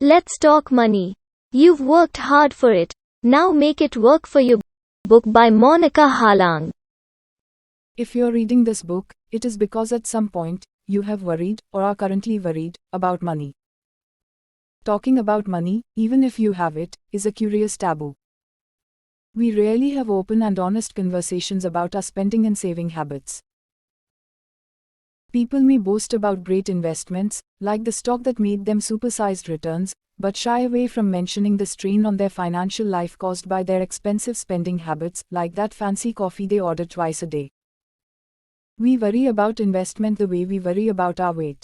Let's talk money. You've worked hard for it. Now make it work for you. Book by Monika Halan. If you're reading this book, it is because at some point, you have worried, or are currently worried, about money. Talking about money, even if you have it, is a curious taboo. We rarely have open and honest conversations about our spending and saving habits. People may boast about great investments, like the stock that made them supersized returns, but shy away from mentioning the strain on their financial life caused by their expensive spending habits, like that fancy coffee they order twice a day. We worry about investment the way we worry about our weight.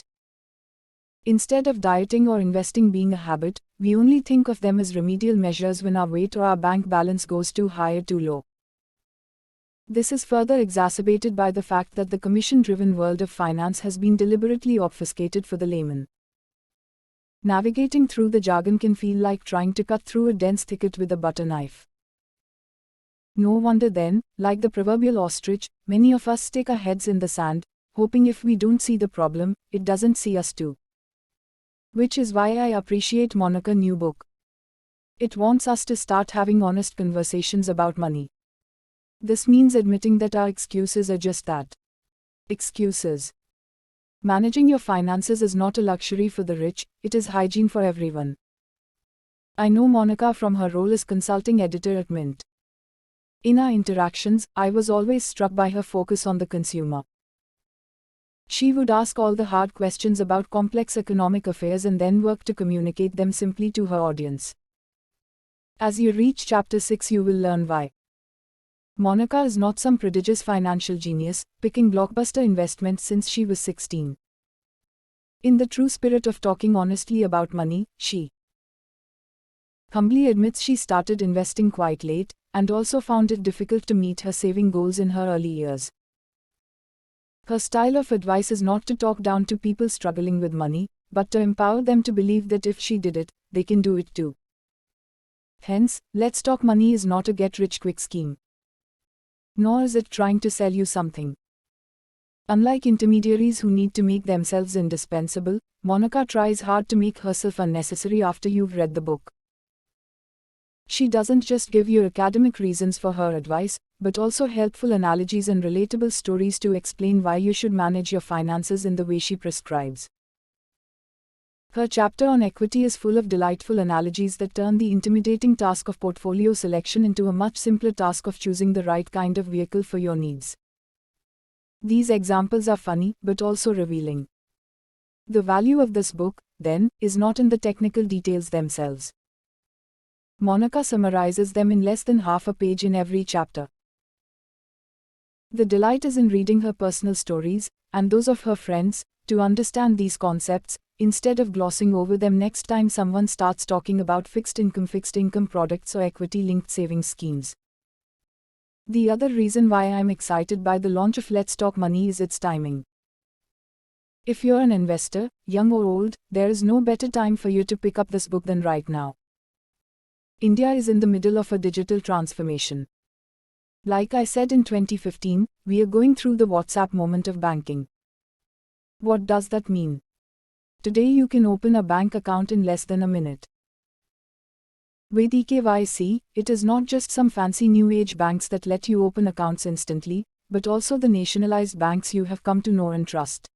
Instead of dieting or investing being a habit, we only think of them as remedial measures when our weight or our bank balance goes too high or too low. This is further exacerbated by the fact that the commission-driven world of finance has been deliberately obfuscated for the layman. Navigating through the jargon can feel like trying to cut through a dense thicket with a butter knife. No wonder then, like the proverbial ostrich, many of us stick our heads in the sand, hoping if we don't see the problem, it doesn't see us too. Which is why I appreciate Monika's new book. It wants us to start having honest conversations about money. This means admitting that our excuses are just that. Excuses. Managing your finances is not a luxury for the rich, it is hygiene for everyone. I know Monika from her role as consulting editor at Mint. In our interactions, I was always struck by her focus on the consumer. She would ask all the hard questions about complex economic affairs and then work to communicate them simply to her audience. As you reach chapter 6, you will learn why. Monika is not some prodigious financial genius, picking blockbuster investments since she was 16. In the true spirit of talking honestly about money, she humbly admits she started investing quite late, and also found it difficult to meet her saving goals in her early years. Her style of advice is not to talk down to people struggling with money, but to empower them to believe that if she did it, they can do it too. Hence, Let's Talk Money is not a get-rich-quick scheme. Nor is it trying to sell you something. Unlike intermediaries who need to make themselves indispensable, Monika tries hard to make herself unnecessary after you've read the book. She doesn't just give you academic reasons for her advice, but also helpful analogies and relatable stories to explain why you should manage your finances in the way she prescribes. Her chapter on equity is full of delightful analogies that turn the intimidating task of portfolio selection into a much simpler task of choosing the right kind of vehicle for your needs. These examples are funny, but also revealing. The value of this book, then, is not in the technical details themselves. Monika summarizes them in less than half a page in every chapter. The delight is in reading her personal stories, and those of her friends, to understand these concepts, instead of glossing over them next time someone starts talking about fixed income products or equity-linked savings schemes. The other reason why I'm excited by the launch of Let's Talk Money is its timing. If you're an investor, young or old, there is no better time for you to pick up this book than right now. India is in the middle of a digital transformation. Like I said in 2015, we are going through the WhatsApp moment of banking. What does that mean? Today you can open a bank account in less than a minute. With eKYC, it is not just some fancy new age banks that let you open accounts instantly, but also the nationalized banks you have come to know and trust.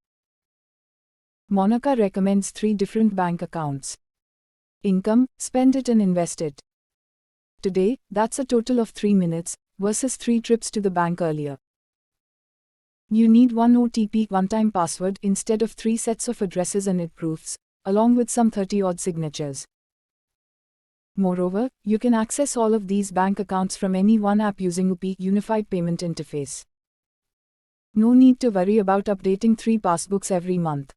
Monika recommends 3 different bank accounts. Income, spend it and invest it. Today, that's a total of 3 minutes, versus 3 trips to the bank earlier. You need one OTP one-time password instead of 3 sets of addresses and ID proofs, along with some 30-odd signatures. Moreover, you can access all of these bank accounts from any one app using UPI Unified Payment Interface. No need to worry about updating 3 passbooks every month.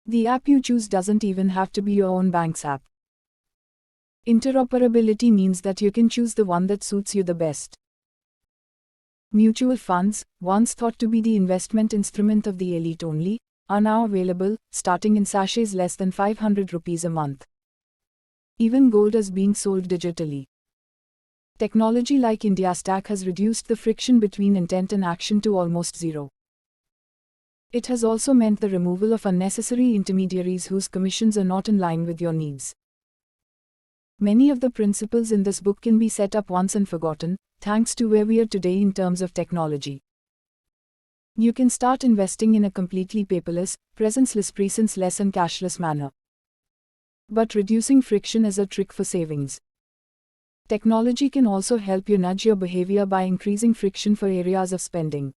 The app you choose doesn't even have to be your own bank's app. Interoperability means that you can choose the one that suits you the best. Mutual funds, once thought to be the investment instrument of the elite only, are now available, starting in sachets less than 500 rupees a month. Even gold is being sold digitally. Technology like IndiaStack has reduced the friction between intent and action to almost zero. It has also meant the removal of unnecessary intermediaries whose commissions are not in line with your needs. Many of the principles in this book can be set up once and forgotten, thanks to where we are today in terms of technology. You can start investing in a completely paperless, presence-less and cashless manner. But reducing friction is a trick for savings. Technology can also help you nudge your behavior by increasing friction for areas of spending.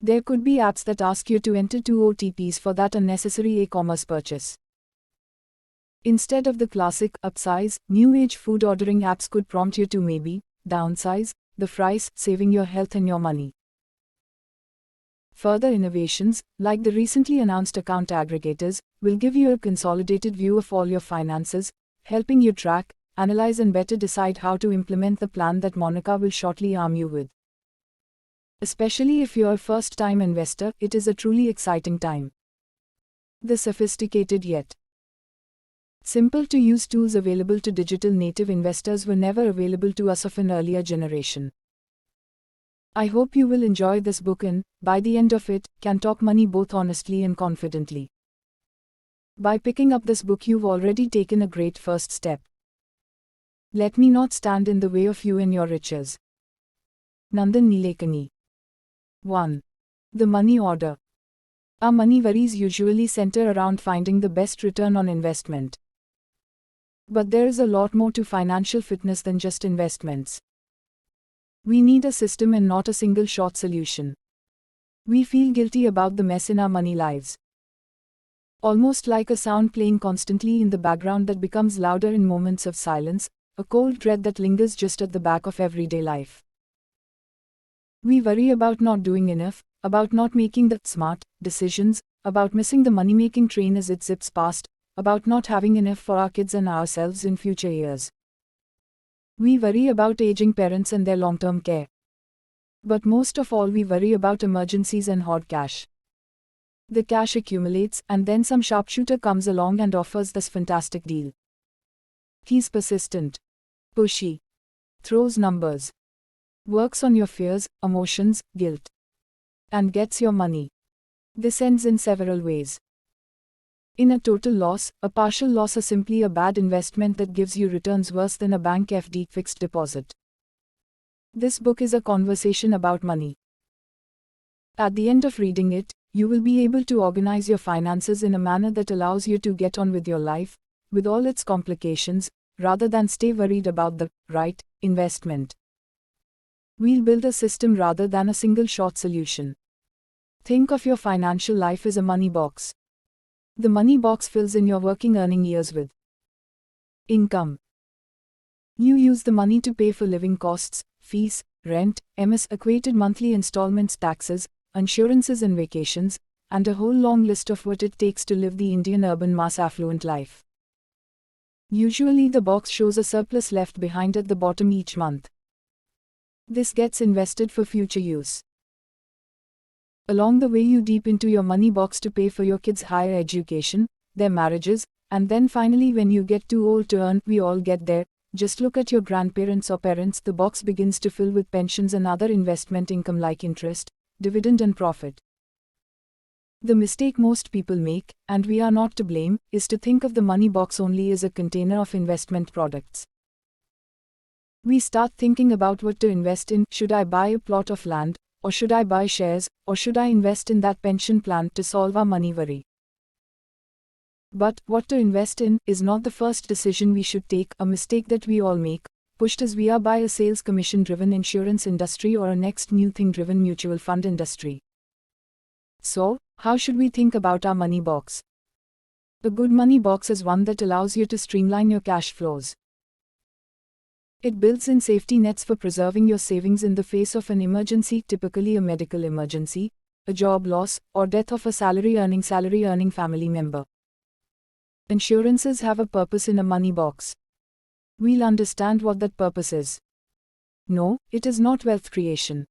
There could be apps that ask you to enter 2 OTPs for that unnecessary e-commerce purchase. Instead of the classic upsize, new age food ordering apps could prompt you to maybe downsize the fries, saving your health and your money. Further innovations, like the recently announced account aggregators, will give you a consolidated view of all your finances, helping you track, analyze and better decide how to implement the plan that Monika will shortly arm you with. Especially if you're a first-time investor, it is a truly exciting time. The sophisticated yet simple-to-use tools available to digital native investors were never available to us of an earlier generation. I hope you will enjoy this book and, by the end of it, can talk money both honestly and confidently. By picking up this book, you've already taken a great first step. Let me not stand in the way of you and your riches. Nandan Nilekani. 1. The money order. Our money worries usually center around finding the best return on investment. But there is a lot more to financial fitness than just investments. We need a system and not a single shot solution. We feel guilty about the mess in our money lives. Almost like a sound playing constantly in the background that becomes louder in moments of silence, a cold dread that lingers just at the back of everyday life. We worry about not doing enough, about not making the smart decisions, about missing the money-making train as it zips past, about not having enough for our kids and ourselves in future years. We worry about aging parents and their long-term care. But most of all, we worry about emergencies and hoard cash. The cash accumulates, and then some sharpshooter comes along and offers this fantastic deal. He's persistent, pushy, throws numbers, works on your fears, emotions, guilt, and gets your money. This ends in several ways. In a total loss, a partial loss, or simply a bad investment that gives you returns worse than a bank FD fixed deposit. This book is a conversation about money. At the end of reading it, you will be able to organize your finances in a manner that allows you to get on with your life, with all its complications, rather than stay worried about the right investment. We'll build a system rather than a single shot solution. Think of your financial life as a money box. The money box fills in your working earning years with income. You use the money to pay for living costs, fees, rent, MS equated monthly installments, taxes, insurances and vacations, and a whole long list of what it takes to live the Indian urban mass affluent life. Usually the box shows a surplus left behind at the bottom each month. This gets invested for future use. Along the way, you deep into your money box to pay for your kids' higher education, their marriages, and then finally when you get too old to earn, we all get there, just look at your grandparents or parents, the box begins to fill with pensions and other investment income like interest, dividend and profit. The mistake most people make, and we are not to blame, is to think of the money box only as a container of investment products. We start thinking about what to invest in. Should I buy a plot of land, or should I buy shares, or should I invest in that pension plan to solve our money worry? But what to invest in is not the first decision we should take, a mistake that we all make, pushed as we are by a sales commission driven insurance industry or a next new thing driven mutual fund industry. So, how should we think about our money box? A good money box is one that allows you to streamline your cash flows. It builds in safety nets for preserving your savings in the face of an emergency, typically a medical emergency, a job loss, or death of a salary-earning family member. Insurances have a purpose in a money box. We'll understand what that purpose is. No, it is not wealth creation.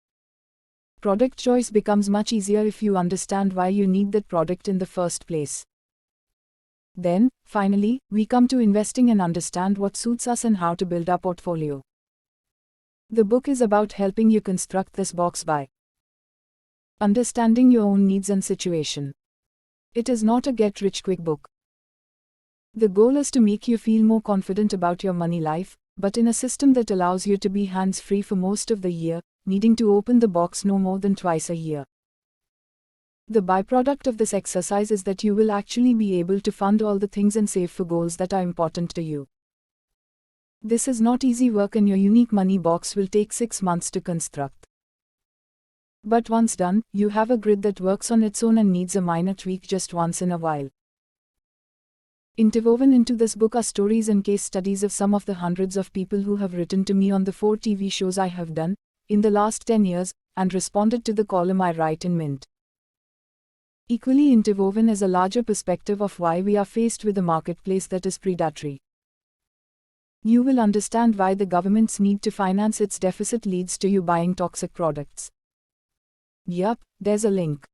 Product choice becomes much easier if you understand why you need that product in the first place. Then, finally, we come to investing and understand what suits us and how to build our portfolio. The book is about helping you construct this box by understanding your own needs and situation. It is not a get-rich-quick book. The goal is to make you feel more confident about your money life, but in a system that allows you to be hands-free for most of the year, needing to open the box no more than twice a year. The byproduct of this exercise is that you will actually be able to fund all the things and save for goals that are important to you. This is not easy work, and your unique money box will take 6 months to construct. But once done, you have a grid that works on its own and needs a minor tweak just once in a while. Interwoven into this book are stories and case studies of some of the hundreds of people who have written to me on the 4 TV shows I have done in the last 10 years, and responded to the column I write in Mint. Equally interwoven is a larger perspective of why we are faced with a marketplace that is predatory. You will understand why the government's need to finance its deficit leads to you buying toxic products. Yup, there's a link.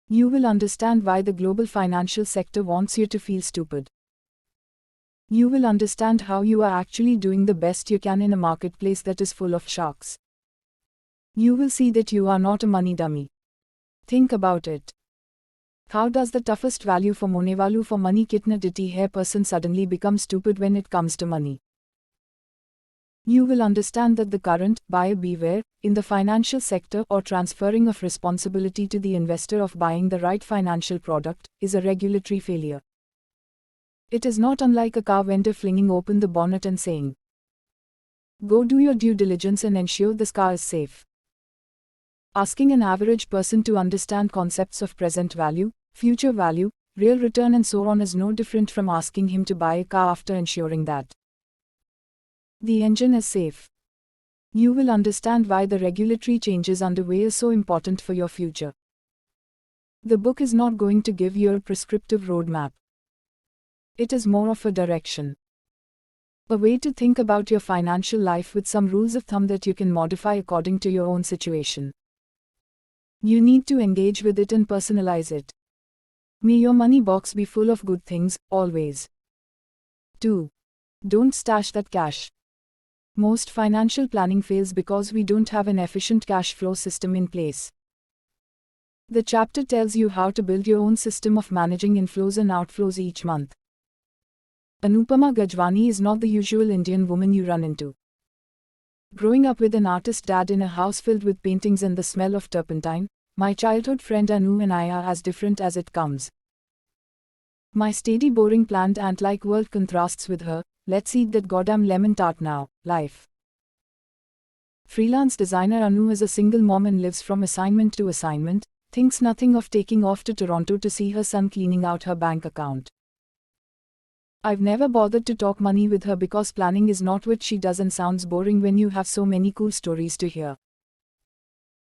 You will understand why the global financial sector wants you to feel stupid. You will understand how you are actually doing the best you can in a marketplace that is full of sharks. You will see that you are not a money dummy. Think about it. How does the toughest value for Moneyaudiobook for money kitna ditty hai person suddenly become stupid when it comes to money? You will understand that the current buyer beware in the financial sector, or transferring of responsibility to the investor of buying the right financial product, is a regulatory failure. It is not unlike a car vendor flinging open the bonnet and saying, "Go do your due diligence and ensure this car is safe." Asking an average person to understand concepts of present value, future value, real return and so on is no different from asking him to buy a car after ensuring that the engine is safe. You will understand why the regulatory changes underway are so important for your future. The book is not going to give you a prescriptive roadmap. It is more of a direction. A way to think about your financial life with some rules of thumb that you can modify according to your own situation. You need to engage with it and personalize it. May your money box be full of good things, always. 2. Don't stash that cash. Most financial planning fails because we don't have an efficient cash flow system in place. The chapter tells you how to build your own system of managing inflows and outflows each month. Anupama Gajwani is not the usual Indian woman you run into. Growing up with an artist dad in a house filled with paintings and the smell of turpentine, my childhood friend Anu and I are as different as it comes. My steady, boring, planned ant-like world contrasts with her "let's eat that goddamn lemon tart now" life. Freelance designer Anu is a single mom and lives from assignment to assignment, thinks nothing of taking off to Toronto to see her son cleaning out her bank account. I've never bothered to talk money with her because planning is not what she does and sounds boring when you have so many cool stories to hear.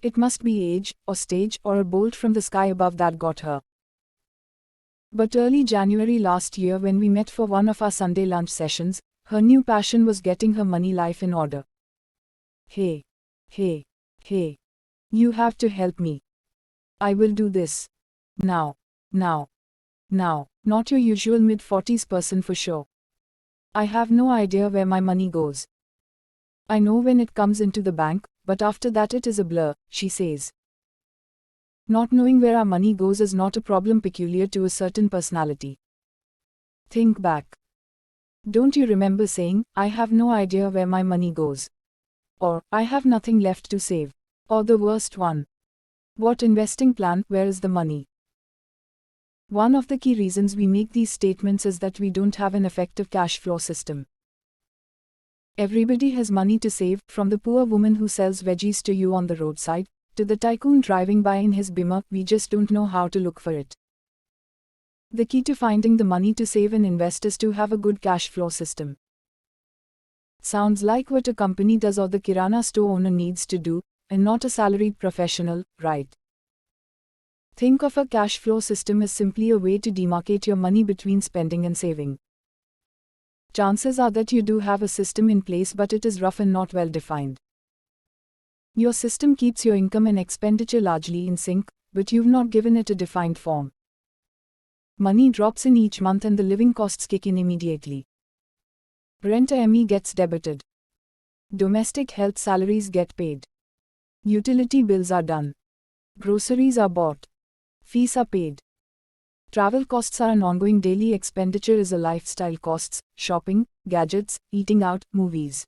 It must be age, or stage, or a bolt from the sky above that got her. But early January last year, when we met for one of our Sunday lunch sessions, her new passion was getting her money life in order. Hey. You have to help me. I will do this. Now. Not your usual mid-40s person for sure. I have no idea where my money goes. I know when it comes into the bank, but after that it is a blur, she says. Not knowing where our money goes is not a problem peculiar to a certain personality. Think back. Don't you remember saying, "I have no idea where my money goes"? Or, "I have nothing left to save"? Or the worst one, "What investing plan, where is the money?" One of the key reasons we make these statements is that we don't have an effective cash flow system. Everybody has money to save, from the poor woman who sells veggies to you on the roadside, to the tycoon driving by in his Beamer. We just don't know how to look for it. The key to finding the money to save and invest is to have a good cash flow system. Sounds like what a company does or the Kirana store owner needs to do, and not a salaried professional, right? Think of a cash flow system as simply a way to demarcate your money between spending and saving. Chances are that you do have a system in place, but it is rough and not well defined. Your system keeps your income and expenditure largely in sync, but you've not given it a defined form. Money drops in each month and the living costs kick in immediately. Rent ME gets debited. Domestic health salaries get paid. Utility bills are done. Groceries are bought. Fees are paid. Travel costs are an ongoing daily expenditure is a lifestyle costs, shopping, gadgets, eating out, movies.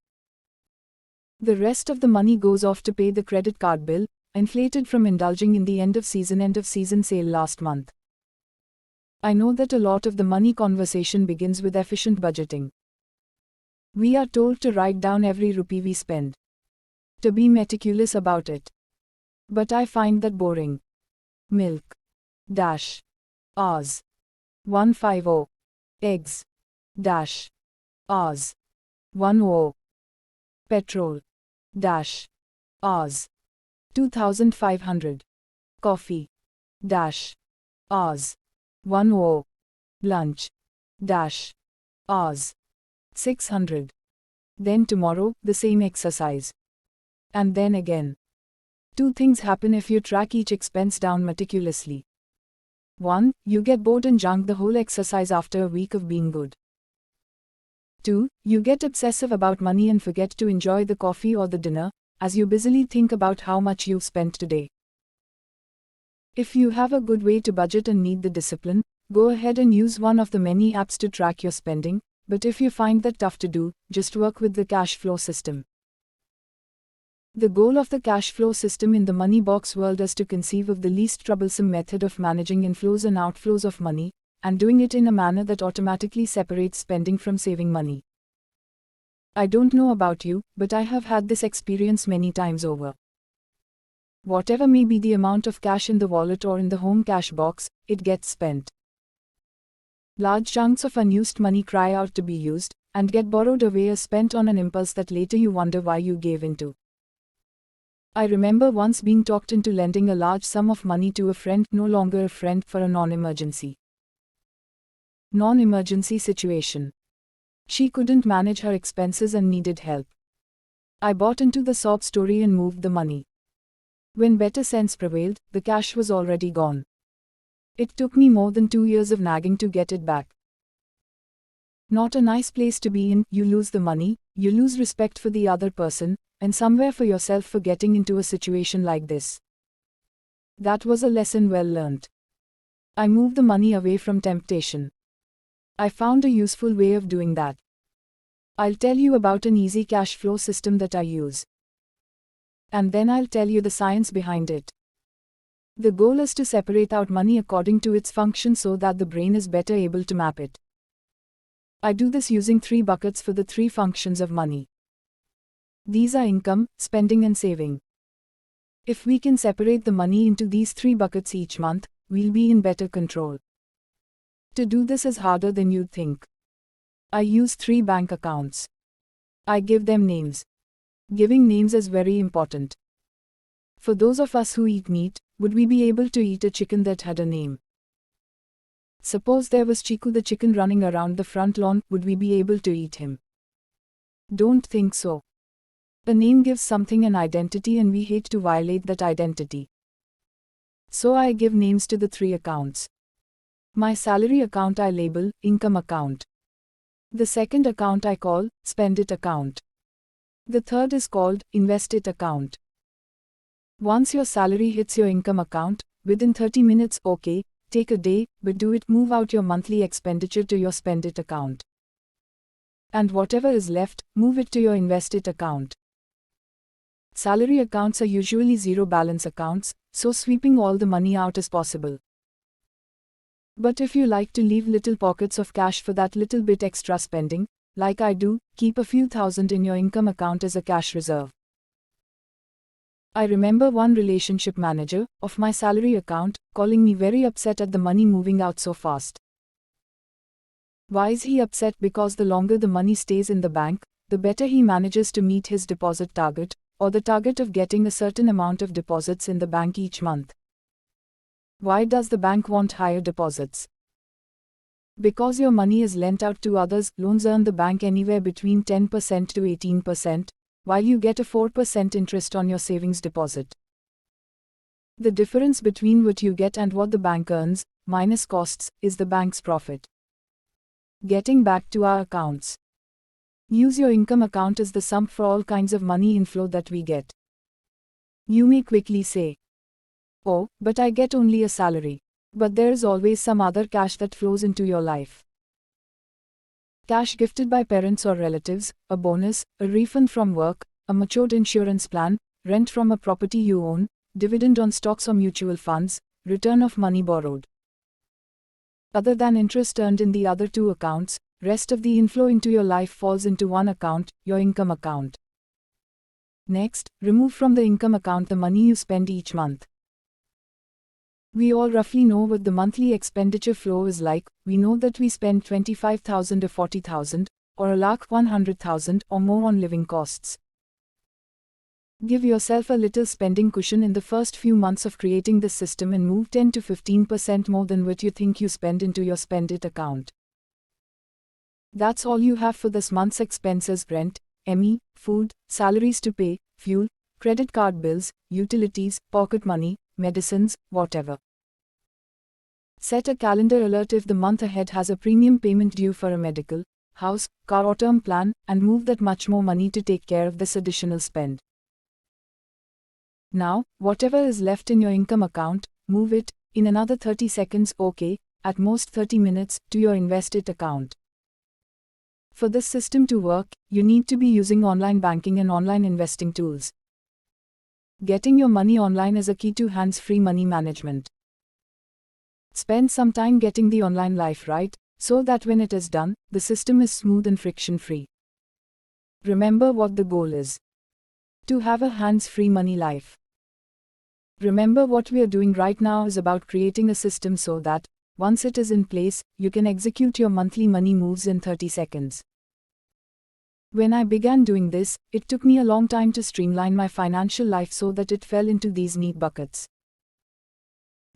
The rest of the money goes off to pay the credit card bill, inflated from indulging in the end of season sale last month. I know that a lot of the money conversation begins with efficient budgeting. We are told to write down every rupee we spend, to be meticulous about it. But I find that boring. Milk. Dash. Hours. 150. Eggs. Dash. Hours. 100. Petrol. Dash. Hours. 2500. Coffee. Dash. Hours. 10. Lunch. Dash. Hours. 600. Then tomorrow, the same exercise. And then again. Two things happen if you track each expense down meticulously. 1. You get bored and junk the whole exercise after a week of being good. 2. You get obsessive about money and forget to enjoy the coffee or the dinner, as you busily think about how much you've spent today. If you have a good way to budget and need the discipline, go ahead and use one of the many apps to track your spending, but if you find that tough to do, just work with the cash flow system. The goal of the cash flow system in the money box world is to conceive of the least troublesome method of managing inflows and outflows of money, and doing it in a manner that automatically separates spending from saving money. I don't know about you, but I have had this experience many times over. Whatever may be the amount of cash in the wallet or in the home cash box, it gets spent. Large chunks of unused money cry out to be used, and get borrowed away or spent on an impulse that later you wonder why you gave into. I remember once being talked into lending a large sum of money to a friend, no longer a friend, for a non-emergency situation. She couldn't manage her expenses and needed help. I bought into the sob story and moved the money. When better sense prevailed, the cash was already gone. It took me more than 2 years of nagging to get it back. Not a nice place to be in. You lose the money, you lose respect for the other person, and somewhere for yourself for getting into a situation like this. That was a lesson well learnt. I moved the money away from temptation. I found a useful way of doing that. I'll tell you about an easy cash flow system that I use. And then I'll tell you the science behind it. The goal is to separate out money according to its function so that the brain is better able to map it. I do this using 3 buckets for the 3 functions of money. These are income, spending and saving. If we can separate the money into these 3 buckets each month, we'll be in better control. To do this is harder than you'd think. I use 3 bank accounts. I give them names. Giving names is very important. For those of us who eat meat, would we be able to eat a chicken that had a name? Suppose there was Chiku the chicken running around the front lawn, would we be able to eat him? Don't think so. A name gives something an identity and we hate to violate that identity. So I give names to the 3 accounts. My salary account I label income account. The second account I call spend it account. The third is called invest it account. Once your salary hits your income account, within 30 minutes, okay, take a day, but do it, move out your monthly expenditure to your spend it account. And whatever is left, move it to your invest it account. Salary accounts are usually zero balance accounts, so sweeping all the money out is possible. But if you like to leave little pockets of cash for that little bit extra spending, like I do, keep a few thousand in your income account as a cash reserve. I remember one relationship manager of my salary account calling me very upset at the money moving out so fast. Why is he upset? Because the longer the money stays in the bank, the better he manages to meet his deposit target, or the target of getting a certain amount of deposits in the bank each month. Why does the bank want higher deposits? Because your money is lent out to others. Loans earn the bank anywhere between 10% to 18%, while you get a 4% interest on your savings deposit. The difference between what you get and what the bank earns, minus costs, is the bank's profit. Getting back to our accounts. Use your income account as the sum for all kinds of money inflow that we get. You may quickly say, "Oh, but I get only a salary. But there is always some other cash that flows into your life. Cash gifted by parents or relatives, a bonus, a refund from work, a matured insurance plan, rent from a property you own, dividend on stocks or mutual funds, return of money borrowed. Other than interest earned in the other two accounts, rest of the inflow into your life falls into one account, your income account. Next, remove from the income account the money you spend each month. We all roughly know what the monthly expenditure flow is like. We know that we spend 25,000 or 40,000, or a lakh 100,000 or more on living costs. Give yourself a little spending cushion in the first few months of creating this system and move 10 to 15% more than what you think you spend into your spend it account. That's all you have for this month's expenses: rent, ME, food, salaries to pay, fuel, credit card bills, utilities, pocket money, medicines, whatever. Set a calendar alert if the month ahead has a premium payment due for a medical, house, car or term plan, and move that much more money to take care of this additional spend. Now, whatever is left in your income account, move it, in another 30 seconds, okay, at most 30 minutes, to your invest it account. For this system to work, you need to be using online banking and online investing tools. Getting your money online is a key to hands-free money management. Spend some time getting the online life right, so that when it is done, the system is smooth and friction-free. Remember what the goal is: to have a hands-free money life. Remember, what we are doing right now is about creating a system so that, once it is in place, you can execute your monthly money moves in 30 seconds. When I began doing this, it took me a long time to streamline my financial life so that it fell into these neat buckets.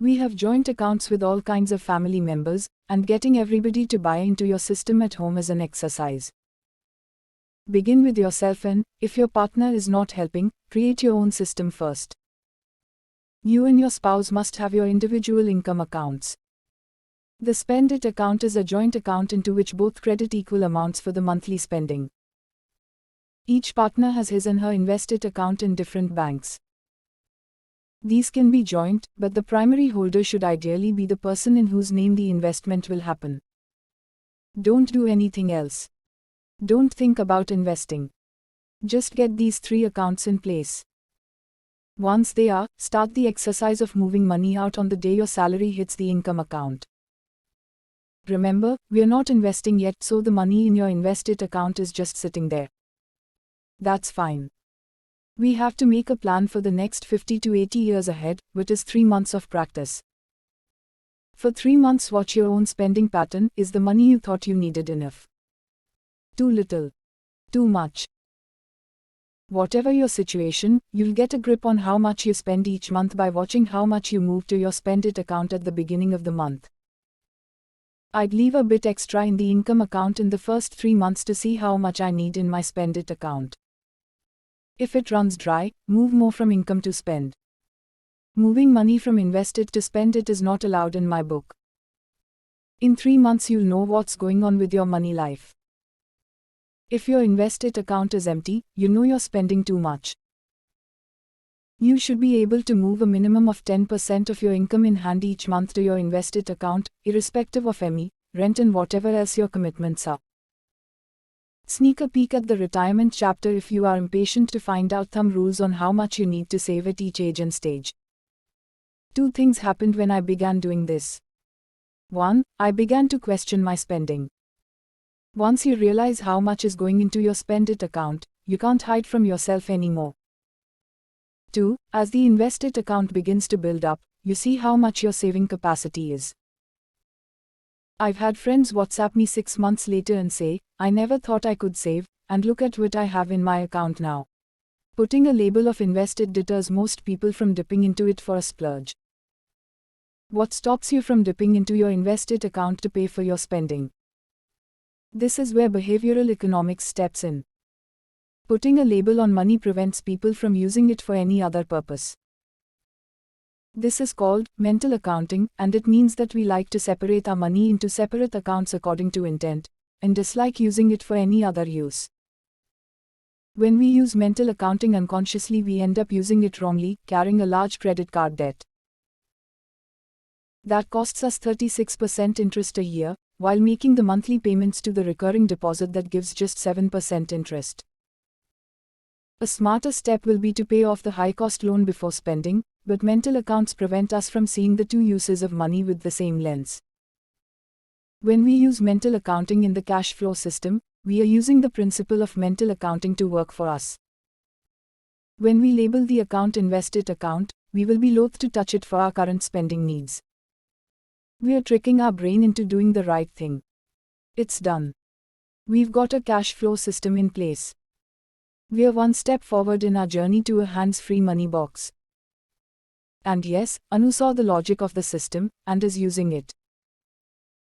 We have joint accounts with all kinds of family members, and getting everybody to buy into your system at home is an exercise. Begin with yourself, and, if your partner is not helping, create your own system first. You and your spouse must have your individual income accounts. The Spend It account is a joint account into which both credit equal amounts for the monthly spending. Each partner has his and her Invest It account in different banks. These can be joint, but the primary holder should ideally be the person in whose name the investment will happen. Don't do anything else. Don't think about investing. Just get these 3 accounts in place. Once they are, start the exercise of moving money out on the day your salary hits the income account. Remember, we are not investing yet, so the money in your Invest It account is just sitting there. That's fine. We have to make a plan for the next 50 to 80 years ahead, which is 3 months of practice. For 3 months, watch your own spending pattern. Is the money you thought you needed enough? Too little? Too much? Whatever your situation, you'll get a grip on how much you spend each month by watching how much you move to your Spend It account at the beginning of the month. I'd leave a bit extra in the income account in the first 3 months to see how much I need in my Spend It account. If it runs dry, move more from income to spend. Moving money from Invest It to Spend It is not allowed in my book. In 3 months you'll know what's going on with your money life. If your Invest It account is empty, you know you're spending too much. You should be able to move a minimum of 10% of your income in hand each month to your Invest It account, irrespective of ME, rent and whatever else your commitments are. Sneak a peek at the retirement chapter if you are impatient to find out thumb rules on how much you need to save at each age and stage. 2 things happened when I began doing this. 1. I began to question my spending. Once you realize how much is going into your Spend It account, you can't hide from yourself anymore. 2. As the Invest It account begins to build up, you see how much your saving capacity is. I've had friends WhatsApp me 6 months later and say, I never thought I could save, and look at what I have in my account now. Putting a label of Invest It deters most people from dipping into it for a splurge. What stops you from dipping into your Invest It account to pay for your spending? This is where behavioral economics steps in. Putting a label on money prevents people from using it for any other purpose. This is called mental accounting, and it means that we like to separate our money into separate accounts according to intent, and dislike using it for any other use. When we use mental accounting unconsciously, we end up using it wrongly, carrying a large credit card debt. That costs us 36% interest a year, while making the monthly payments to the recurring deposit that gives just 7% interest. A smarter step will be to pay off the high-cost loan before spending, but mental accounts prevent us from seeing the two uses of money with the same lens. When we use mental accounting in the cash flow system, we are using the principle of mental accounting to work for us. When we label the account Invest It account, we will be loath to touch it for our current spending needs. We are tricking our brain into doing the right thing. It's done. We've got a cash flow system in place. We are one step forward in our journey to a hands-free money box. And yes, Anu saw the logic of the system, and is using it.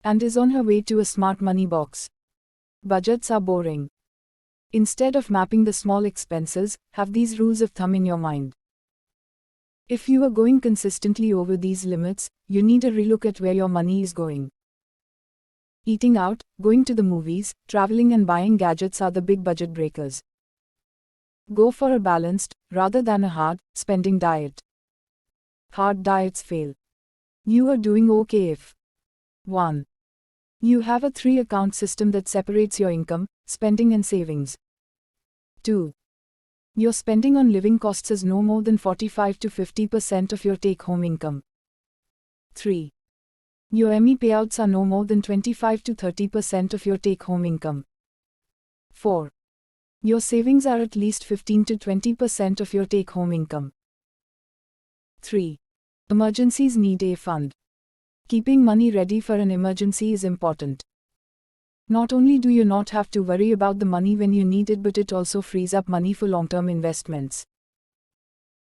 And is on her way to a smart money box. Budgets are boring. Instead of mapping the small expenses, have these rules of thumb in your mind. If you are going consistently over these limits, you need a relook at where your money is going. Eating out, going to the movies, traveling and buying gadgets are the big budget breakers. Go for a balanced, rather than a hard, spending diet. Hard diets fail. You are doing okay if 1. You have a 3-account system that separates your income, spending and savings. 2. Your spending on living costs is no more than 45 to 50% of your take-home income. 3. Your ME payouts are no more than 25 to 30% of your take-home income. 4. Your savings are at least 15 to 20% of your take-home income. 3. Emergencies need a fund. Keeping money ready for an emergency is important. Not only do you not have to worry about the money when you need it, but it also frees up money for long-term investments.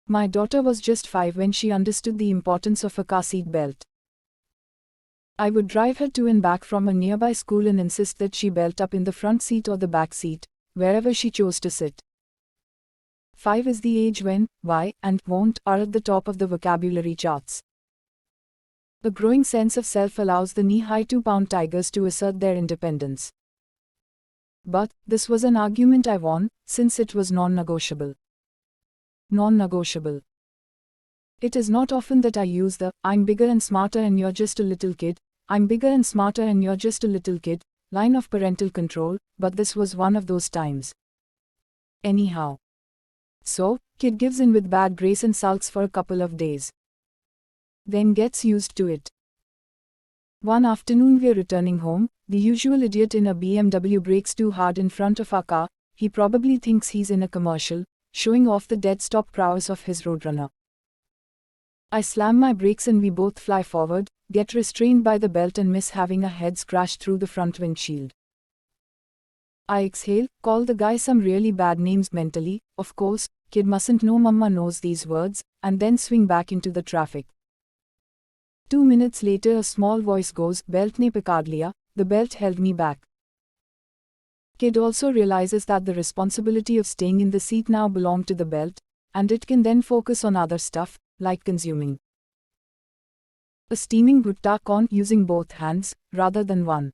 My daughter was just 5 when she understood the importance of a car seat belt. I would drive her to and back from a nearby school and insist that she belt up in the front seat or the back seat, wherever she chose to sit. 5 is the age when why and won't are at the top of the vocabulary charts. A growing sense of self allows the knee-high 2-pound tigers to assert their independence. But this was an argument I won, since it was non-negotiable. Non-negotiable. It is not often that I use the "I'm bigger and smarter and you're just a little kid, I'm bigger and smarter and you're just a little kid" line of parental control, but this was one of those times. Anyhow. So, kid gives in with bad grace and sulks for a couple of days. Then gets used to it. One afternoon we're returning home, the usual idiot in a BMW brakes too hard in front of our car. He probably thinks he's in a commercial, showing off the dead stop prowess of his Roadrunner. I slam my brakes and we both fly forward, get restrained by the belt and miss having our heads crash through the front windshield. I exhale, call the guy some really bad names mentally, of course, kid mustn't know mama knows these words, and then swing back into the traffic. 2 minutes later a small voice goes, "Belt ne picard liya," the belt held me back. Kid also realizes that the responsibility of staying in the seat now belonged to the belt, and it can then focus on other stuff, like consuming a steaming bhutta corn using both hands, rather than one.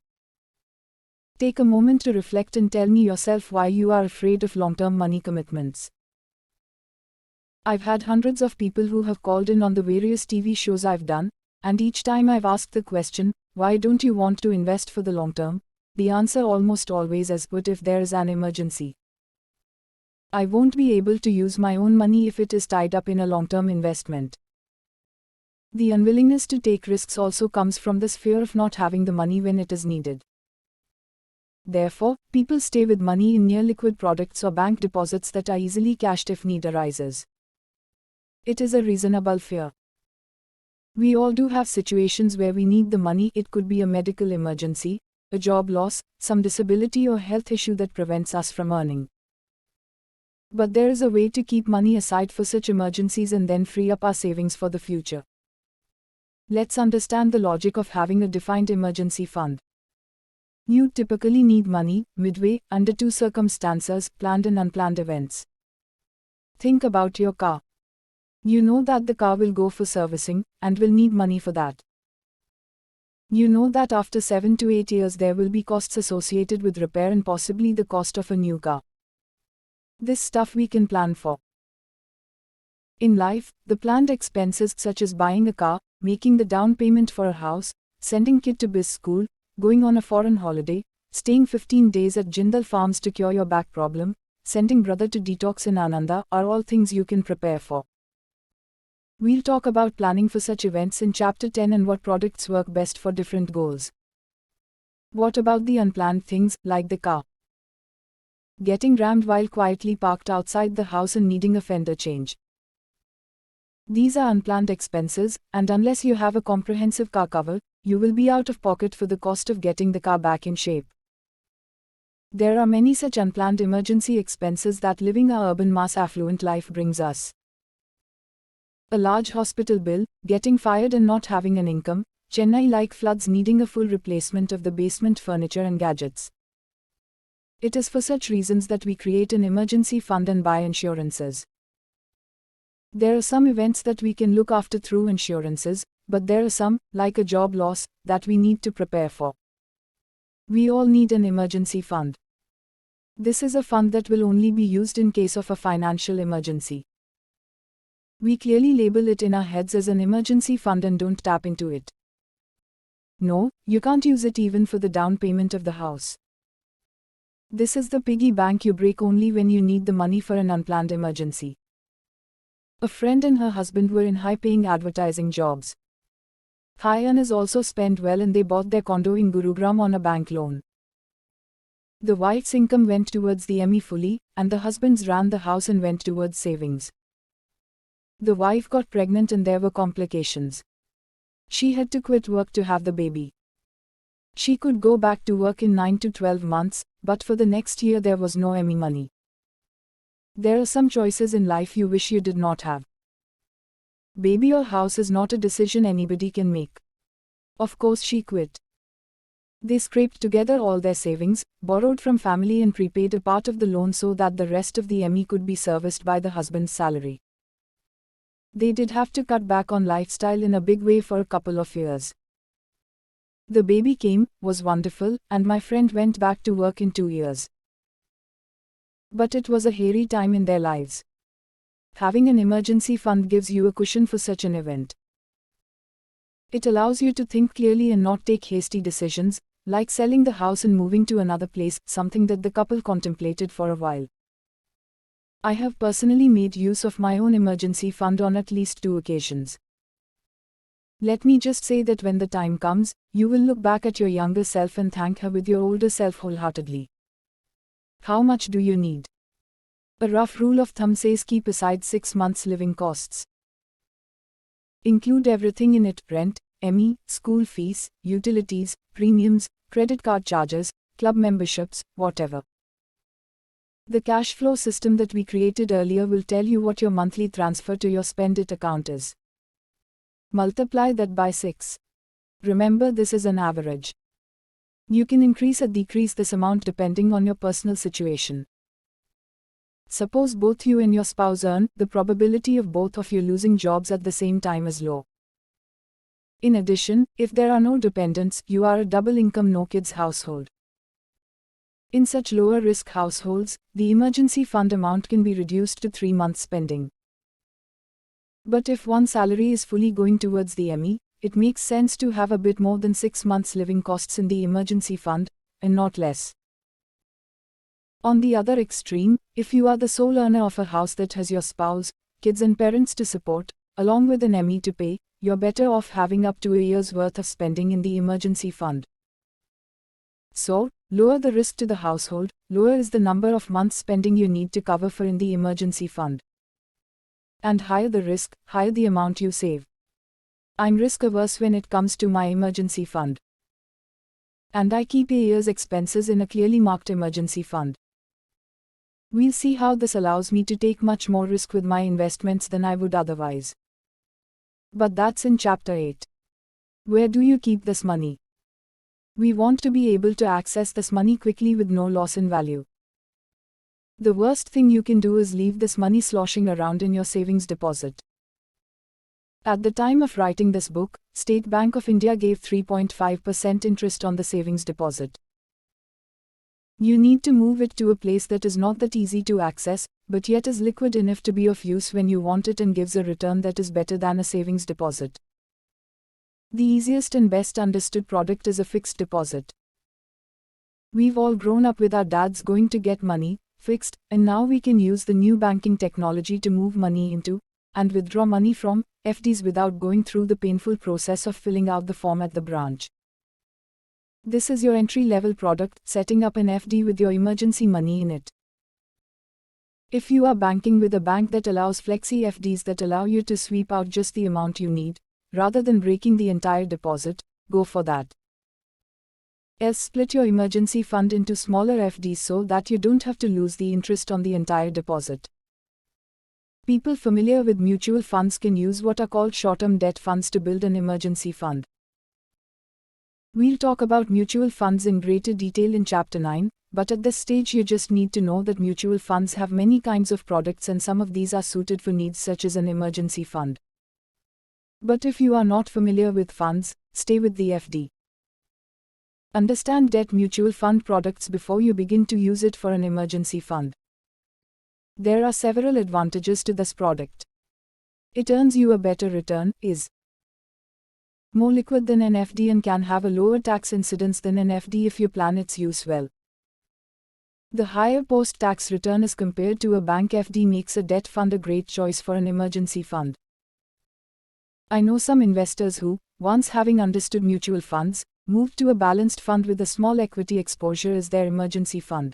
Take a moment to reflect and tell me yourself why you are afraid of long-term money commitments. I've had hundreds of people who have called in on the various TV shows I've done, and each time I've asked the question, "Why don't you want to invest for the long term?" the answer almost always is, "But if there is an emergency, I won't be able to use my own money if it is tied up in a long-term investment." The unwillingness to take risks also comes from this fear of not having the money when it is needed. Therefore, people stay with money in near liquid products or bank deposits that are easily cashed if need arises. It is a reasonable fear. We all do have situations where we need the money. It could be a medical emergency, a job loss, some disability or health issue that prevents us from earning. But there is a way to keep money aside for such emergencies and then free up our savings for the future. Let's understand the logic of having a defined emergency fund. You typically need money midway under 2 circumstances: planned and unplanned events. Think about your car. You know that the car will go for servicing, and will need money for that. You know that after 7 to 8 years there will be costs associated with repair and possibly the cost of a new car. This stuff we can plan for. In life, the planned expenses such as buying a car, making the down payment for a house, sending kid to biz school, going on a foreign holiday, staying 15 days at Jindal Farms to cure your back problem, sending brother to detox in Ananda are all things you can prepare for. We'll talk about planning for such events in Chapter 10 and what products work best for different goals. What about the unplanned things, like the car getting rammed while quietly parked outside the house and needing a fender change? These are unplanned expenses, and unless you have a comprehensive car cover, you will be out of pocket for the cost of getting the car back in shape. There are many such unplanned emergency expenses that living a urban mass affluent life brings us. A large hospital bill, getting fired and not having an income, Chennai-like floods needing a full replacement of the basement furniture and gadgets. It is for such reasons that we create an emergency fund and buy insurances. There are some events that we can look after through insurances, but there are some, like a job loss, that we need to prepare for. We all need an emergency fund. This is a fund that will only be used in case of a financial emergency. We clearly label it in our heads as an emergency fund and don't tap into it. No, you can't use it even for the down payment of the house. This is the piggy bank you break only when you need the money for an unplanned emergency. A friend and her husband were in high-paying advertising jobs. High earners also spent well and they bought their condo in Gurugram on a bank loan. The wife's income went towards the ME fully, and the husband's ran the house and went towards savings. The wife got pregnant and there were complications. She had to quit work to have the baby. She could go back to work in 9 to 12 months, but for the next year there was no ME money. There are some choices in life you wish you did not have. Baby or house is not a decision anybody can make. Of course she quit. They scraped together all their savings, borrowed from family and prepaid a part of the loan so that the rest of the ME could be serviced by the husband's salary. They did have to cut back on lifestyle in a big way for a couple of years. The baby came, was wonderful, and my friend went back to work in 2 years. But it was a hairy time in their lives. Having an emergency fund gives you a cushion for such an event. It allows you to think clearly and not take hasty decisions, like selling the house and moving to another place, something that the couple contemplated for a while. I have personally made use of my own emergency fund on at least 2 occasions. Let me just say that when the time comes, you will look back at your younger self and thank her with your older self wholeheartedly. How much do you need? A rough rule of thumb says keep aside 6 months' living costs. Include everything in it: rent, ME, school fees, utilities, premiums, credit card charges, club memberships, whatever. The cash flow system that we created earlier will tell you what your monthly transfer to your spend it account is. Multiply that by 6. Remember, this is an average. You can increase or decrease this amount depending on your personal situation. Suppose both you and your spouse earn, the probability of both of you losing jobs at the same time is low. In addition, if there are no dependents, you are a double income no kids household. In such lower risk households, the emergency fund amount can be reduced to 3 months spending. But if one salary is fully going towards the ME, it makes sense to have a bit more than 6 months living costs in the emergency fund, and not less. On the other extreme, if you are the sole earner of a house that has your spouse, kids and parents to support, along with an ME to pay, you're better off having up to a year's worth of spending in the emergency fund. So, lower the risk to the household, lower is the number of months spending you need to cover for in the emergency fund. And higher the risk, higher the amount you save. I'm risk averse when it comes to my emergency fund. And I keep a year's expenses in a clearly marked emergency fund. We'll see how this allows me to take much more risk with my investments than I would otherwise. But that's in Chapter 8. Where do you keep this money? We want to be able to access this money quickly with no loss in value. The worst thing you can do is leave this money sloshing around in your savings deposit. At the time of writing this book, State Bank of India gave 3.5% interest on the savings deposit. You need to move it to a place that is not that easy to access, but yet is liquid enough to be of use when you want it and gives a return that is better than a savings deposit. The easiest and best understood product is a fixed deposit. We've all grown up with our dads going to get money fixed, and now we can use the new banking technology to move money into and withdraw money from FDs without going through the painful process of filling out the form at the branch. This is your entry-level product, setting up an FD with your emergency money in it. If you are banking with a bank that allows flexi FDs that allow you to sweep out just the amount you need, rather than breaking the entire deposit, go for that. Else split your emergency fund into smaller FDs so that you don't have to lose the interest on the entire deposit. People familiar with mutual funds can use what are called short-term debt funds to build an emergency fund. We'll talk about mutual funds in greater detail in Chapter 9, but at this stage you just need to know that mutual funds have many kinds of products and some of these are suited for needs such as an emergency fund. But if you are not familiar with funds, stay with the FD. Understand debt mutual fund products before you begin to use it for an emergency fund. There are several advantages to this product. It earns you a better return, is more liquid than an FD and can have a lower tax incidence than an FD if you plan its use well. The higher post-tax return as compared to a bank FD makes a debt fund a great choice for an emergency fund. I know some investors who, once having understood mutual funds, moved to a balanced fund with a small equity exposure as their emergency fund.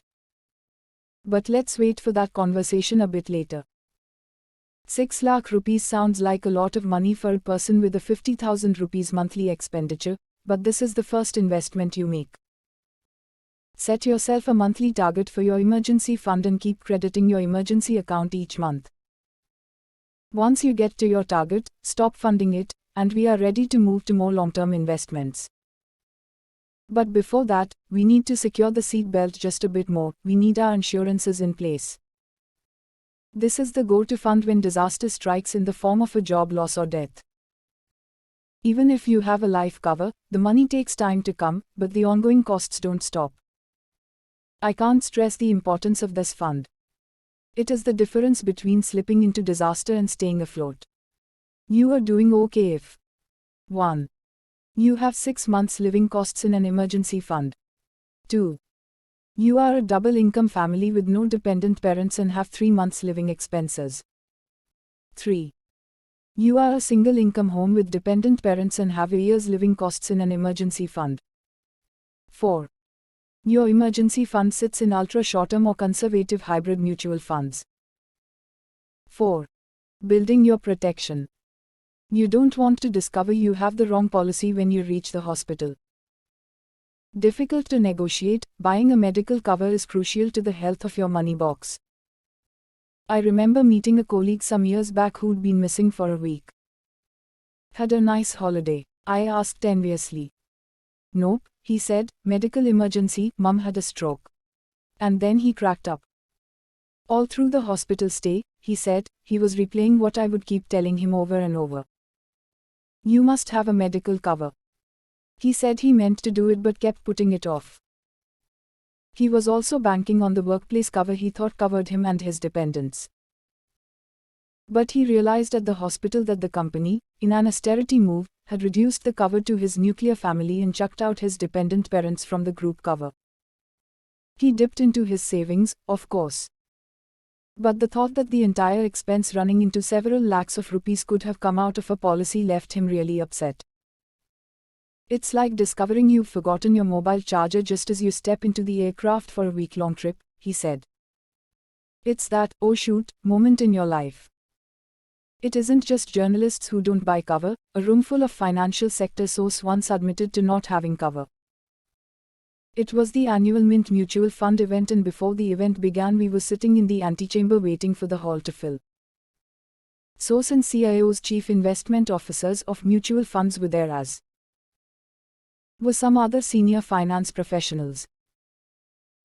But let's wait for that conversation a bit later. 6 lakh rupees sounds like a lot of money for a person with a 50,000 rupees monthly expenditure, but this is the first investment you make. Set yourself a monthly target for your emergency fund and keep crediting your emergency account each month. Once you get to your target, stop funding it, and we are ready to move to more long-term investments. But before that, we need to secure the seat belt just a bit more. We need our insurances in place. This is the go-to fund when disaster strikes in the form of a job loss or death. Even if you have a life cover, the money takes time to come, but the ongoing costs don't stop. I can't stress the importance of this fund. It is the difference between slipping into disaster and staying afloat. You are doing okay if 1. You have 6 months living costs in an emergency fund. 2. You are a double income family with no dependent parents and have 3 months living expenses. 3. You are a single income home with dependent parents and have a year's living costs in an emergency fund. 4. Your emergency fund sits in ultra short-term or conservative hybrid mutual funds. 4. Building your protection. You don't want to discover you have the wrong policy when you reach the hospital. Difficult to negotiate, buying a medical cover is crucial to the health of your money box. I remember meeting a colleague some years back who'd been missing for a week. Had a nice holiday? I asked enviously. Nope, he said, medical emergency, mum had a stroke. And then he cracked up. All through the hospital stay, he said, he was replaying what I would keep telling him over and over. You must have a medical cover. He said he meant to do it but kept putting it off. He was also banking on the workplace cover he thought covered him and his dependents. But he realized at the hospital that the company, in an austerity move, had reduced the cover to his nuclear family and chucked out his dependent parents from the group cover. He dipped into his savings, of course. But the thought that the entire expense running into several lakhs of rupees could have come out of a policy left him really upset. It's like discovering you've forgotten your mobile charger just as you step into the aircraft for a week-long trip, he said. It's that, oh shoot, moment in your life. It isn't just journalists who don't buy cover, a roomful of financial sector source once admitted to not having cover. It was the annual Mint Mutual Fund event and before the event began we were sitting in the antechamber waiting for the hall to fill. Source and CIO's chief investment officers of mutual funds were there as were some other senior finance professionals.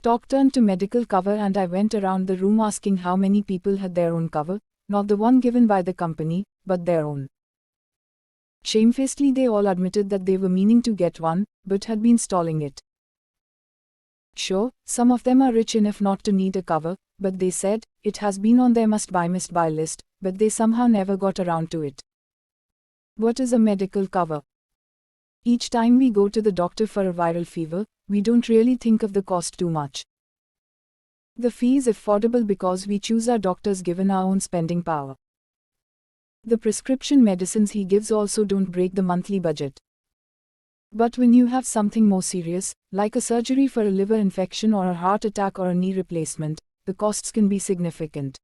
Talk turned to medical cover and I went around the room asking how many people had their own cover, not the one given by the company, but their own. Shamefacedly they all admitted that they were meaning to get one, but had been stalling it. Sure, some of them are rich enough not to need a cover, but they said, it has been on their must-buy list, but they somehow never got around to it. What is a medical cover? Each time we go to the doctor for a viral fever, we don't really think of the cost too much. The fee is affordable because we choose our doctors given our own spending power. The prescription medicines he gives also don't break the monthly budget. But when you have something more serious, like a surgery for a liver infection or a heart attack or a knee replacement, the costs can be significant.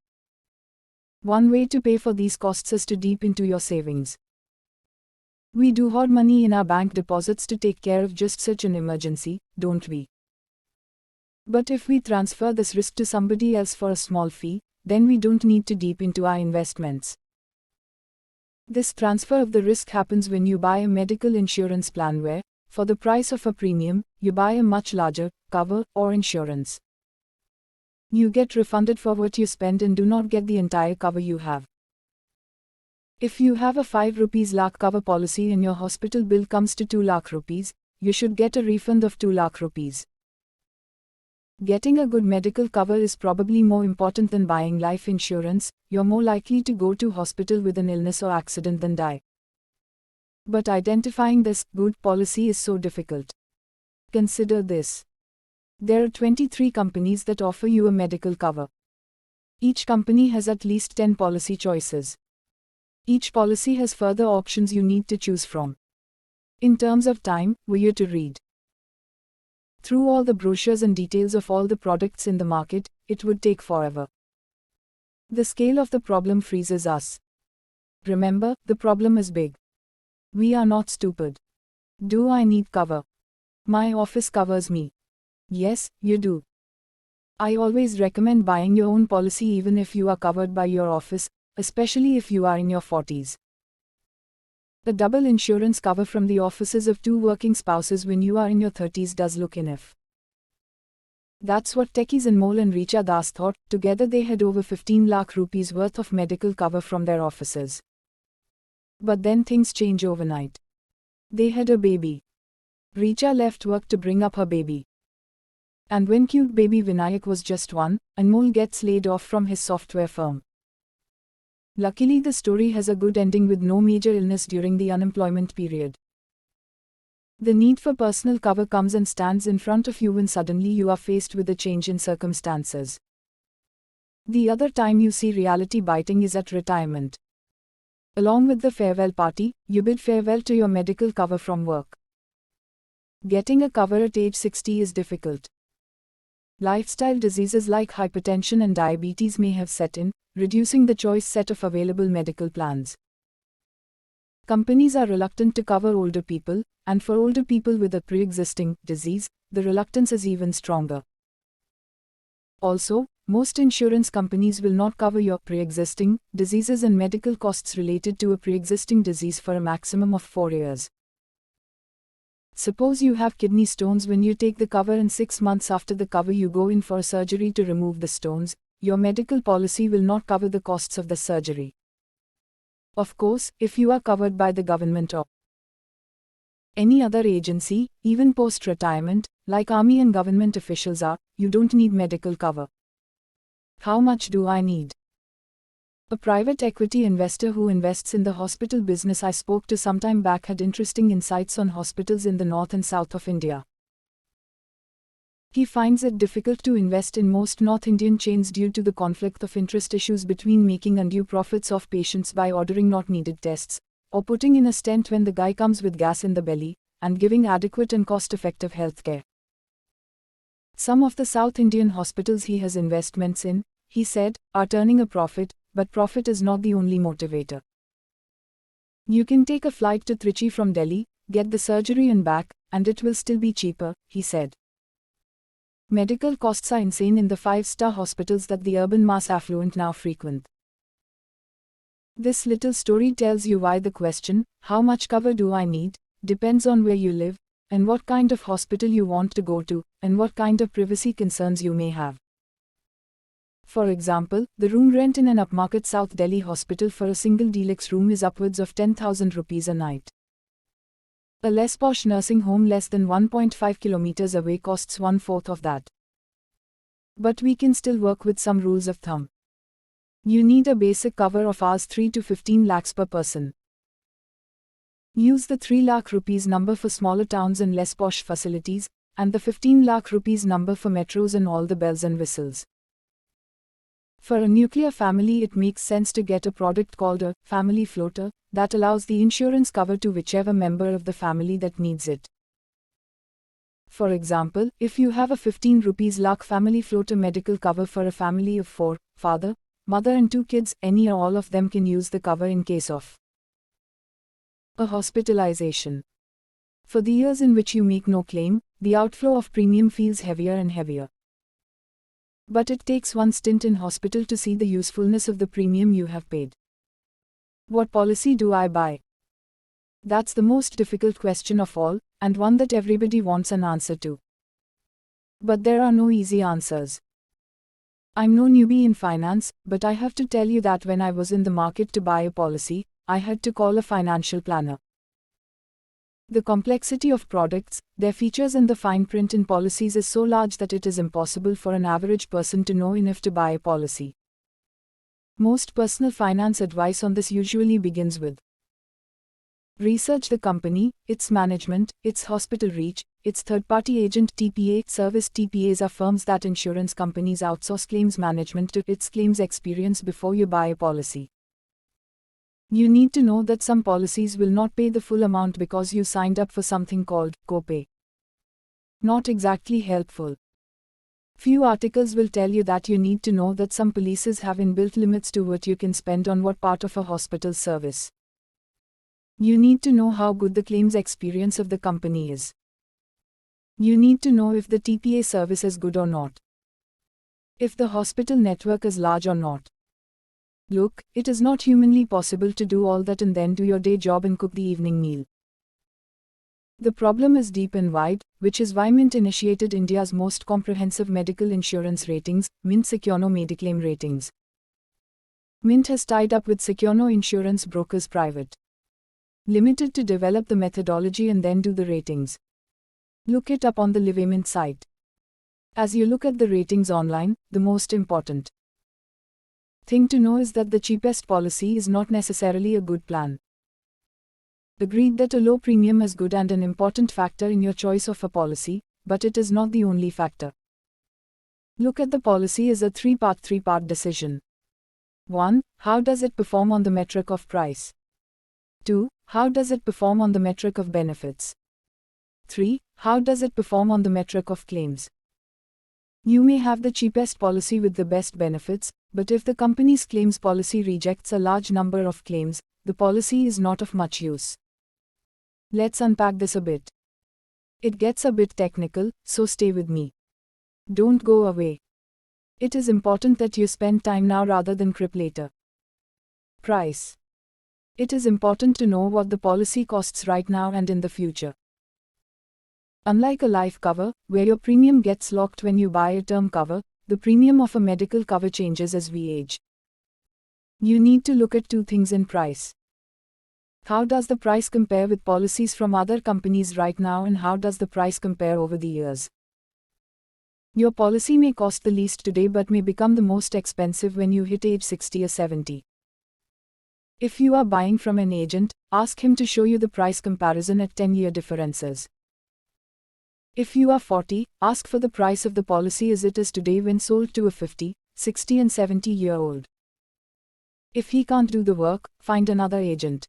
One way to pay for these costs is to dip into your savings. We do hoard money in our bank deposits to take care of just such an emergency, don't we? But if we transfer this risk to somebody else for a small fee, then we don't need to dip into our investments. This transfer of the risk happens when you buy a medical insurance plan where, for the price of a premium, you buy a much larger cover or insurance. You get refunded for what you spend and do not get the entire cover you have. If you have a 5 rupees lakh cover policy and your hospital bill comes to 2 lakh rupees, you should get a refund of 2 lakh rupees. Getting a good medical cover is probably more important than buying life insurance. You're more likely to go to hospital with an illness or accident than die. But identifying this good policy is so difficult. Consider this. There are 23 companies that offer you a medical cover. Each company has at least 10 policy choices. Each policy has further options you need to choose from. In terms of time, were you to read through all the brochures and details of all the products in the market, it would take forever. The scale of the problem freezes us. Remember, the problem is big. We are not stupid. Do I need cover? My office covers me. Yes, you do. I always recommend buying your own policy even if you are covered by your office, especially if you are in your 40s. The double insurance cover from the offices of 2 working spouses when you are in your 30s does look enough. That's what techies Anmol and Richa Das thought. Together they had over 15 lakh rupees worth of medical cover from their offices. But then things change overnight. They had a baby. Richa left work to bring up her baby. And when cute baby Vinayak was just 1, Anmol gets laid off from his software firm. Luckily the story has a good ending with no major illness during the unemployment period. The need for personal cover comes and stands in front of you when suddenly you are faced with a change in circumstances. The other time you see reality biting is at retirement. Along with the farewell party, you bid farewell to your medical cover from work. Getting a cover at age 60 is difficult. Lifestyle diseases like hypertension and diabetes may have set in, reducing the choice set of available medical plans. Companies are reluctant to cover older people, and for older people with a pre-existing disease, the reluctance is even stronger. Also, most insurance companies will not cover your pre-existing diseases and medical costs related to a pre-existing disease for a maximum of 4 years. Suppose you have kidney stones when you take the cover and 6 months after the cover you go in for surgery to remove the stones. Your medical policy will not cover the costs of the surgery. Of course, if you are covered by the government or any other agency, even post-retirement, like army and government officials are, you don't need medical cover. How much do I need? A private equity investor who invests in the hospital business I spoke to some time back had interesting insights on hospitals in the north and south of India. He finds it difficult to invest in most North Indian chains due to the conflict of interest issues between making undue profits off patients by ordering not needed tests, or putting in a stent when the guy comes with gas in the belly, and giving adequate and cost-effective healthcare. Some of the South Indian hospitals he has investments in, he said, are turning a profit, but profit is not the only motivator. You can take a flight to Trichy from Delhi, get the surgery and back, and it will still be cheaper, he said. Medical costs are insane in the 5-star hospitals that the urban mass affluent now frequent. This little story tells you why the question, how much cover do I need, depends on where you live, and what kind of hospital you want to go to, and what kind of privacy concerns you may have. For example, the room rent in an upmarket South Delhi hospital for a single deluxe room is upwards of 10,000 rupees a night. A less posh nursing home less than 1.5 kilometers away costs 1/4 of that. But we can still work with some rules of thumb. You need a basic cover of Rs 3 to 15 lakhs per person. Use the 3 lakh rupees number for smaller towns and less posh facilities, and the 15 lakh rupees number for metros and all the bells and whistles. For a nuclear family, it makes sense to get a product called a family floater that allows the insurance cover to whichever member of the family that needs it. For example, if you have a 15 rupees lakh family floater medical cover for a family of 4, father, mother and 2 kids, any or all of them can use the cover in case of a hospitalization. For the years in which you make no claim, the outflow of premium feels heavier and heavier. But it takes one stint in hospital to see the usefulness of the premium you have paid. What policy do I buy? That's the most difficult question of all, and one that everybody wants an answer to. But there are no easy answers. I'm no newbie in finance, but I have to tell you that when I was in the market to buy a policy, I had to call a financial planner. The complexity of products, their features and the fine print in policies is so large that it is impossible for an average person to know enough to buy a policy. Most personal finance advice on this usually begins with: research the company, its management, its hospital reach, its third-party agent TPA service. TPAs are firms that insurance companies outsource claims management to. Its claims experience before you buy a policy. You need to know that some policies will not pay the full amount because you signed up for something called copay. Not exactly helpful. Few articles will tell you that. You need to know that some policies have inbuilt limits to what you can spend on what part of a hospital service. You need to know how good the claims experience of the company is. You need to know if the TPA service is good or not. If the hospital network is large or not. Look, it is not humanly possible to do all that and then do your day job and cook the evening meal. The problem is deep and wide, which is why Mint initiated India's most comprehensive medical insurance ratings, Mint Securno Mediclaim Ratings. Mint has tied up with Securno Insurance Brokers Private Limited to develop the methodology and then do the ratings. Look it up on the LiveMint site. As you look at the ratings online, the most important thing to know is that the cheapest policy is not necessarily a good plan. Agreed that a low premium is good and an important factor in your choice of a policy, but it is not the only factor. Look at the policy as a three-part decision. 1. How does it perform on the metric of price? 2. How does it perform on the metric of benefits? 3. How does it perform on the metric of claims? You may have the cheapest policy with the best benefits, but if the company's claims policy rejects a large number of claims, the policy is not of much use. Let's unpack this a bit. It gets a bit technical, so stay with me. Don't go away. It is important that you spend time now rather than crib later. Price. It is important to know what the policy costs right now and in the future. Unlike a life cover, where your premium gets locked when you buy a term cover, the premium of a medical cover changes as we age. You need to look at 2 things in price. How does the price compare with policies from other companies right now, and how does the price compare over the years? Your policy may cost the least today but may become the most expensive when you hit age 60 or 70. If you are buying from an agent, ask him to show you the price comparison at 10-year differences. If you are 40, ask for the price of the policy as it is today when sold to a 50, 60 and 70-year-old. If he can't do the work, find another agent.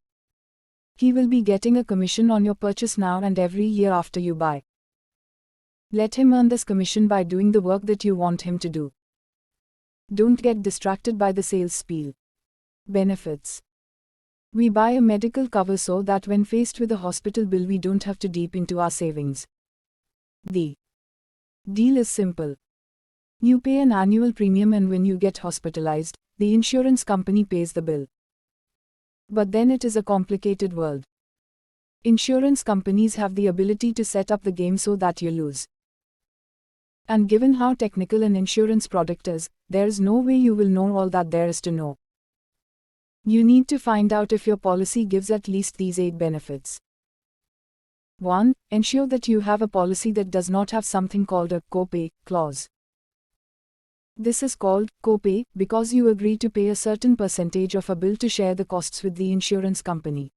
He will be getting a commission on your purchase now and every year after you buy. Let him earn this commission by doing the work that you want him to do. Don't get distracted by the sales spiel. Benefits. We buy a medical cover so that when faced with a hospital bill we don't have to dip into our savings. The deal is simple. You pay an annual premium and when you get hospitalized, the insurance company pays the bill. But then it is a complicated world. Insurance companies have the ability to set up the game so that you lose. And given how technical an insurance product is, there is no way you will know all that there is to know. You need to find out if your policy gives at least these 8 benefits. 1. Ensure that you have a policy that does not have something called a copay clause. This is called copay because you agree to pay a certain percentage of a bill to share the costs with the insurance company.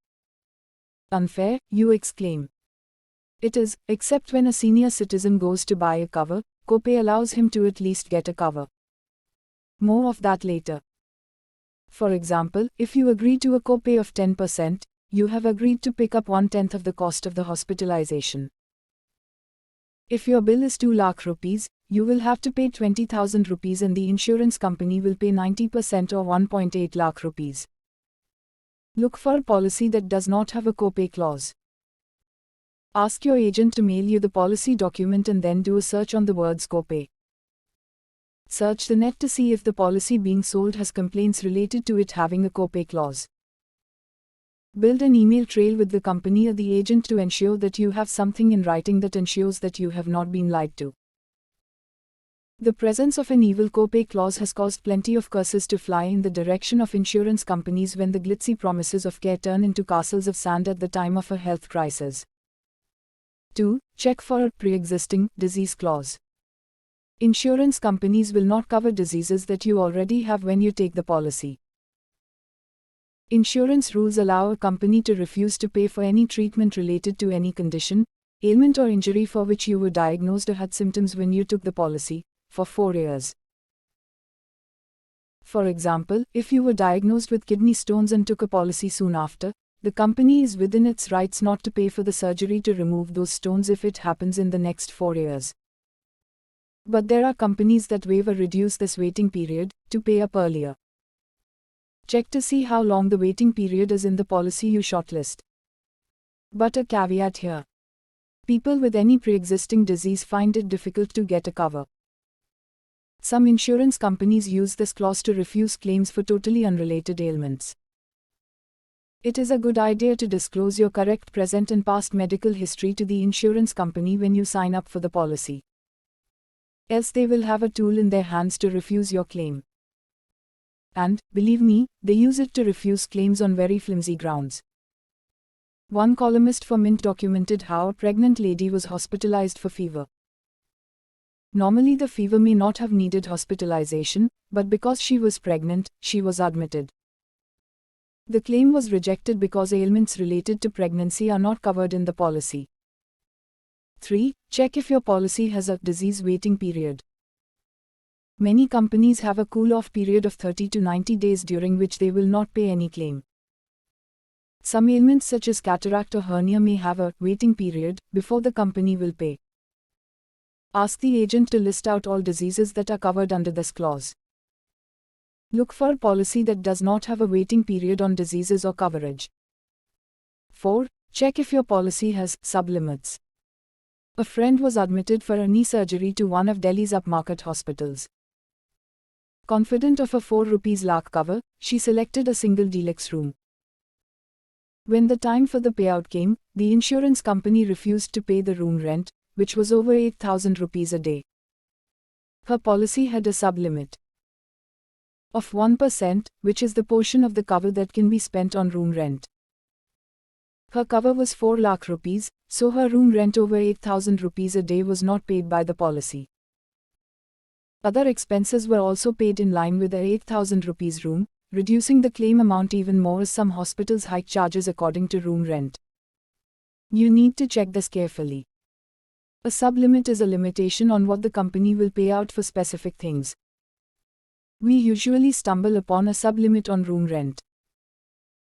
unfair, you exclaim. It is, except when a senior citizen goes to buy a cover, copay allows him to at least get a cover. More of that later. For example, if you agree to a copay of 10%, you have agreed to pick up 1/10 of the cost of the hospitalization. If your bill is 2 lakh rupees, you will have to pay 20,000 rupees and the insurance company will pay 90% or 1.8 lakh rupees. Look for a policy that does not have a copay clause. Ask your agent to mail you the policy document and then do a search on the words copay. Search the net to see if the policy being sold has complaints related to it having a copay clause. Build an email trail with the company or the agent to ensure that you have something in writing that ensures that you have not been lied to. The presence of an evil copay clause has caused plenty of curses to fly in the direction of insurance companies when the glitzy promises of care turn into castles of sand at the time of a health crisis. 2. Check for a pre-existing disease clause. Insurance companies will not cover diseases that you already have when you take the policy. Insurance rules allow a company to refuse to pay for any treatment related to any condition, ailment or injury for which you were diagnosed or had symptoms when you took the policy, for 4 years. For example, if you were diagnosed with kidney stones and took a policy soon after, the company is within its rights not to pay for the surgery to remove those stones if it happens in the next 4 years. But there are companies that waive or reduce this waiting period to pay up earlier. Check to see how long the waiting period is in the policy you shortlist. But a caveat here. People with any pre-existing disease find it difficult to get a cover. Some insurance companies use this clause to refuse claims for totally unrelated ailments. It is a good idea to disclose your correct present and past medical history to the insurance company when you sign up for the policy. Else they will have a tool in their hands to refuse your claim. And, believe me, they use it to refuse claims on very flimsy grounds. One columnist for Mint documented how a pregnant lady was hospitalized for fever. Normally the fever may not have needed hospitalization, but because she was pregnant, she was admitted. The claim was rejected because ailments related to pregnancy are not covered in the policy. 3. Check if your policy has a disease waiting period. Many companies have a cool-off period of 30 to 90 days during which they will not pay any claim. Some ailments such as cataract or hernia may have a waiting period before the company will pay. Ask the agent to list out all diseases that are covered under this clause. Look for a policy that does not have a waiting period on diseases or coverage. 4. Check if your policy has sublimits. A friend was admitted for a knee surgery to one of Delhi's upmarket hospitals. Confident of a 4 rupees lakh cover, she selected a single deluxe room. When the time for the payout came, the insurance company refused to pay the room rent, which was over 8,000 rupees a day. Her policy had a sublimit of 1%, which is the portion of the cover that can be spent on room rent. Her cover was 4 lakh rupees, so her room rent over 8,000 rupees a day was not paid by the policy. Other expenses were also paid in line with the 8,000 rupees room, reducing the claim amount even more as some hospitals hike charges according to room rent. You need to check this carefully. A sublimit is a limitation on what the company will pay out for specific things. We usually stumble upon a sublimit on room rent.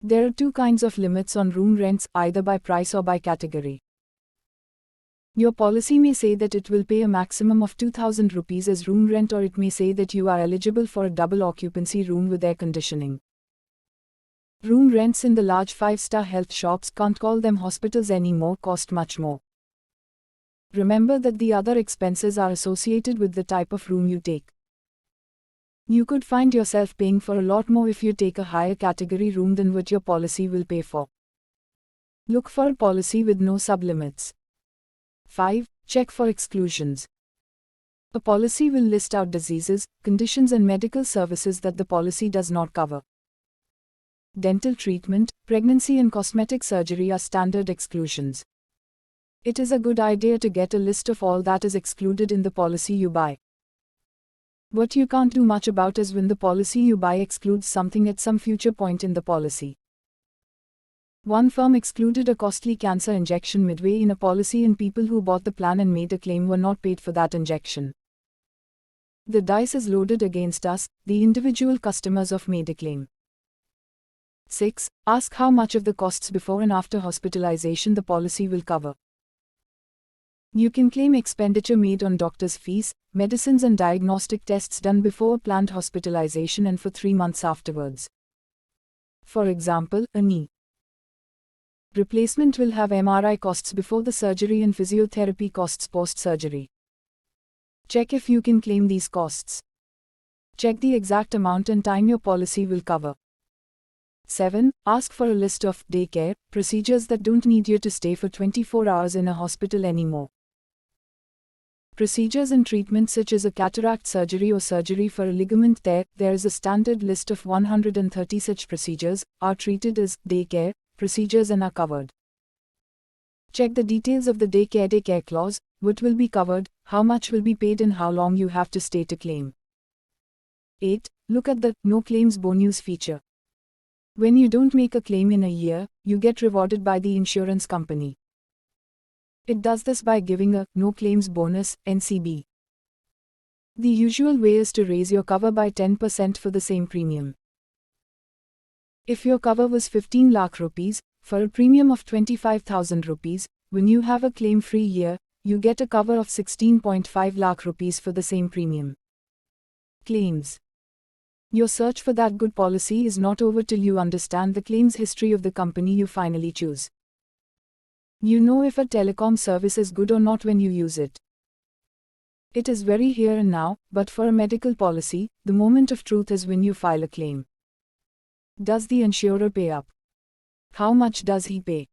There are 2 kinds of limits on room rents, either by price or by category. Your policy may say that it will pay a maximum of 2,000 rupees as room rent, or it may say that you are eligible for a double occupancy room with air conditioning. Room rents in the large 5-star health shops, can't call them hospitals anymore, cost much more. Remember that the other expenses are associated with the type of room you take. You could find yourself paying for a lot more if you take a higher category room than what your policy will pay for. Look for a policy with no sublimits. 5. Check for exclusions. A policy will list out diseases, conditions and medical services that the policy does not cover. Dental treatment, pregnancy and cosmetic surgery are standard exclusions. It is a good idea to get a list of all that is excluded in the policy you buy. What you can't do much about is when the policy you buy excludes something at some future point in the policy. One firm excluded a costly cancer injection midway in a policy, and people who bought the plan and made a claim were not paid for that injection. The dice is loaded against us, the individual customers of made a claim. 6. Ask how much of the costs before and after hospitalization the policy will cover. You can claim expenditure made on doctor's fees, medicines and diagnostic tests done before a planned hospitalization and for 3 months afterwards. For example, a knee replacement will have MRI costs before the surgery and physiotherapy costs post-surgery. Check if you can claim these costs. Check the exact amount and time your policy will cover. 7. Ask for a list of daycare procedures that don't need you to stay for 24 hours in a hospital anymore. Procedures and treatments such as a cataract surgery or surgery for a ligament tear, there is a standard list of 130 such procedures, are treated as daycare procedures and are covered. Check the details of the daycare clause, what will be covered, how much will be paid and how long you have to stay to claim. 8. Look at the no claims bonus feature. When you don't make a claim in a year, you get rewarded by the insurance company. It does this by giving a no claims bonus, NCB. The usual way is to raise your cover by 10% for the same premium. If your cover was 15 lakh rupees, for a premium of 25,000 rupees, when you have a claim-free year, you get a cover of 16.5 lakh rupees for the same premium. Claims. Your search for that good policy is not over till you understand the claims history of the company you finally choose. You know if a telecom service is good or not when you use it. It is very here and now, but for a medical policy, the moment of truth is when you file a claim. Does the insurer pay up? How much does he pay?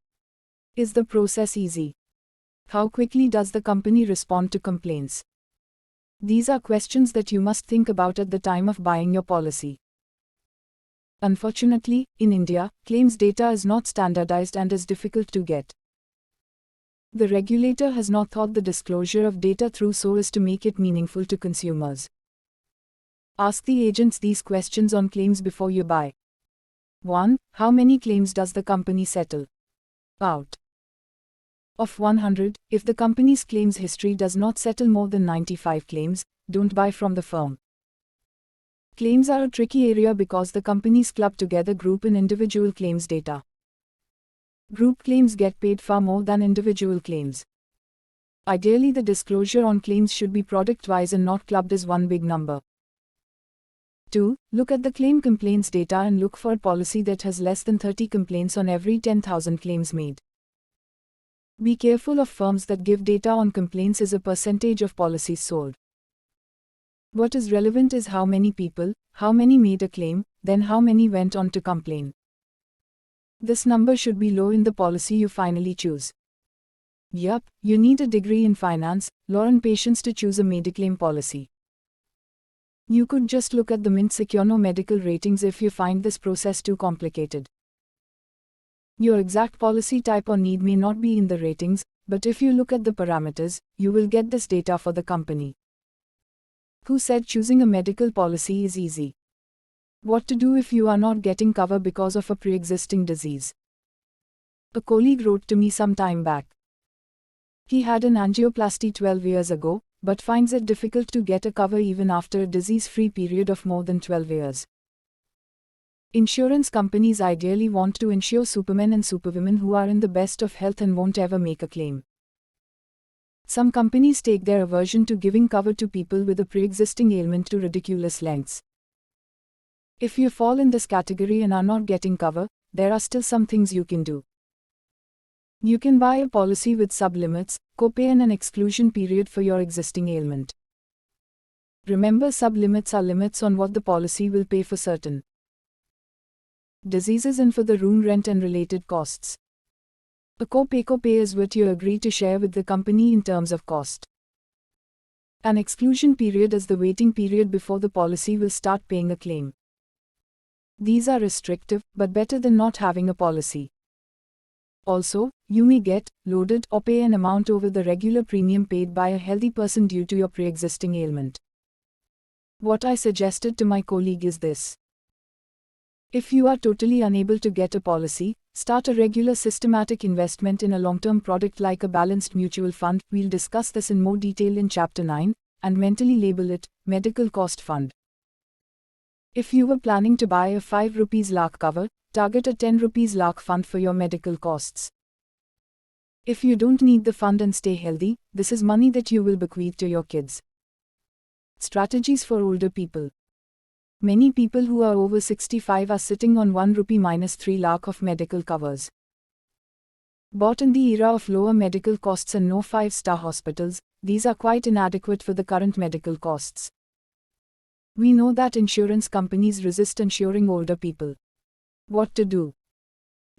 Is the process easy? How quickly does the company respond to complaints? These are questions that you must think about at the time of buying your policy. Unfortunately, in India, claims data is not standardized and is difficult to get. The regulator has not thought the disclosure of data through so as to make it meaningful to consumers. Ask the agents these questions on claims before you buy. 1. How many claims does the company settle out? Of 100, if the company's claims history does not settle more than 95 claims, don't buy from the firm. Claims are a tricky area because the companies club together group and individual claims data. Group claims get paid far more than individual claims. Ideally, the disclosure on claims should be product-wise and not clubbed as one big number. 2. Look at the claim complaints data and look for a policy that has less than 30 complaints on every 10,000 claims made. Be careful of firms that give data on complaints as a percentage of policies sold. What is relevant is how many people, how many made a claim, then how many went on to complain. This number should be low in the policy you finally choose. Yup, you need a degree in finance, law and patience to choose a Mediclaim policy. You could just look at the Mint Secuno medical ratings if you find this process too complicated. Your exact policy type or need may not be in the ratings, but if you look at the parameters, you will get this data for the company. Who said choosing a medical policy is easy? What to do if you are not getting cover because of a pre-existing disease? A colleague wrote to me some time back. He had an angioplasty 12 years ago, but finds it difficult to get a cover even after a disease-free period of more than 12 years. Insurance companies ideally want to insure supermen and superwomen who are in the best of health and won't ever make a claim. Some companies take their aversion to giving cover to people with a pre-existing ailment to ridiculous lengths. If you fall in this category and are not getting cover, there are still some things you can do. You can buy a policy with sublimits, copay and an exclusion period for your existing ailment. Remember, sublimits are limits on what the policy will pay for certain diseases and for the room rent and related costs. A copay is what you agree to share with the company in terms of cost. An exclusion period is the waiting period before the policy will start paying a claim. These are restrictive, but better than not having a policy. Also, you may get loaded or pay an amount over the regular premium paid by a healthy person due to your pre-existing ailment. What I suggested to my colleague is this. If you are totally unable to get a policy, Start a regular systematic investment in a long-term product like a balanced mutual fund. We'll discuss this in more detail in Chapter 9, and mentally label it Medical Cost Fund. If you were planning to buy a 5 rupees lakh cover, target a 10 rupees lakh fund for your medical costs. If you don't need the fund and stay healthy, this is money that you will bequeath to your kids. Strategies for older people. Many people who are over 65 are sitting on 1 rupee minus 3 lakh of medical covers. Bought in the era of lower medical costs and no 5-star hospitals, these are quite inadequate for the current medical costs. We know that insurance companies resist insuring older people. What to do?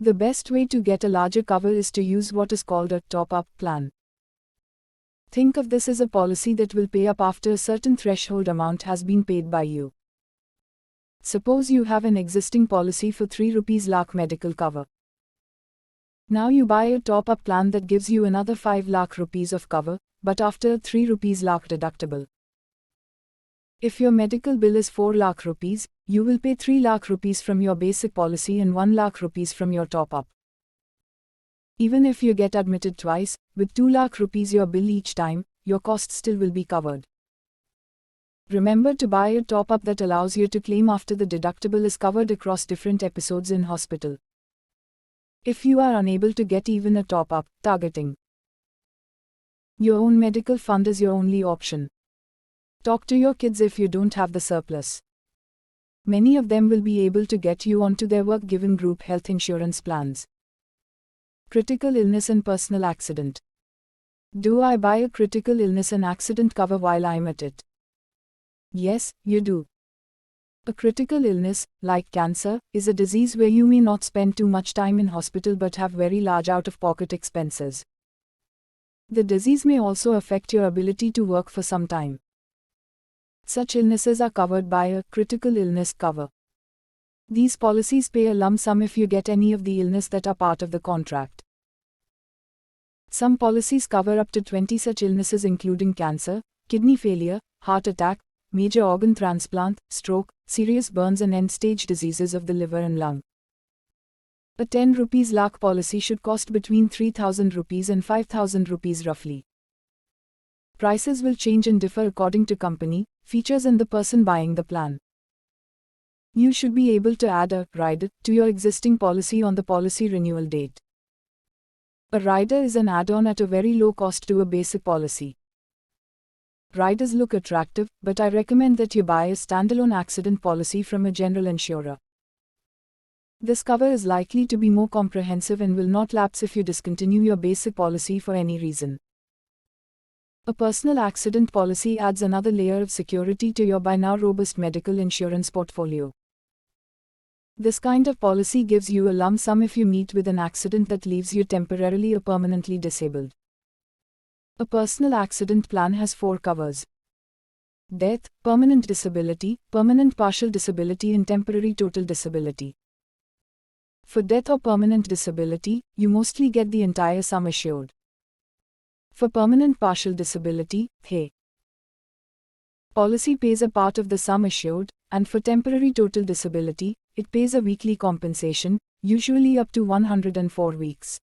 The best way to get a larger cover is to use what is called a top-up plan. Think of this as a policy that will pay up after a certain threshold amount has been paid by you. Suppose you have an existing policy for 3 rupees lakh medical cover. Now you buy a top-up plan that gives you another 5 lakh rupees of cover, but after a 3 rupees lakh deductible. If your medical bill is 4 lakh rupees, you will pay 3 lakh rupees from your basic policy and 1 lakh rupees from your top-up. Even if you get admitted twice, with 2 lakh rupees your bill each time, your costs still will be covered. Remember to buy a top-up that allows you to claim after the deductible is covered across different episodes in hospital. If you are unable to get even a top-up, targeting your own medical fund is your only option. Talk to your kids if you don't have the surplus. Many of them will be able to get you onto their work-given group health insurance plans. Critical illness and personal accident. Do I buy a critical illness and accident cover while I'm at it? Yes, you do. A critical illness, like cancer, is a disease where you may not spend too much time in hospital but have very large out-of-pocket expenses. The disease may also affect your ability to work for some time. Such illnesses are covered by a critical illness cover. These policies pay a lump sum if you get any of the illness that are part of the contract. Some policies cover up to 20 such illnesses including cancer, kidney failure, heart attack, major organ transplant, stroke, serious burns and end-stage diseases of the liver and lung. A 10 rupees lakh policy should cost between 3,000 rupees and 5,000 rupees roughly. Prices will change and differ according to company, features and the person buying the plan. You should be able to add a rider to your existing policy on the policy renewal date. A rider is an add-on at a very low cost to a basic policy. Riders look attractive, but I recommend that you buy a standalone accident policy from a general insurer. This cover is likely to be more comprehensive and will not lapse if you discontinue your basic policy for any reason. A personal accident policy adds another layer of security to your by now robust medical insurance portfolio. This kind of policy gives you a lump sum if you meet with an accident that leaves you temporarily or permanently disabled. A personal accident plan has 4 covers: death, permanent disability, permanent partial disability and temporary total disability. For death or permanent disability, you mostly get the entire sum assured. For permanent partial disability, policy pays a part of the sum assured, and for temporary total disability, it pays a weekly compensation, usually up to 104 weeks.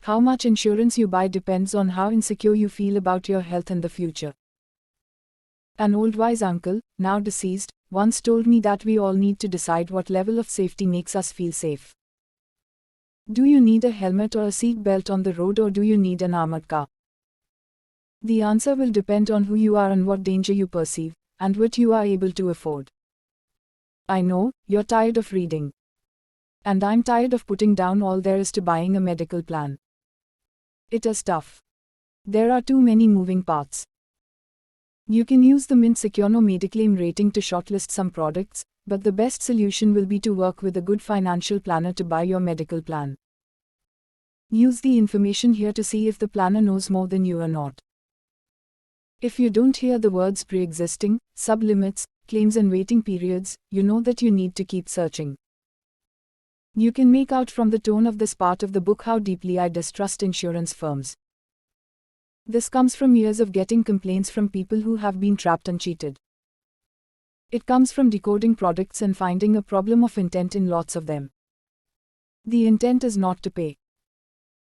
How much insurance you buy depends on how insecure you feel about your health in the future. An old wise uncle, now deceased, once told me that we all need to decide what level of safety makes us feel safe. Do you need a helmet or a seat belt on the road, or do you need an armored car? The answer will depend on who you are and what danger you perceive, and what you are able to afford. I know, you're tired of reading. And I'm tired of putting down all there is to buying a medical plan. It is tough. There are too many moving parts. You can use the Mint Secure No Mediclaim rating to shortlist some products, but the best solution will be to work with a good financial planner to buy your medical plan. Use the information here to see if the planner knows more than you or not. If you don't hear the words pre-existing, sub-limits, claims and waiting periods, you know that you need to keep searching. You can make out from the tone of this part of the book how deeply I distrust insurance firms. This comes from years of getting complaints from people who have been trapped and cheated. It comes from decoding products and finding a problem of intent in lots of them. The intent is not to pay.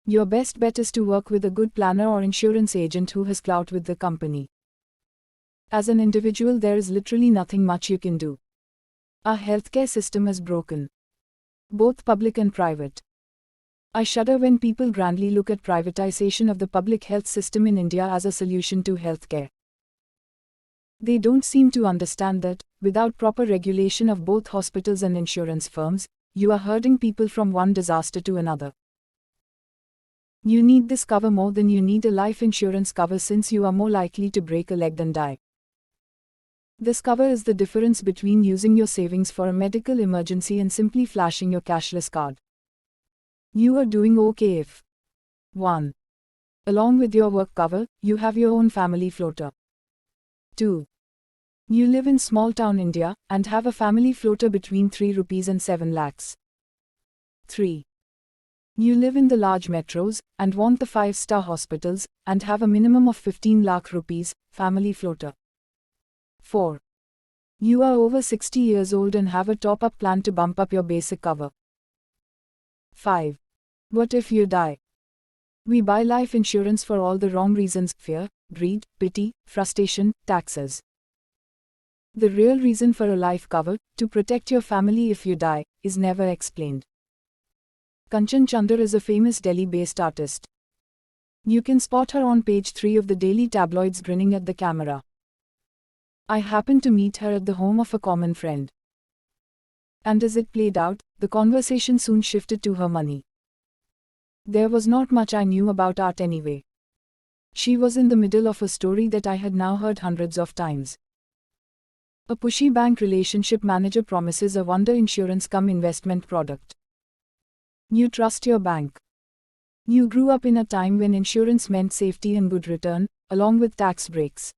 Your best bet is to work with a good planner or insurance agent who has clout with the company. As an individual, there is literally nothing much you can do. Our healthcare system is broken, both public and private. I shudder when people grandly look at privatization of the public health system in India as a solution to healthcare. They don't seem to understand that, without proper regulation of both hospitals and insurance firms, you are herding people from one disaster to another. You need this cover more than you need a life insurance cover, since you are more likely to break a leg than die. This cover is the difference between using your savings for a medical emergency and simply flashing your cashless card. You are doing okay if 1. Along with your work cover, you have your own family floater. 2. You live in small town India and have a family floater between 3 rupees and 7 lakhs. 3. You live in the large metros and want the 5-star hospitals and have a minimum of 15 lakh rupees, family floater. 4. You are over 60 years old and have a top-up plan to bump up your basic cover. 5. What if you die? We buy life insurance for all the wrong reasons: fear, greed, pity, frustration, taxes. The real reason for a life cover, to protect your family if you die, is never explained. Kanchan Chandar is a famous Delhi-based artist. You can spot her on page 3 of the daily tabloids grinning at the camera. I happened to meet her at the home of a common friend. And as it played out, the conversation soon shifted to her money. There was not much I knew about art anyway. She was in the middle of a story that I had now heard hundreds of times. A pushy bank relationship manager promises a wonder insurance cum investment product. You trust your bank. You grew up in a time when insurance meant safety and good return, along with tax breaks.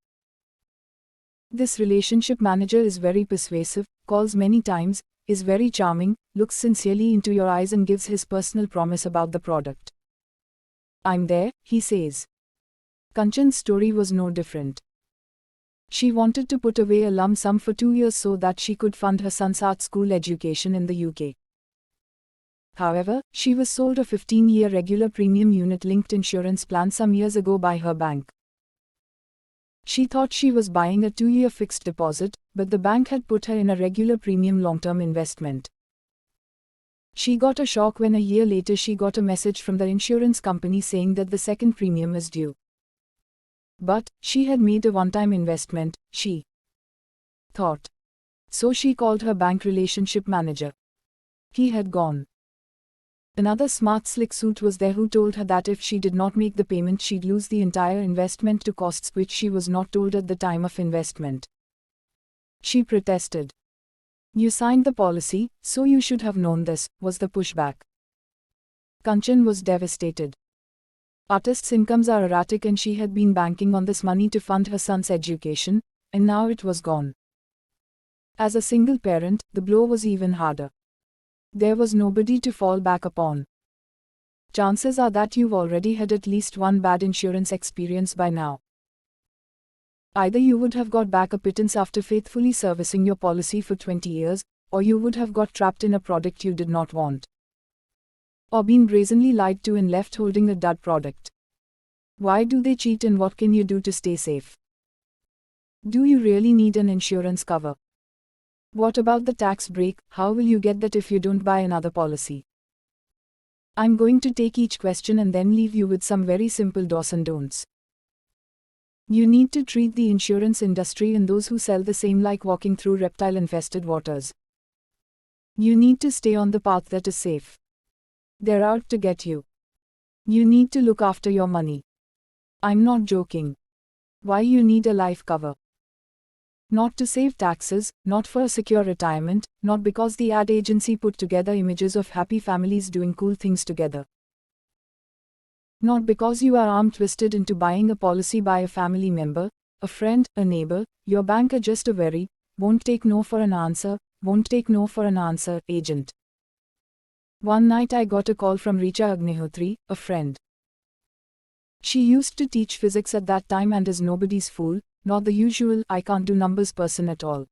This relationship manager is very persuasive, calls many times, is very charming, looks sincerely into your eyes and gives his personal promise about the product. I'm there, he says. Kanchan's story was no different. She wanted to put away a lump sum for 2 years so that she could fund her son's art school education in the UK. However, she was sold a 15-year regular premium unit-linked insurance plan some years ago by her bank. She thought she was buying a 2-year fixed deposit, but the bank had put her in a regular premium long-term investment. She got a shock when a year later she got a message from the insurance company saying that the second premium is due. But she had made a one-time investment, she thought. So she called her bank relationship manager. He had gone. Another smart slick suit was there who told her that if she did not make the payment she'd lose the entire investment to costs, which she was not told at the time of investment. She protested. You signed the policy, so you should have known this, was the pushback. Kanchan was devastated. Artists' incomes are erratic and she had been banking on this money to fund her son's education, and now it was gone. As a single parent, the blow was even harder. There was nobody to fall back upon. Chances are that you've already had at least one bad insurance experience by now. Either you would have got back a pittance after faithfully servicing your policy for 20 years, or you would have got trapped in a product you did not want. Or been brazenly lied to and left holding a dud product. Why do they cheat and what can you do to stay safe? Do you really need an insurance cover? What about the tax break? How will you get that if you don't buy another policy? I'm going to take each question and then leave you with some very simple do's and don'ts. You need to treat the insurance industry and those who sell the same like walking through reptile-infested waters. You need to stay on the path that is safe. They're out to get you. You need to look after your money. I'm not joking. Why you need a life cover? Not to save taxes, not for a secure retirement, not because the ad agency put together images of happy families doing cool things together. Not because you are arm-twisted into buying a policy by a family member, a friend, a neighbor, your banker, just a very, won't take no for an answer agent. One night I got a call from Richa Agnihotri, a friend. She used to teach physics at that time and is nobody's fool, not the usual I can't do numbers person at all.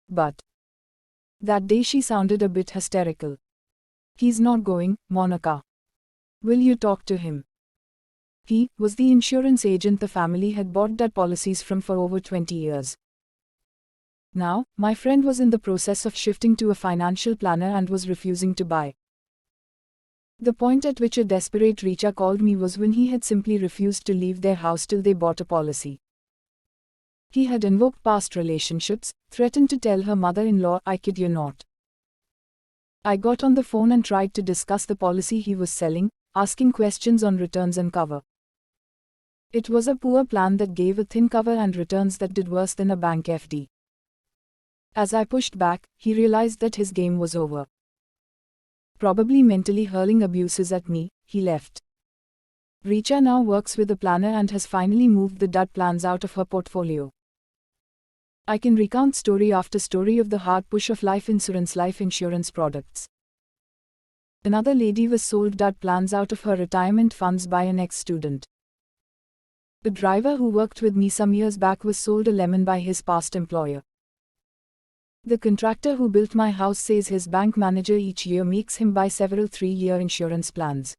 But that day she sounded a bit hysterical. He's not going, Monika. Will you talk to him? He was the insurance agent the family had bought that policies from for over 20 years. Now, my friend was in the process of shifting to a financial planner and was refusing to buy. The point at which a desperate Richa called me was when he had simply refused to leave their house till they bought a policy. He had invoked past relationships, threatened to tell her mother-in-law, I kid you not. I got on the phone and tried to discuss the policy he was selling, asking questions on returns and cover. It was a poor plan that gave a thin cover and returns that did worse than a bank FD. As I pushed back, he realized that his game was over. Probably mentally hurling abuses at me, he left. Richa now works with a planner and has finally moved the dud plans out of her portfolio. I can recount story after story of the hard push of life insurance products. Another lady was sold dud plans out of her retirement funds by an ex-student. The driver who worked with me some years back was sold a lemon by his past employer. The contractor who built my house says his bank manager each year makes him buy several 3-year insurance plans.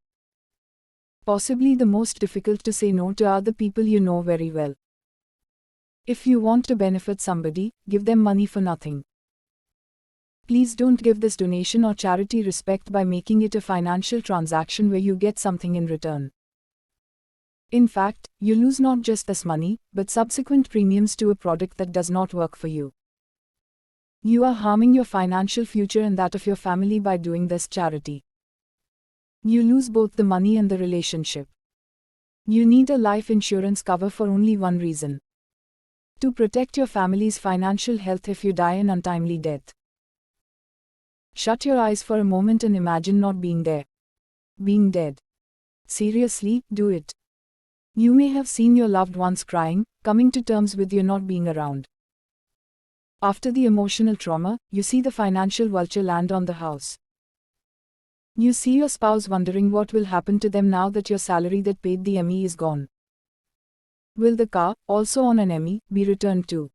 Possibly the most difficult to say no to are the people you know very well. If you want to benefit somebody, give them money for nothing. Please don't give this donation or charity respect by making it a financial transaction where you get something in return. In fact, you lose not just this money, but subsequent premiums to a product that does not work for you. You are harming your financial future and that of your family by doing this charity. You lose both the money and the relationship. You need a life insurance cover for only one reason: to protect your family's financial health if you die an untimely death. Shut your eyes for a moment and imagine not being there. Being dead. Seriously, do it. You may have seen your loved ones crying, coming to terms with you not being around. After the emotional trauma, you see the financial vulture land on the house. You see your spouse wondering what will happen to them now that your salary that paid the ME is gone. Will the car, also on an ME, be returned too?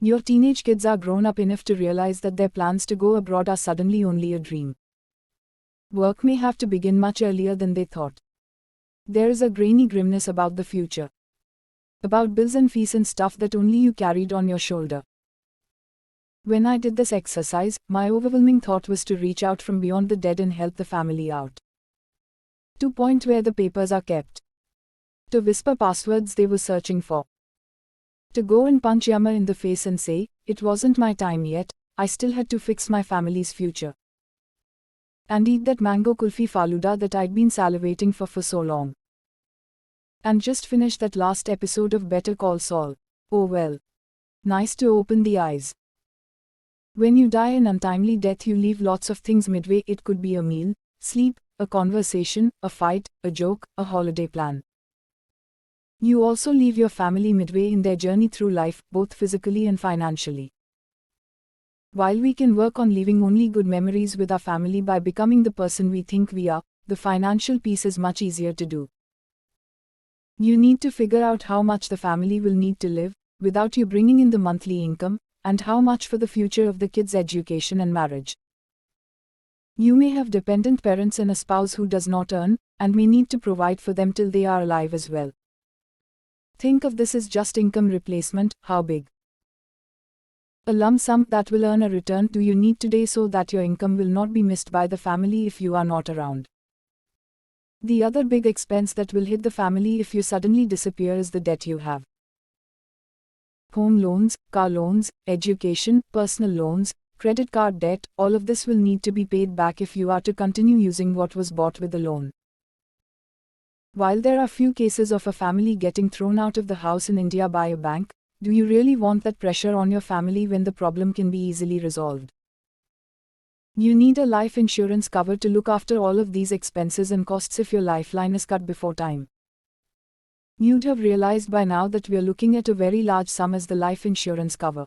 Your teenage kids are grown up enough to realize that their plans to go abroad are suddenly only a dream. Work may have to begin much earlier than they thought. There is a grainy grimness about the future. About bills and fees and stuff that only you carried on your shoulder. When I did this exercise, my overwhelming thought was to reach out from beyond the dead and help the family out. To point where the papers are kept. To whisper passwords they were searching for. To go and punch Yammer in the face and say, it wasn't my time yet, I still had to fix my family's future. And eat that mango kulfi faluda that I'd been salivating for so long. And just finish that last episode of Better Call Saul. Oh well. Nice to open the eyes. When you die an untimely death you leave lots of things midway. It could be a meal, sleep, a conversation, a fight, a joke, a holiday plan. You also leave your family midway in their journey through life, both physically and financially. While we can work on leaving only good memories with our family by becoming the person we think we are, the financial piece is much easier to do. You need to figure out how much the family will need to live, without you bringing in the monthly income, and how much for the future of the kids' education and marriage. You may have dependent parents and a spouse who does not earn, and may need to provide for them till they are alive as well. Think of this as just income replacement. How big? A lump sum that will earn a return to you need today so that your income will not be missed by the family if you are not around. The other big expense that will hit the family if you suddenly disappear is the debt you have. Home loans, car loans, education, personal loans, credit card debt, all of this will need to be paid back if you are to continue using what was bought with the loan. While there are few cases of a family getting thrown out of the house in India by a bank, do you really want that pressure on your family when the problem can be easily resolved? You need a life insurance cover to look after all of these expenses and costs if your lifeline is cut before time. You'd have realized by now that we are looking at a very large sum as the life insurance cover.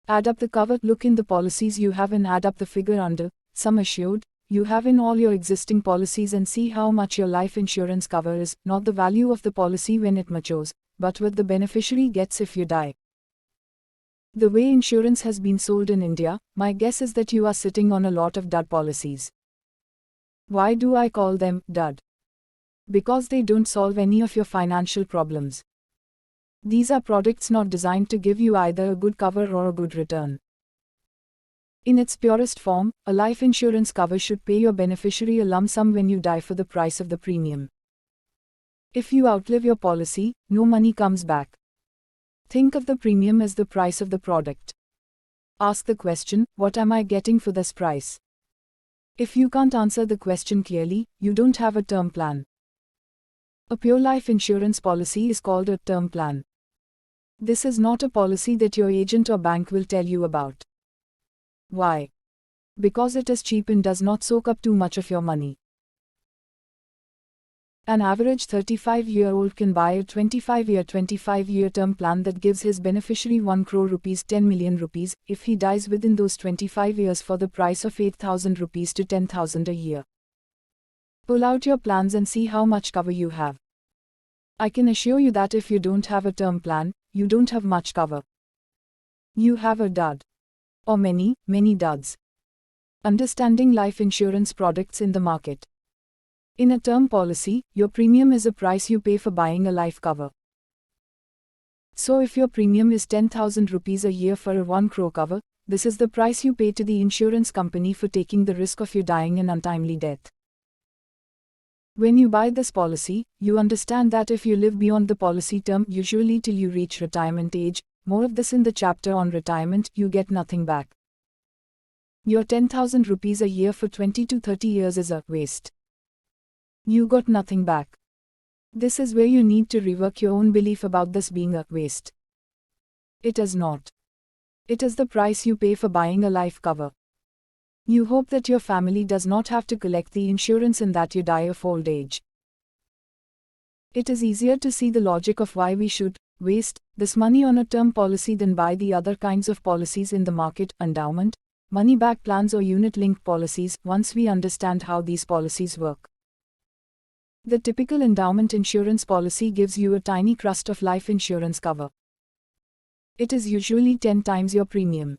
Add up the cover, look in the policies you have and add up the figure under, sum assured, you have in all your existing policies and see how much your life insurance cover is, not the value of the policy when it matures, but what the beneficiary gets if you die. The way insurance has been sold in India, my guess is that you are sitting on a lot of dud policies. Why do I call them dud? Because they don't solve any of your financial problems. These are products not designed to give you either a good cover or a good return. In its purest form, a life insurance cover should pay your beneficiary a lump sum when you die for the price of the premium. If you outlive your policy, no money comes back. Think of the premium as the price of the product. Ask the question, what am I getting for this price? If you can't answer the question clearly, you don't have a term plan. A pure life insurance policy is called a term plan. This is not a policy that your agent or bank will tell you about. Why? Because it is cheap and does not soak up too much of your money. An average 35-year-old can buy a 25-year term plan that gives his beneficiary 1 crore rupees 10 million rupees if he dies within those 25 years for the price of 8,000 rupees to 10,000 a year. Pull out your plans and see how much cover you have. I can assure you that if you don't have a term plan, you don't have much cover. You have a dud. Or many duds. Understanding life insurance products in the market. In a term policy, your premium is a price you pay for buying a life cover. So if your premium is 10,000 rupees a year for a 1 crore cover, this is the price you pay to the insurance company for taking the risk of you dying an untimely death. When you buy this policy, you understand that if you live beyond the policy term, usually till you reach retirement age, more of this in the chapter on retirement, you get nothing back. Your 10,000 rupees a year for 20 to 30 years is a waste. You got nothing back. This is where you need to rework your own belief about this being a waste. It is not. It is the price you pay for buying a life cover. You hope that your family does not have to collect the insurance and that you die of old age. It is easier to see the logic of why we should waste this money on a term policy than buy the other kinds of policies in the market, endowment, money-back plans or unit-linked policies, once we understand how these policies work. The typical endowment insurance policy gives you a tiny crust of life insurance cover. It is usually 10 times your premium.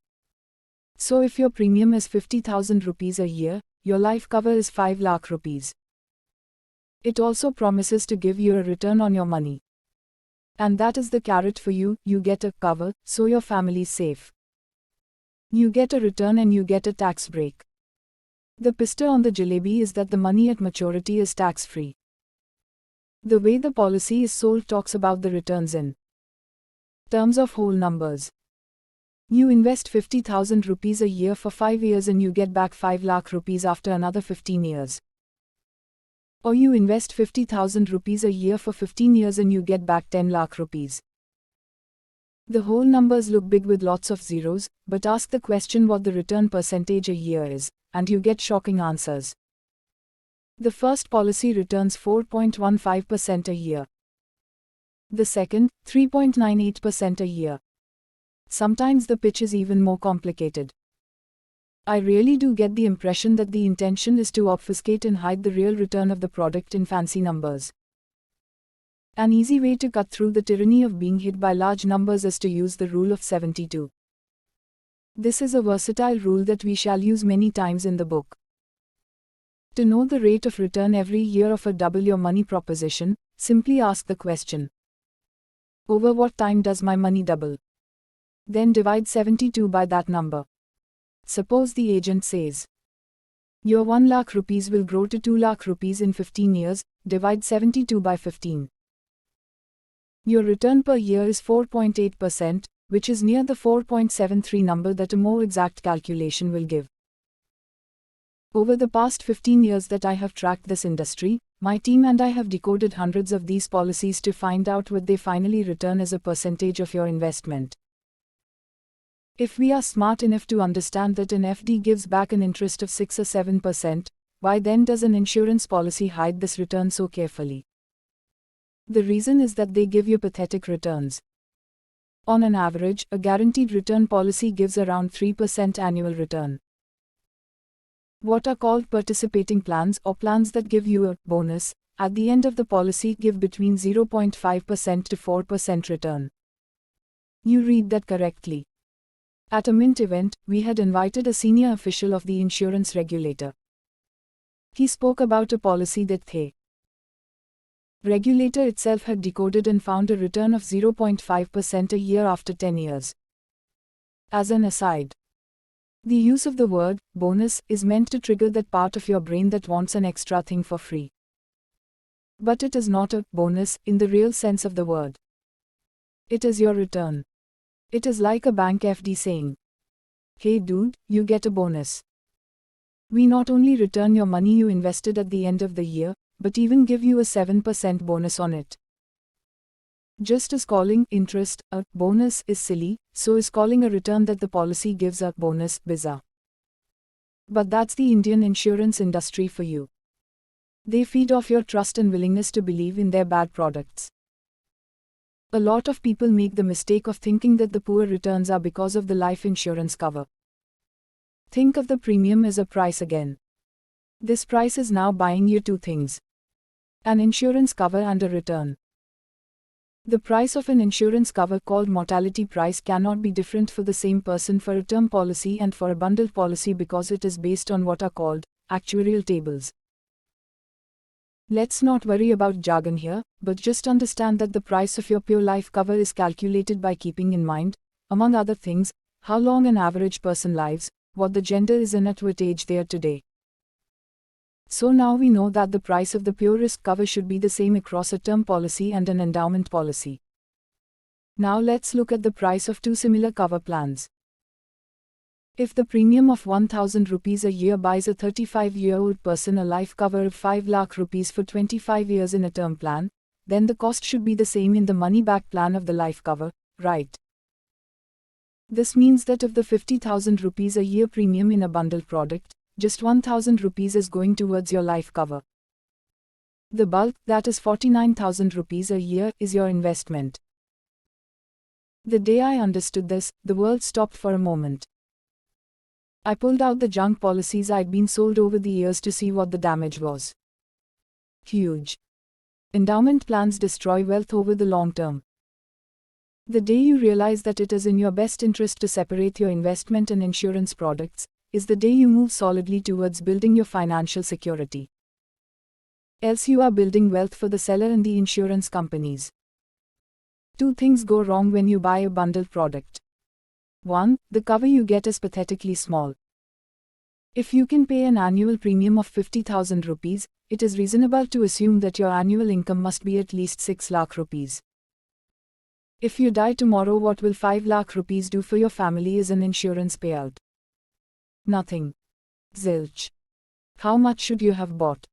So if your premium is 50,000 rupees a year, your life cover is 5 lakh rupees. It also promises to give you a return on your money. And that is the carrot for you, you get a cover, so your family's safe. You get a return and you get a tax break. The pista on the jalebi is that the money at maturity is tax-free. The way the policy is sold talks about the returns in terms of whole numbers. You invest 50,000 rupees a year for 5 years and you get back 5 lakh rupees after another 15 years. Or you invest 50,000 rupees a year for 15 years and you get back 10 lakh rupees. The whole numbers look big with lots of zeros, but ask the question what the return percentage a year is, and you get shocking answers. The first policy returns 4.15% a year. The second, 3.98% a year. Sometimes the pitch is even more complicated. I really do get the impression that the intention is to obfuscate and hide the real return of the product in fancy numbers. An easy way to cut through the tyranny of being hit by large numbers is to use the rule of 72. This is a versatile rule that we shall use many times in the book. To know the rate of return every year of a double your money proposition, simply ask the question. Over what time does my money double? Then divide 72 by that number. Suppose the agent says, your 1 lakh rupees will grow to 2 lakh rupees in 15 years, divide 72 by 15. Your return per year is 4.8%, which is near the 4.73 number that a more exact calculation will give. Over the past 15 years that I have tracked this industry, my team and I have decoded hundreds of these policies to find out what they finally return as a percentage of your investment. If we are smart enough to understand that an FD gives back an interest of 6 or 7%, why then does an insurance policy hide this return so carefully? The reason is that they give you pathetic returns. On an average, a guaranteed return policy gives around 3% annual return. What are called participating plans or plans that give you a bonus at the end of the policy give between 0.5% to 4% return. You read that correctly. At a Mint event, we had invited a senior official of the insurance regulator. He spoke about a policy that the regulator itself had decoded and found a return of 0.5% a year after 10 years. As an aside, the use of the word bonus is meant to trigger that part of your brain that wants an extra thing for free. But it is not a bonus in the real sense of the word. It is your return. It is like a bank FD saying, "Hey dude, you get a bonus. We not only return your money you invested at the end of the year, but even give you a 7% bonus on it." Just as calling interest a bonus is silly, so is calling a return that the policy gives a bonus bizarre. But that's the Indian insurance industry for you. They feed off your trust and willingness to believe in their bad products. A lot of people make the mistake of thinking that the poor returns are because of the life insurance cover. Think of the premium as a price again. This price is now buying you two things: an insurance cover and a return. The price of an insurance cover called mortality price cannot be different for the same person for a term policy and for a bundled policy because it is based on what are called actuarial tables. Let's not worry about jargon here, but just understand that the price of your pure life cover is calculated by keeping in mind, among other things, how long an average person lives, what the gender is and at what age they are today. So now we know that the price of the pure risk cover should be the same across a term policy and an endowment policy. Now let's look at the price of two similar cover plans. If the premium of 1000 rupees a year buys a 35-year-old person a life cover of 5 lakh rupees for 25 years in a term plan, then the cost should be the same in the money-back plan of the life cover, right? This means that of the 50,000 rupees a year premium in a bundled product, just 1000 rupees is going towards your life cover. The bulk, that is 49,000 rupees a year, is your investment. The day I understood this, the world stopped for a moment. I pulled out the junk policies I'd been sold over the years to see what the damage was. Huge. Endowment plans destroy wealth over the long term. The day you realize that it is in your best interest to separate your investment and insurance products, is the day you move solidly towards building your financial security. Else you are building wealth for the seller and the insurance companies. Two things go wrong when you buy a bundled product. 1. The cover you get is pathetically small. If you can pay an annual premium of 50,000 rupees, it is reasonable to assume that your annual income must be at least 6 lakh rupees. If you die tomorrow, what will 5 lakh rupees do for your family is an insurance payout? Nothing. Zilch. How much should you have bought?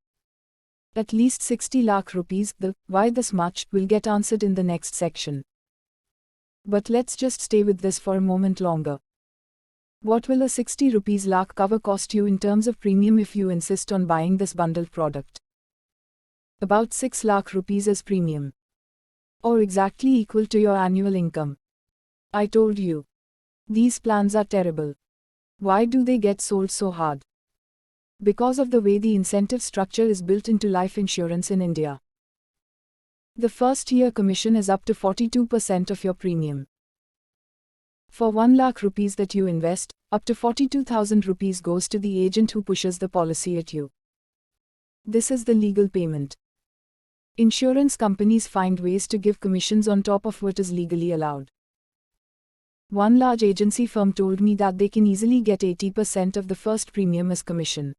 At least 60 lakh rupees. The why this much will get answered in the next section. But let's just stay with this for a moment longer. What will a 60 rupees lakh cover cost you in terms of premium if you insist on buying this bundled product? About 6 lakh rupees as premium. Or exactly equal to your annual income. I told you. These plans are terrible. Why do they get sold so hard? Because of the way the incentive structure is built into life insurance in India. The first year commission is up to 42% of your premium. For 1 lakh rupees that you invest, up to 42,000 rupees goes to the agent who pushes the policy at you. This is the legal payment. Insurance companies find ways to give commissions on top of what is legally allowed. One large agency firm told me that they can easily get 80% of the first premium as commission.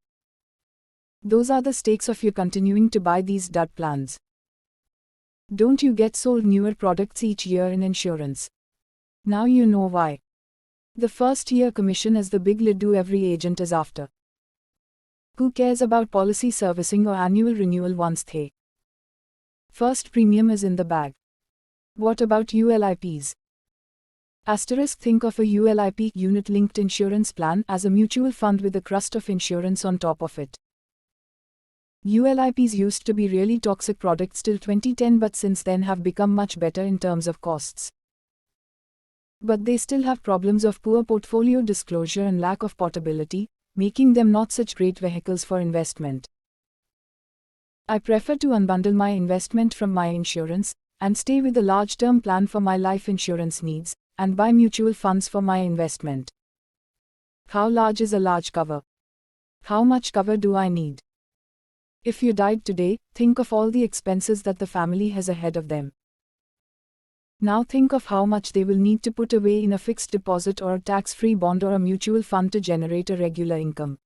Those are the stakes of you continuing to buy these dud plans. Don't you get sold newer products each year in insurance? Now you know why. The first year commission is the big liddu every agent is after. Who cares about policy servicing or annual renewal once the first premium is in the bag? What about ULIPs? Asterisk, think of a ULIP, unit-linked insurance plan, as a mutual fund with a crust of insurance on top of it. ULIPs used to be really toxic products till 2010, but since then have become much better in terms of costs. But they still have problems of poor portfolio disclosure and lack of portability, making them not such great vehicles for investment. I prefer to unbundle my investment from my insurance, and stay with a large term plan for my life insurance needs, and buy mutual funds for my investment. How large is a large cover? How much cover do I need? If you died today, think of all the expenses that the family has ahead of them. Now think of how much they will need to put away in a fixed deposit or a tax-free bond or a mutual fund to generate a regular income.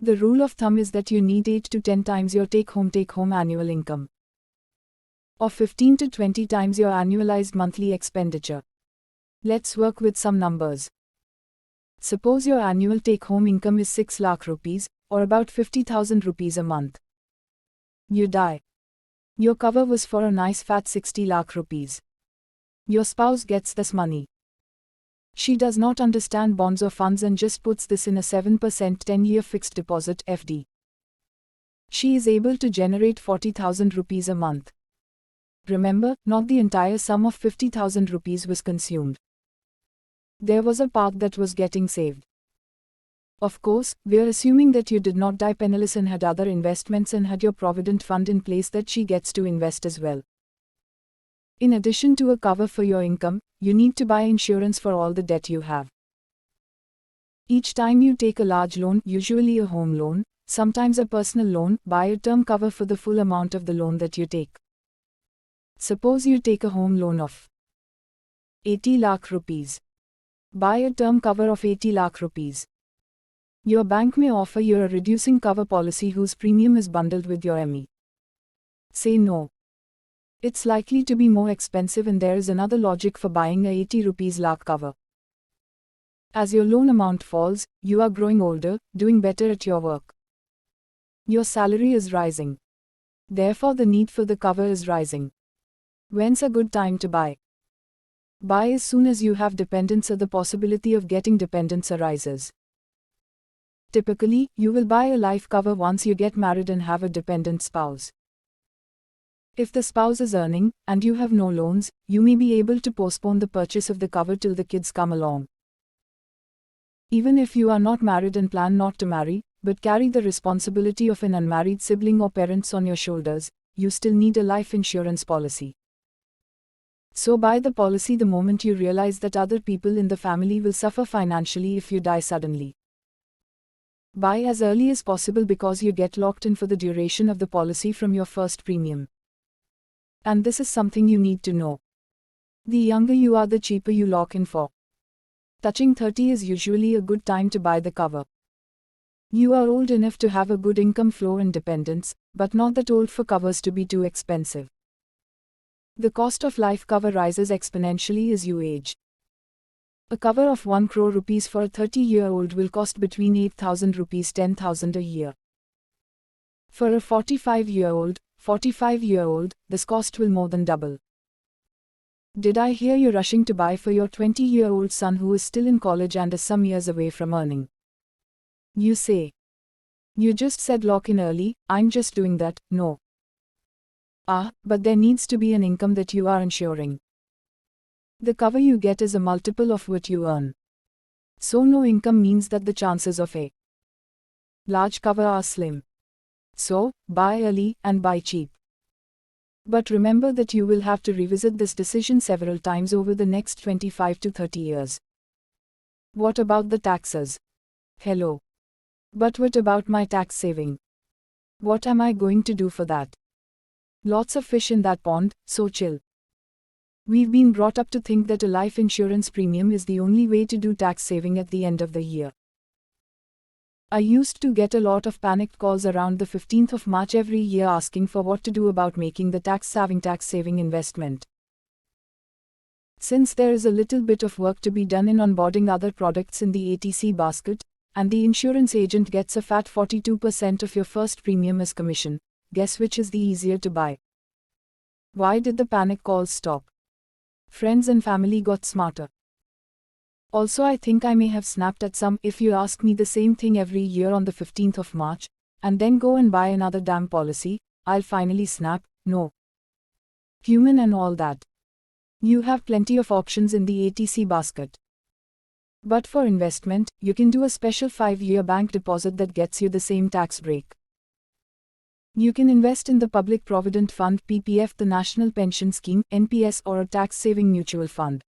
The rule of thumb is that you need 8 to 10 times your take-home annual income, or 15 to 20 times your annualized monthly expenditure. Let's work with some numbers. Suppose your annual take-home income is 6 lakh rupees, or about 50,000 rupees a month. You die. Your cover was for a nice fat 60 lakh rupees. Your spouse gets this money. She does not understand bonds or funds and just puts this in a 7% 10-year fixed deposit (FD). She is able to generate 40,000 rupees a month. Remember, not the entire sum of 50,000 rupees was consumed. There was a part that was getting saved. Of course, we are assuming that you did not die penniless and had other investments and had your provident fund in place that she gets to invest as well. In addition to a cover for your income, you need to buy insurance for all the debt you have. Each time you take a large loan, usually a home loan, sometimes a personal loan, buy a term cover for the full amount of the loan that you take. Suppose you take a home loan of 80 lakh rupees. Buy a term cover of 80 lakh rupees. Your bank may offer you a reducing cover policy whose premium is bundled with your ME. Say no. It's likely to be more expensive, and there is another logic for buying a 80 rupees lakh cover. As your loan amount falls, you are growing older, doing better at your work. Your salary is rising. Therefore the need for the cover is rising. When's a good time to buy? Buy as soon as you have dependents or the possibility of getting dependents arises. Typically, you will buy a life cover once you get married and have a dependent spouse. If the spouse is earning, and you have no loans, you may be able to postpone the purchase of the cover till the kids come along. Even if you are not married and plan not to marry, but carry the responsibility of an unmarried sibling or parents on your shoulders, you still need a life insurance policy. So buy the policy the moment you realize that other people in the family will suffer financially if you die suddenly. Buy as early as possible because you get locked in for the duration of the policy from your first premium. And this is something you need to know. The younger you are, the cheaper you lock in for. Touching 30 is usually a good time to buy the cover. You are old enough to have a good income flow and dependence, but not that old for covers to be too expensive. The cost of life cover rises exponentially as you age. A cover of 1 crore rupees for a 30-year-old will cost between 8,000 rupees 10,000 a year. For a 45-year-old, this cost will more than double. Did I hear you rushing to buy for your 20-year-old son who is still in college and is some years away from earning? You say. You just said lock in early. I'm just doing that. No. But there needs to be an income that you are ensuring. The cover you get is a multiple of what you earn. So no income means that the chances of a large cover are slim. So, buy early and buy cheap. But remember that you will have to revisit this decision several times over the next 25 to 30 years. What about the taxes? Hello. But what about my tax saving? What am I going to do for that? Lots of fish in that pond, so chill. We've been brought up to think that a life insurance premium is the only way to do tax saving at the end of the year. I used to get a lot of panicked calls around the 15th of March every year asking for what to do about making the tax-saving investment. Since there is a little bit of work to be done in onboarding other products in the ATC basket, and the insurance agent gets a fat 42% of your first premium as commission, guess which is the easier to buy? Why did the panic calls stop? Friends and family got smarter. Also, I think I may have snapped at some. If you ask me the same thing every year on the 15th of March, and then go and buy another damn policy, I'll finally snap. No. Human and all that. You have plenty of options in the ATC basket. But for investment, you can do a special 5-year bank deposit that gets you the same tax break. You can invest in the Public Provident Fund (PPF), the National Pension Scheme (NPS), or a tax-saving mutual fund.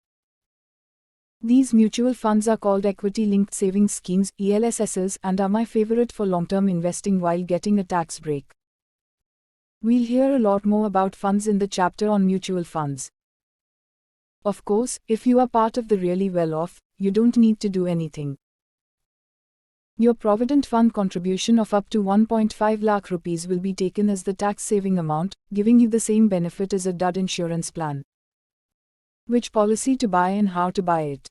These mutual funds are called equity-linked savings schemes (ELSSs) and are my favorite for long-term investing while getting a tax break. We'll hear a lot more about funds in the chapter on mutual funds. Of course, if you are part of the really well-off, you don't need to do anything. Your Provident Fund contribution of up to 1.5 lakh rupees will be taken as the tax-saving amount, giving you the same benefit as a dud insurance plan. Which policy to buy and how to buy it.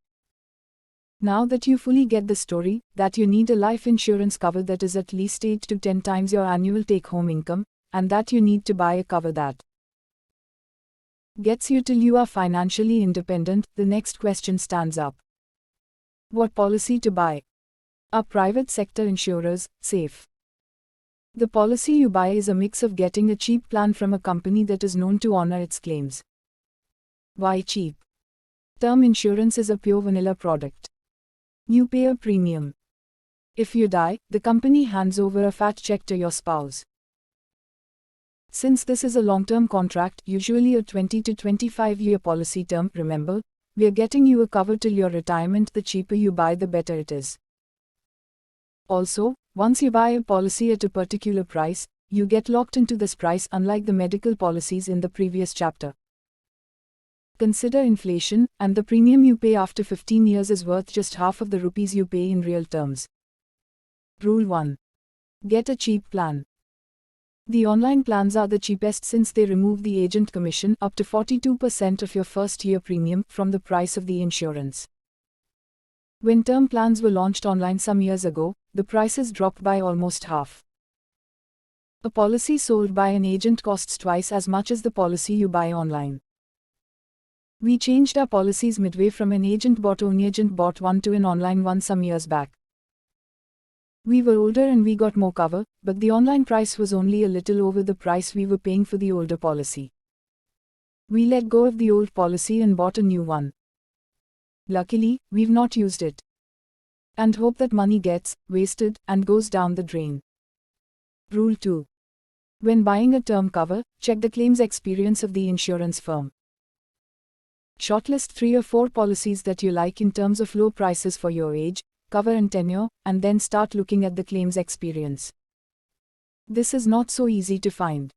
Now that you fully get the story, that you need a life insurance cover that is at least 8 to 10 times your annual take-home income, and that you need to buy a cover that gets you till you are financially independent, the next question stands up. What policy to buy? Are private sector insurers safe? The policy you buy is a mix of getting a cheap plan from a company that is known to honor its claims. Why cheap? Term insurance is a pure vanilla product. You pay a premium. If you die, the company hands over a fat check to your spouse. Since this is a long-term contract, usually a 20 to 25-year policy term, remember, we're getting you a cover till your retirement. The cheaper you buy, the better it is. Also, once you buy a policy at a particular price, you get locked into this price, unlike the medical policies in the previous chapter. Consider inflation, and the premium you pay after 15 years is worth just half of the rupees you pay in real terms. Rule 1. Get a cheap plan. The online plans are the cheapest since they remove the agent commission up to 42% of your first year premium from the price of the insurance. When term plans were launched online some years ago, the prices dropped by almost half. A policy sold by an agent costs twice as much as the policy you buy online. We changed our policies midway from an agent bought one to an online one some years back. We were older and we got more cover, but the online price was only a little over the price we were paying for the older policy. We let go of the old policy and bought a new one. Luckily, we've not used it. And hope that money gets wasted and goes down the drain. Rule 2. When buying a term cover, check the claims experience of the insurance firm. Shortlist 3 or 4 policies that you like in terms of low prices for your age, cover and tenure, and then start looking at the claims experience. This is not so easy to find.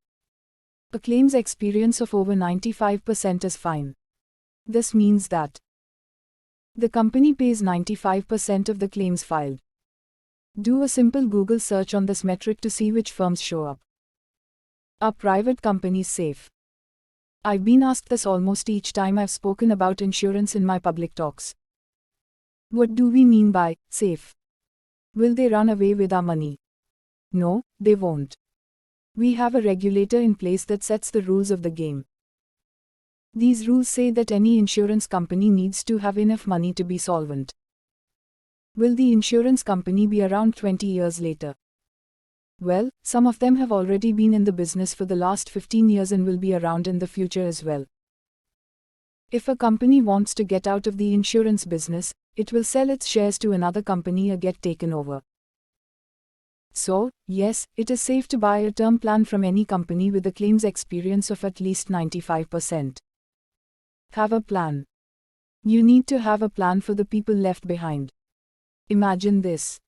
A claims experience of over 95% is fine. This means that the company pays 95% of the claims filed. Do a simple Google search on this metric to see which firms show up. Are private companies safe? I've been asked this almost each time I've spoken about insurance in my public talks. What do we mean by safe? Will they run away with our money? No, they won't. We have a regulator in place that sets the rules of the game. These rules say that any insurance company needs to have enough money to be solvent. Will the insurance company be around 20 years later? Well, some of them have already been in the business for the last 15 years and will be around in the future as well. If a company wants to get out of the insurance business, it will sell its shares to another company or get taken over. So, yes, it is safe to buy a term plan from any company with a claims experience of at least 95%. Have a plan. You need to have a plan for the people left behind. Imagine this.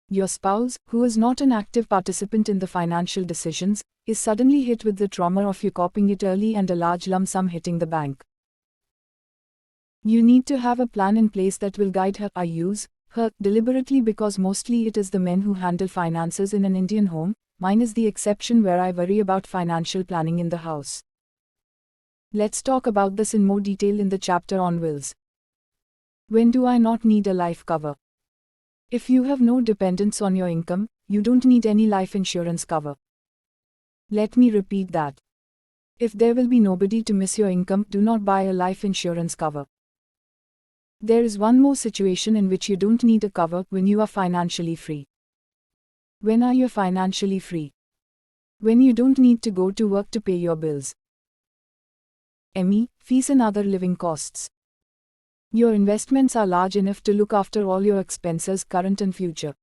Your spouse, who is not an active participant in the financial decisions, is suddenly hit with the trauma of you copying it early and a large lump sum hitting the bank. You need to have a plan in place that will guide her. I use her deliberately because mostly it is the men who handle finances in an Indian home. Mine is the exception where I worry about financial planning in the house. Let's talk about this in more detail in the chapter on wills. When do I not need a life cover? If you have no dependents on your income, you don't need any life insurance cover. Let me repeat that. If there will be nobody to miss your income, do not buy a life insurance cover. There is one more situation in which you don't need a cover: when you are financially free. When are you financially free? When you don't need to go to work to pay your bills. Fees and other living costs. Your investments are large enough to look after all your expenses, current and future.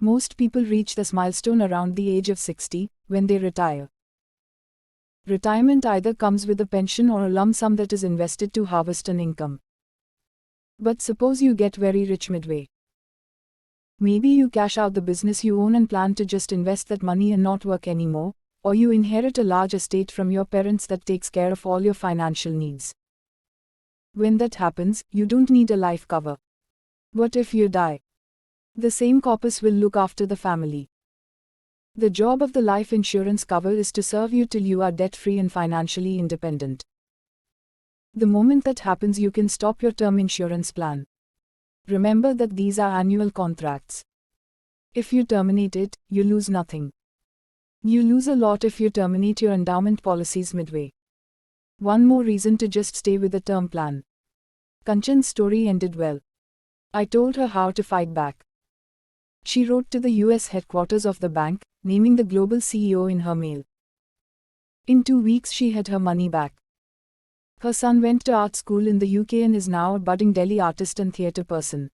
Most people reach this milestone around the age of 60, when they retire. Retirement either comes with a pension or a lump sum that is invested to harvest an income. But suppose you get very rich midway. Maybe you cash out the business you own and plan to just invest that money and not work anymore, or you inherit a large estate from your parents that takes care of all your financial needs. When that happens, you don't need a life cover. What if you die? The same corpus will look after the family. The job of the life insurance cover is to serve you till you are debt-free and financially independent. The moment that happens, you can stop your term insurance plan. Remember that these are annual contracts. If you terminate it, you lose nothing. You lose a lot if you terminate your endowment policies midway. One more reason to just stay with a term plan. Kanchan's story ended well. I told her how to fight back. She wrote to the US headquarters of the bank, naming the global CEO in her mail. In 2 weeks she had her money back. Her son went to art school in the UK and is now a budding Delhi artist and theatre person.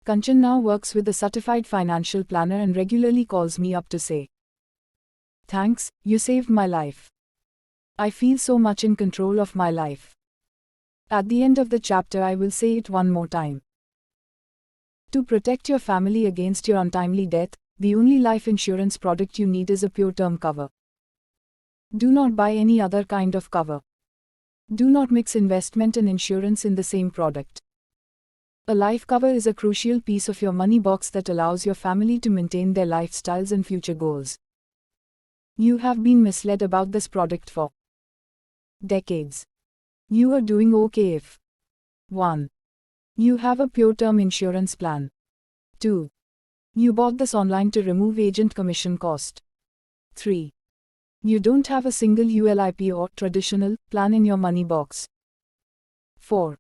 Kanchan now works with a certified financial planner and regularly calls me up to say, "Thanks, you saved my life. I feel so much in control of my life." At the end of the chapter I will say it one more time. To protect your family against your untimely death, the only life insurance product you need is a pure term cover. Do not buy any other kind of cover. Do not mix investment and insurance in the same product. A life cover is a crucial piece of your money box that allows your family to maintain their lifestyles and future goals. You have been misled about this product for decades. You are doing okay if 1. You have a pure term insurance plan. 2. You bought this online to remove agent commission cost. 3. You don't have a single ULIP or traditional plan in your money box. 4.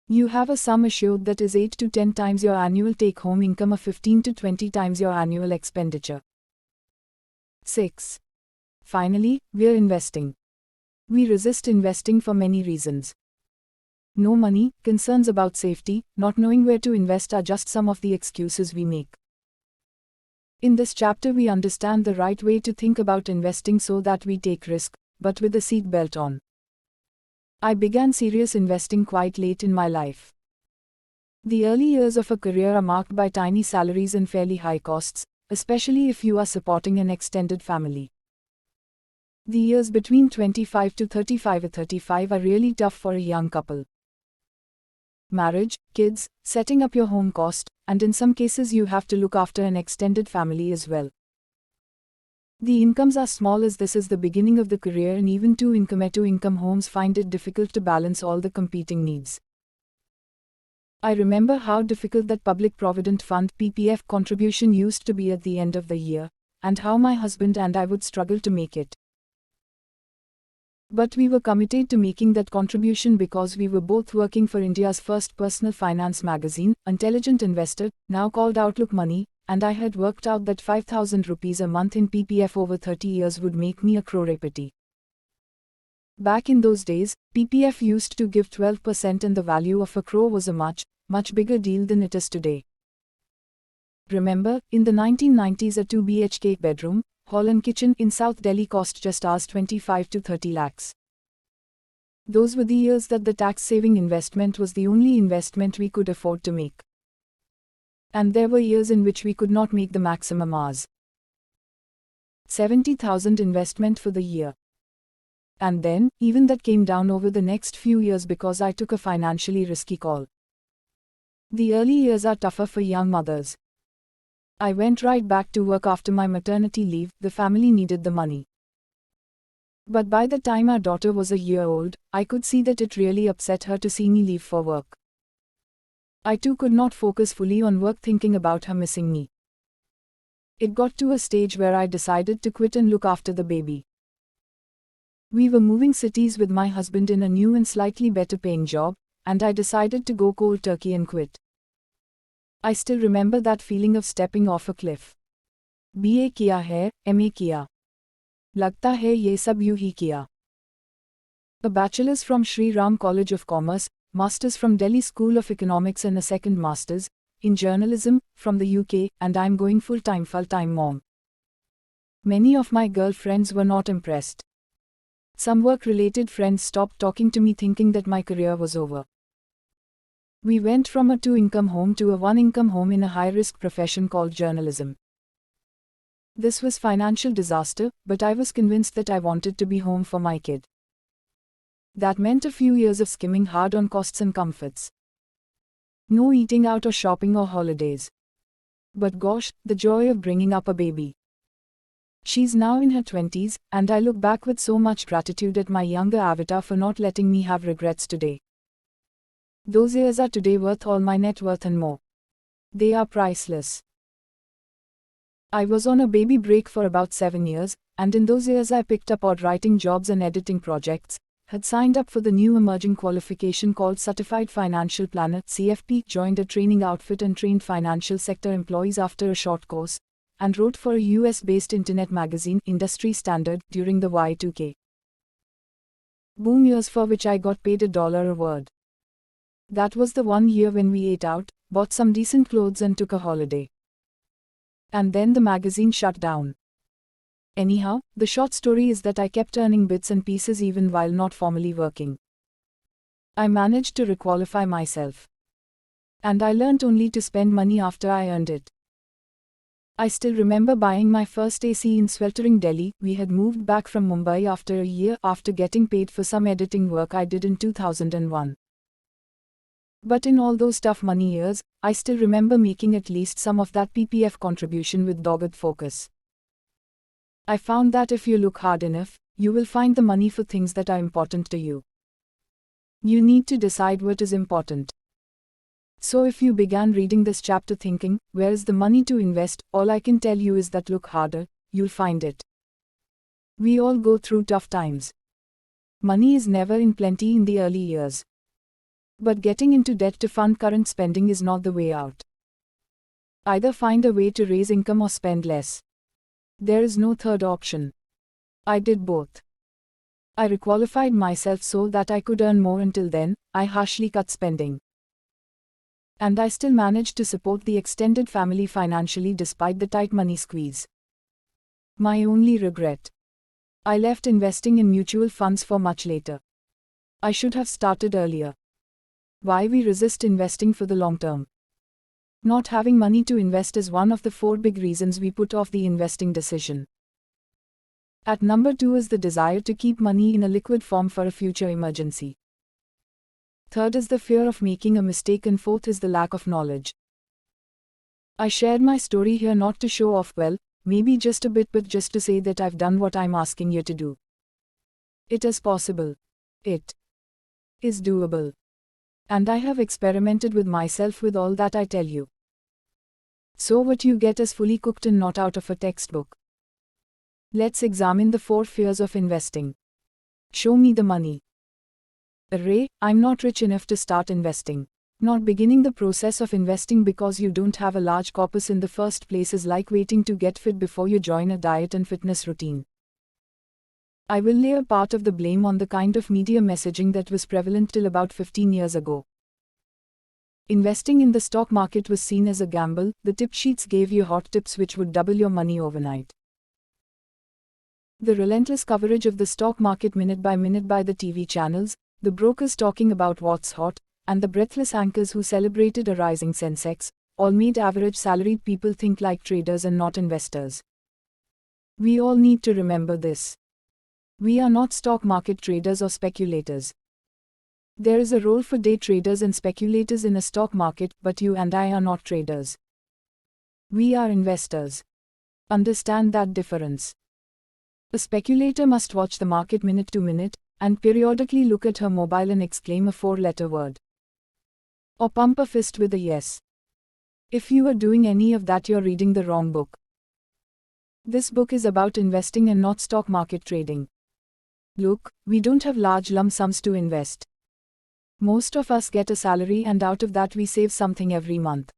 You have a sum assured that is 8 to 10 times your annual take-home income or 15 to 20 times your annual expenditure. 6. Finally, we're investing. We resist investing for many reasons. No money, concerns about safety, not knowing where to invest are just some of the excuses we make. In this chapter we understand the right way to think about investing so that we take risk, but with a seat belt on. I began serious investing quite late in my life. The early years of a career are marked by tiny salaries and fairly high costs, especially if you are supporting an extended family. The years between 25 to 35 are really tough for a young couple. Marriage, kids, setting up your home cost, and in some cases you have to look after an extended family as well. The incomes are small as this is the beginning of the career, and even two-income homes find it difficult to balance all the competing needs. I remember how difficult that Public Provident Fund (PPF) contribution used to be at the end of the year, and how my husband and I would struggle to make it. But we were committed to making that contribution because we were both working for India's first personal finance magazine, Intelligent Investor, now called Outlook Money, and I had worked out that 5,000 rupees a month in PPF over 30 years would make me a crorepati. Back in those days, PPF used to give 12% and the value of a crore was a much, much bigger deal than it is today. Remember, in the 1990s a 2 BHK bedroom, hall and kitchen in South Delhi cost just Rs 25 to 30 lakhs. Those were the years that the tax-saving investment was the only investment we could afford to make. And there were years in which we could not make the maximum Rs 70,000 investment for the year. And then, even that came down over the next few years because I took a financially risky call. The early years are tougher for young mothers. I went right back to work after my maternity leave, the family needed the money. But by the time our daughter was a year old, I could see that it really upset her to see me leave for work. I too could not focus fully on work thinking about her missing me. It got to a stage where I decided to quit and look after the baby. We were moving cities with my husband in a new and slightly better paying job, and I decided to go cold turkey and quit. I still remember that feeling of stepping off a cliff. BA किया है, MA किया. लगता है ये सब यूं ही किया. A bachelor's from Sri Ram College of Commerce, master's from Delhi School of Economics and a second master's in journalism from the UK, and I'm going full-time mom. Many of my girlfriends were not impressed. Some work-related friends stopped talking to me thinking that my career was over. We went from a two-income home to a one-income home in a high-risk profession called journalism. This was financial disaster, but I was convinced that I wanted to be home for my kid. That meant a few years of skimming hard on costs and comforts. No eating out or shopping or holidays. But gosh, the joy of bringing up a baby. She's now in her 20s, and I look back with so much gratitude at my younger avatar for not letting me have regrets today. Those years are today worth all my net worth and more. They are priceless. I was on a baby break for about 7 years, and in those years I picked up odd writing jobs and editing projects, had signed up for the new emerging qualification called Certified Financial Planner (CFP), joined a training outfit and trained financial sector employees after a short course, and wrote for a US-based internet magazine, Industry Standard, during the Y2K boom years, for which I got paid $1 a word. That was the one year when we ate out, bought some decent clothes and took a holiday. And then the magazine shut down. Anyhow, the short story is that I kept earning bits and pieces even while not formally working. I managed to requalify myself. And I learnt only to spend money after I earned it. I still remember buying my first AC in sweltering Delhi. We had moved back from Mumbai after a year after getting paid for some editing work I did in 2001. But in all those tough money years, I still remember making at least some of that PPF contribution with dogged focus. I found that if you look hard enough, you will find the money for things that are important to you. You need to decide what is important. So if you began reading this chapter thinking, where is the money to invest, all I can tell you is that look harder, you'll find it. We all go through tough times. Money is never in plenty in the early years. But getting into debt to fund current spending is not the way out. Either find a way to raise income or spend less. There is no third option. I did both. I requalified myself so that I could earn more. Until then, I harshly cut spending. And I still managed to support the extended family financially despite the tight money squeeze. My only regret: I left investing in mutual funds for much later. I should have started earlier. Why we resist investing for the long term. Not having money to invest is one of the 4 big reasons we put off the investing decision. At number 2 is the desire to keep money in a liquid form for a future emergency. Third is the fear of making a mistake, and fourth is the lack of knowledge. I shared my story here not to show off, well, maybe just a bit, but just to say that I've done what I'm asking you to do. It is possible. It is doable. And I have experimented with myself with all that I tell you. So what you get is fully cooked and not out of a textbook. Let's examine the 4 fears of investing. Show me the money. Array, I'm not rich enough to start investing. Not beginning the process of investing because you don't have a large corpus in the first place is like waiting to get fit before you join a diet and fitness routine. I will lay a part of the blame on the kind of media messaging that was prevalent till about 15 years ago. Investing in the stock market was seen as a gamble. The tip sheets gave you hot tips which would double your money overnight. The relentless coverage of the stock market minute by minute by the TV channels, the brokers talking about what's hot, and the breathless anchors who celebrated a rising Sensex, all made average salaried people think like traders and not investors. We all need to remember this. We are not stock market traders or speculators. There is a role for day traders and speculators in a stock market, but you and I are not traders. We are investors. Understand that difference. A speculator must watch the market minute to minute, and periodically look at her mobile and exclaim a 4-letter word. Or pump a fist with a yes. If you are doing any of that, you're reading the wrong book. This book is about investing and not stock market trading. Look, we don't have large lump sums to invest. Most of us get a salary and out of that we save something every month.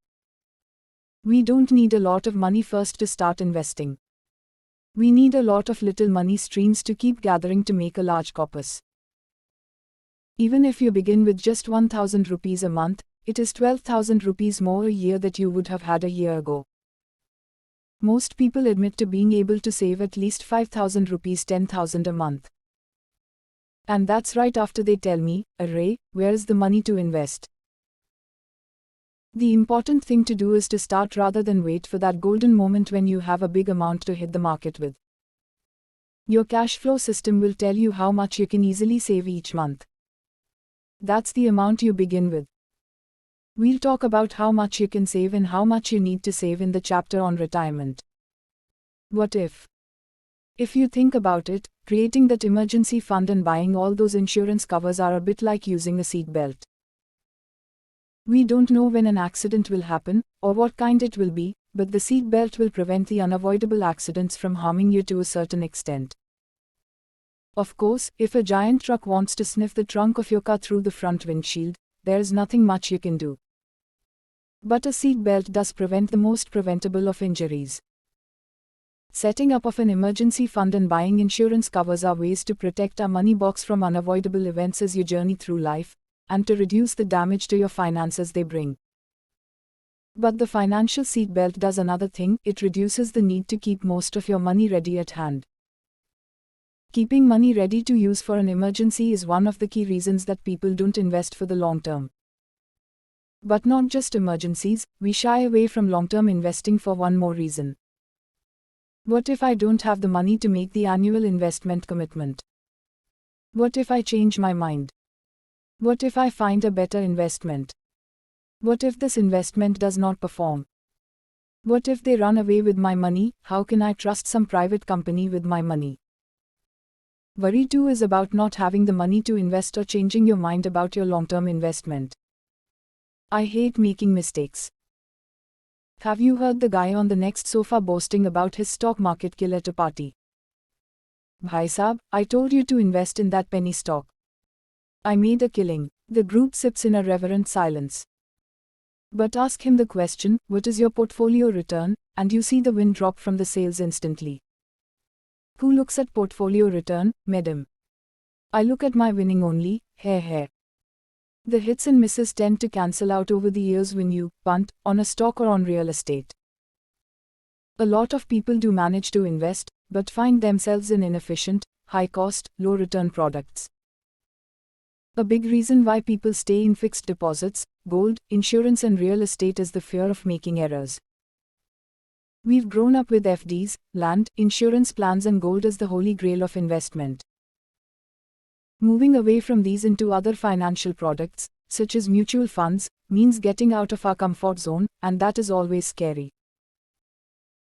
We don't need a lot of money first to start investing. We need a lot of little money streams to keep gathering to make a large corpus. Even if you begin with just 1,000 rupees a month, it is 12,000 rupees more a year that you would have had a year ago. Most people admit to being able to save at least 5,000 rupees, 10,000 a month. And that's right after they tell me, Array, where is the money to invest? The important thing to do is to start rather than wait for that golden moment when you have a big amount to hit the market with. Your cash flow system will tell you how much you can easily save each month. That's the amount you begin with. We'll talk about how much you can save and how much you need to save in the chapter on retirement. What if? If you think about it, creating that emergency fund and buying all those insurance covers are a bit like using a seat belt. We don't know when an accident will happen, or what kind it will be, but the seat belt will prevent the unavoidable accidents from harming you to a certain extent. Of course, if a giant truck wants to sniff the trunk of your car through the front windshield, there's nothing much you can do. But a seat belt does prevent the most preventable of injuries. Setting up of an emergency fund and buying insurance covers are ways to protect our money box from unavoidable events as you journey through life, and to reduce the damage to your finances they bring. But the financial seatbelt does another thing: it reduces the need to keep most of your money ready at hand. Keeping money ready to use for an emergency is one of the key reasons that people don't invest for the long term. But not just emergencies, we shy away from long-term investing for one more reason. What if I don't have the money to make the annual investment commitment? What if I change my mind? What if I find a better investment? What if this investment does not perform? What if they run away with my money? How can I trust some private company with my money? Worry 2 is about not having the money to invest or changing your mind about your long-term investment. I hate making mistakes. Have you heard the guy on the next sofa boasting about his stock market kill at a party? Bhai Saab, I told you to invest in that penny stock. I made a killing. The group sips in a reverent silence. But ask him the question, what is your portfolio return, and you see the win drop from the sales instantly. Who looks at portfolio return, madam? I look at my winning only, hair. The hits and misses tend to cancel out over the years when you punt on a stock or on real estate. A lot of people do manage to invest, but find themselves in inefficient, high-cost, low-return products. A big reason why people stay in fixed deposits, gold, insurance and real estate is the fear of making errors. We've grown up with FDs, land, insurance plans and gold as the holy grail of investment. Moving away from these into other financial products, such as mutual funds, means getting out of our comfort zone, and that is always scary.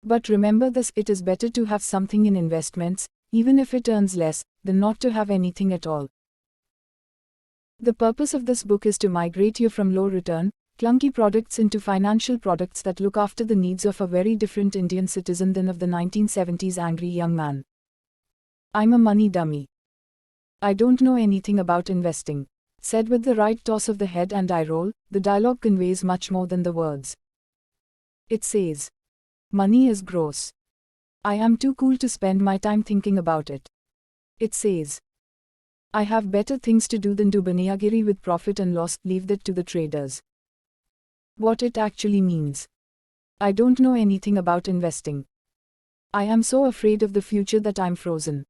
But remember this: it is better to have something in investments, even if it earns less, than not to have anything at all. The purpose of this book is to migrate you from low-return, clunky products into financial products that look after the needs of a very different Indian citizen than of the 1970s angry young man. I'm a money dummy. I don't know anything about investing. Said with the right toss of the head and eye roll, the dialogue conveys much more than the words. It says, money is gross. I am too cool to spend my time thinking about it. It says, I have better things to do than do baniyagiri with profit and loss, leave that to the traders. What it actually means. I don't know anything about investing. I am so afraid of the future that I'm frozen.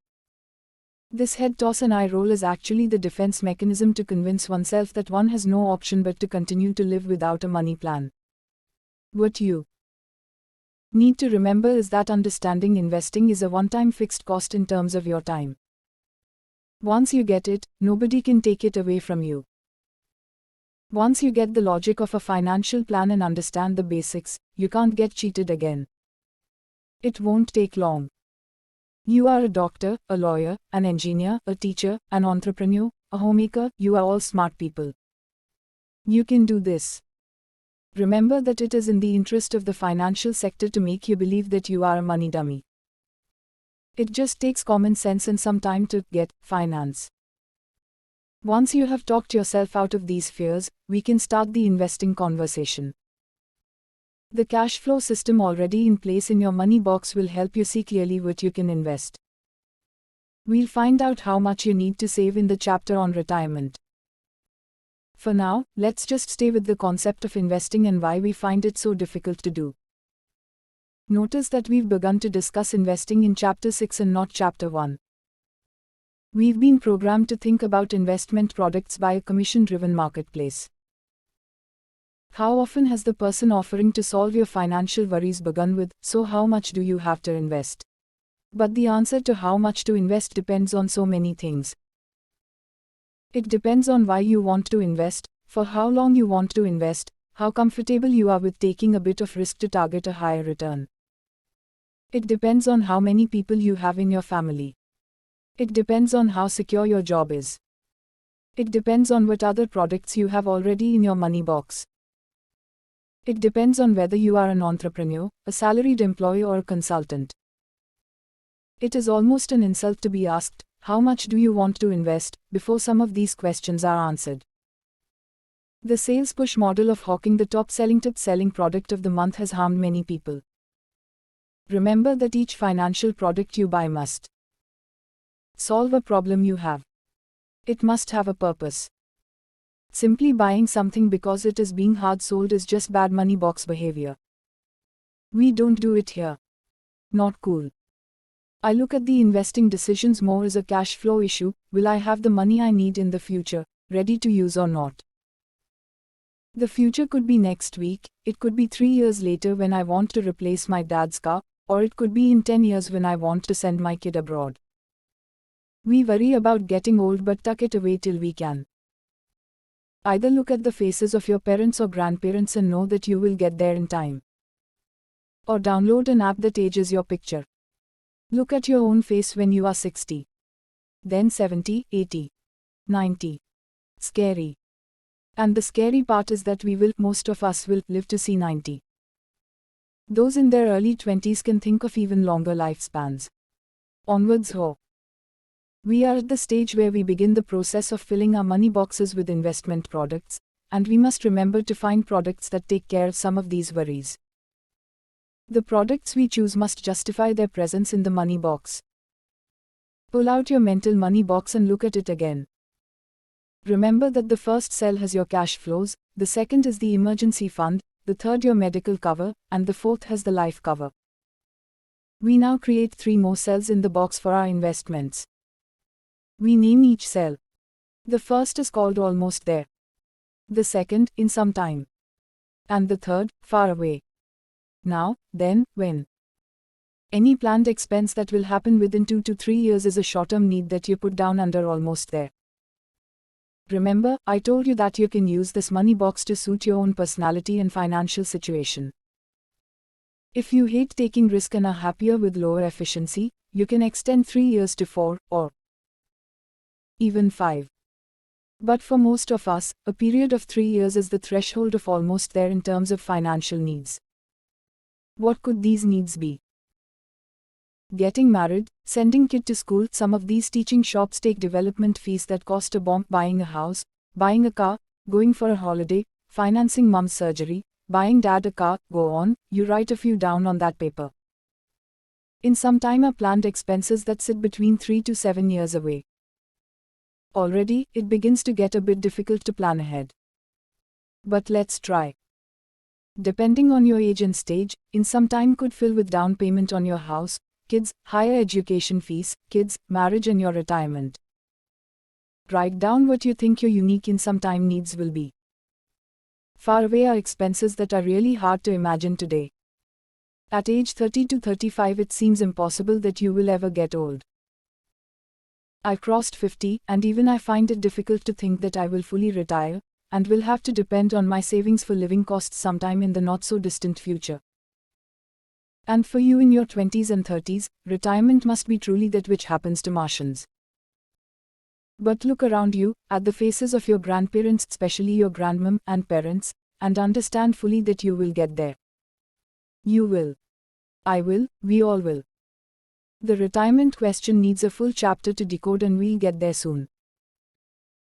This head toss and eye roll is actually the defense mechanism to convince oneself that one has no option but to continue to live without a money plan. What you need to remember is that understanding investing is a one-time fixed cost in terms of your time. Once you get it, nobody can take it away from you. Once you get the logic of a financial plan and understand the basics, you can't get cheated again. It won't take long. You are a doctor, a lawyer, an engineer, a teacher, an entrepreneur, a homemaker, you are all smart people. You can do this. Remember that it is in the interest of the financial sector to make you believe that you are a money dummy. It just takes common sense and some time to get finance. Once you have talked yourself out of these fears, we can start the investing conversation. The cash flow system already in place in your money box will help you see clearly what you can invest. We'll find out how much you need to save in the chapter on retirement. For now, let's just stay with the concept of investing and why we find it so difficult to do. Notice that we've begun to discuss investing in Chapter 6 and not Chapter 1. We've been programmed to think about investment products by a commission-driven marketplace. How often has the person offering to solve your financial worries begun with, "So how much do you have to invest?" But the answer to how much to invest depends on so many things. It depends on why you want to invest, for how long you want to invest, how comfortable you are with taking a bit of risk to target a higher return. It depends on how many people you have in your family. It depends on how secure your job is. It depends on what other products you have already in your money box. It depends on whether you are an entrepreneur, a salaried employee, or a consultant. It is almost an insult to be asked, "How much do you want to invest?" before some of these questions are answered. The sales push model of hawking the top-selling product of the month has harmed many people. Remember that each financial product you buy must solve a problem you have. It must have a purpose. Simply buying something because it is being hard sold is just bad money box behavior. We don't do it here. Not cool. I look at the investing decisions more as a cash flow issue. Will I have the money I need in the future, ready to use or not? The future could be next week, it could be 3 years later when I want to replace my dad's car, or it could be in 10 years when I want to send my kid abroad. We worry about getting old but tuck it away till we can. Either look at the faces of your parents or grandparents and know that you will get there in time. Or download an app that ages your picture. Look at your own face when you are 60. Then 70, 80, 90. Scary. And the scary part is that most of us will live to see 90. Those in their early 20s can think of even longer lifespans. Onwards ho! We are at the stage where we begin the process of filling our money boxes with investment products, and we must remember to find products that take care of some of these worries. The products we choose must justify their presence in the money box. Pull out your mental money box and look at it again. Remember that the first cell has your cash flows, the second is the emergency fund, the third your medical cover, and the fourth has the life cover. We now create 3 more cells in the box for our investments. We name each cell. The first is called almost there. The second, in some time. And the third, far away. Now, then, when. Any planned expense that will happen within 2 to 3 years is a short-term need that you put down under almost there. Remember, I told you that you can use this money box to suit your own personality and financial situation. If you hate taking risk and are happier with lower efficiency, you can extend 3 years to 4, or even 5. But for most of us, a period of 3 years is the threshold of almost there in terms of financial needs. What could these needs be? Getting married, sending kid to school. Some of these teaching shops take development fees that cost a bomb. Buying a house, buying a car, going for a holiday, financing mom's surgery, buying dad a car, go on, you write a few down on that paper. In some time are planned expenses that sit between 3 to 7 years away. Already, it begins to get a bit difficult to plan ahead. But let's try. Depending on your age and stage, in some time could fill with down payment on your house, kids, higher education fees, kids, marriage and your retirement. Write down what you think your unique in some time needs will be. Far away are expenses that are really hard to imagine today. At age 30 to 35 it seems impossible that you will ever get old. I crossed 50, and even I find it difficult to think that I will fully retire, and will have to depend on my savings for living costs sometime in the not-so-distant future. And for you in your 20s and 30s, retirement must be truly that which happens to Martians. But look around you, at the faces of your grandparents, especially your grandmom and parents, and understand fully that you will get there. You will. I will, we all will. The retirement question needs a full chapter to decode, and we'll get there soon.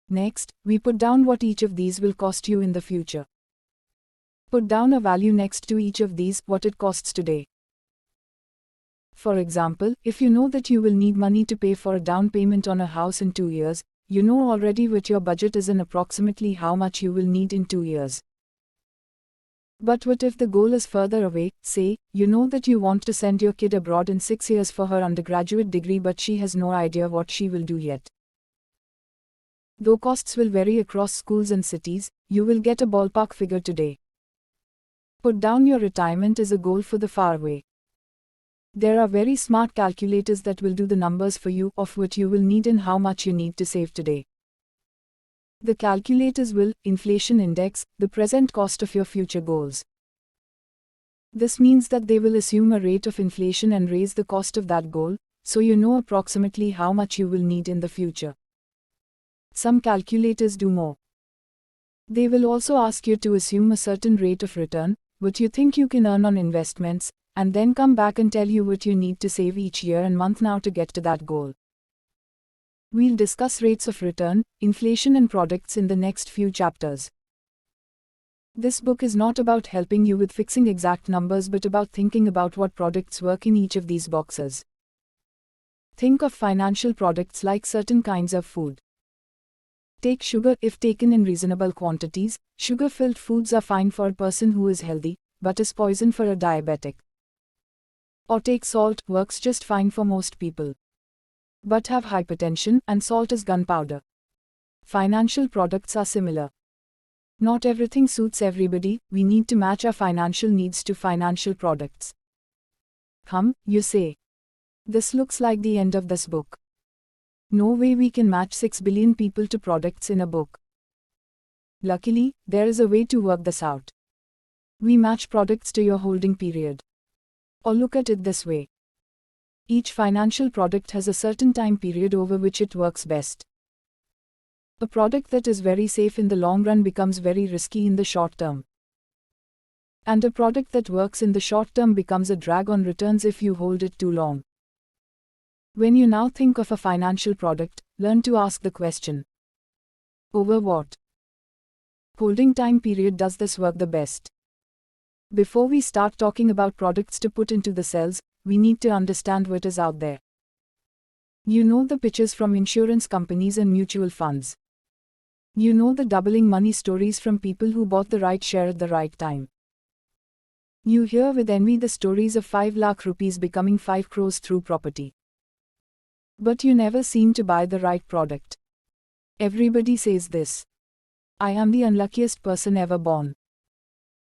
Next, we put down what each of these will cost you in the future. Put down a value next to each of these, what it costs today. For example, if you know that you will need money to pay for a down payment on a house in 2 years, you know already what your budget is and approximately how much you will need in 2 years. But what if the goal is further away? Say, you know that you want to send your kid abroad in 6 years for her undergraduate degree, but she has no idea what she will do yet. Though costs will vary across schools and cities, you will get a ballpark figure today. Put down your retirement as a goal for the far away. There are very smart calculators that will do the numbers for you of what you will need and how much you need to save today. The calculators will inflation index the present cost of your future goals. This means that they will assume a rate of inflation and raise the cost of that goal, so you know approximately how much you will need in the future. Some calculators do more. They will also ask you to assume a certain rate of return, what you think you can earn on investments, and then come back and tell you what you need to save each year and month now to get to that goal. We'll discuss rates of return, inflation and products in the next few chapters. This book is not about helping you with fixing exact numbers but about thinking about what products work in each of these boxes. Think of financial products like certain kinds of food. Take sugar. If taken in reasonable quantities, sugar-filled foods are fine for a person who is healthy, but is poison for a diabetic. Or take salt, works just fine for most people, but have hypertension, and salt is gunpowder. Financial products are similar. Not everything suits everybody, we need to match our financial needs to financial products. You say. This looks like the end of this book. No way we can match 6 billion people to products in a book. Luckily, there is a way to work this out. We match products to your holding period. Or look at it this way. Each financial product has a certain time period over which it works best. A product that is very safe in the long run becomes very risky in the short term. And a product that works in the short term becomes a drag on returns if you hold it too long. When you now think of a financial product, learn to ask the question. Over what holding time period does this work the best? Before we start talking about products to put into the cells, we need to understand what is out there. You know the pitches from insurance companies and mutual funds. You know the doubling money stories from people who bought the right share at the right time. You hear with envy the stories of 5 lakh rupees becoming 5 crores through property. But you never seem to buy the right product. Everybody says this. I am the unluckiest person ever born.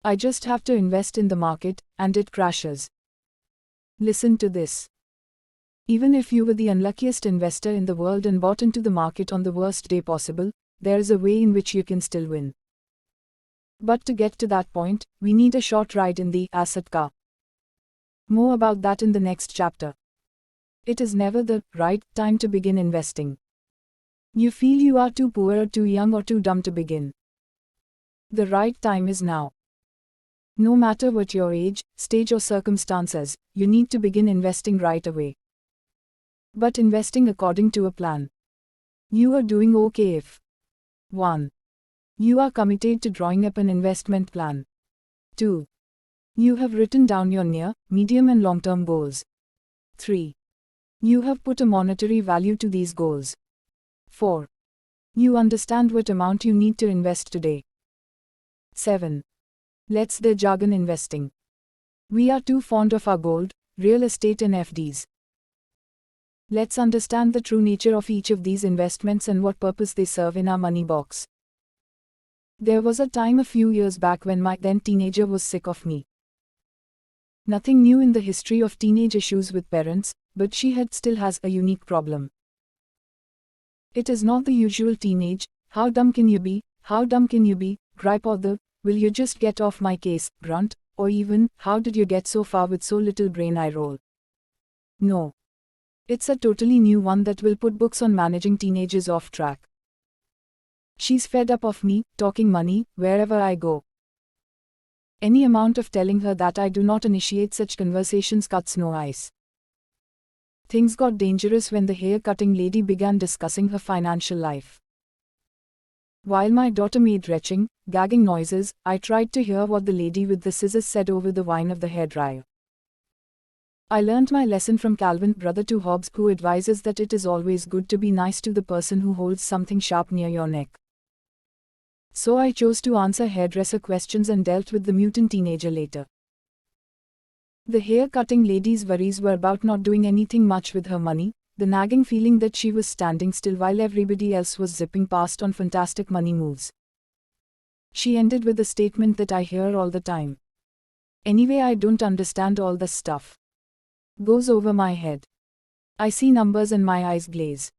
I just have to invest in the market, and it crashes. Listen to this. Even if you were the unluckiest investor in the world and bought into the market on the worst day possible, there is a way in which you can still win. But to get to that point, we need a short ride in the asset car. More about that in the next chapter. It is never the right time to begin investing. You feel you are too poor or too young or too dumb to begin. The right time is now. No matter what your age, stage or circumstances, you need to begin investing right away. But investing according to a plan. You are doing okay if 1. You are committed to drawing up an investment plan. 2. You have written down your near, medium and long-term goals. 3. You have put a monetary value to these goals. 4. You understand what amount you need to invest today. 7. Let's the jargon investing. We are too fond of our gold, real estate and FDs. Let's understand the true nature of each of these investments and what purpose they serve in our money box. There was a time a few years back when my then teenager was sick of me. Nothing new in the history of teenage issues with parents, but she still has a unique problem. It is not the usual teenage, how dumb can you be, gripe or the, will you just get off my case, grunt, or even, how did you get so far with so little brain eye roll. No. It's a totally new one that will put books on managing teenagers off track. She's fed up of me, talking money, wherever I go. Any amount of telling her that I do not initiate such conversations cuts no ice. Things got dangerous when the hair-cutting lady began discussing her financial life. While my daughter made retching, gagging noises, I tried to hear what the lady with the scissors said over the whine of the hairdryer. I learnt my lesson from Calvin, brother to Hobbes, who advises that it is always good to be nice to the person who holds something sharp near your neck. So I chose to answer hairdresser questions and dealt with the mutant teenager later. The hair-cutting lady's worries were about not doing anything much with her money, the nagging feeling that she was standing still while everybody else was zipping past on fantastic money moves. She ended with a statement that I hear all the time. Anyway, I don't understand all this stuff. Goes over my head. I see numbers and my eyes glaze.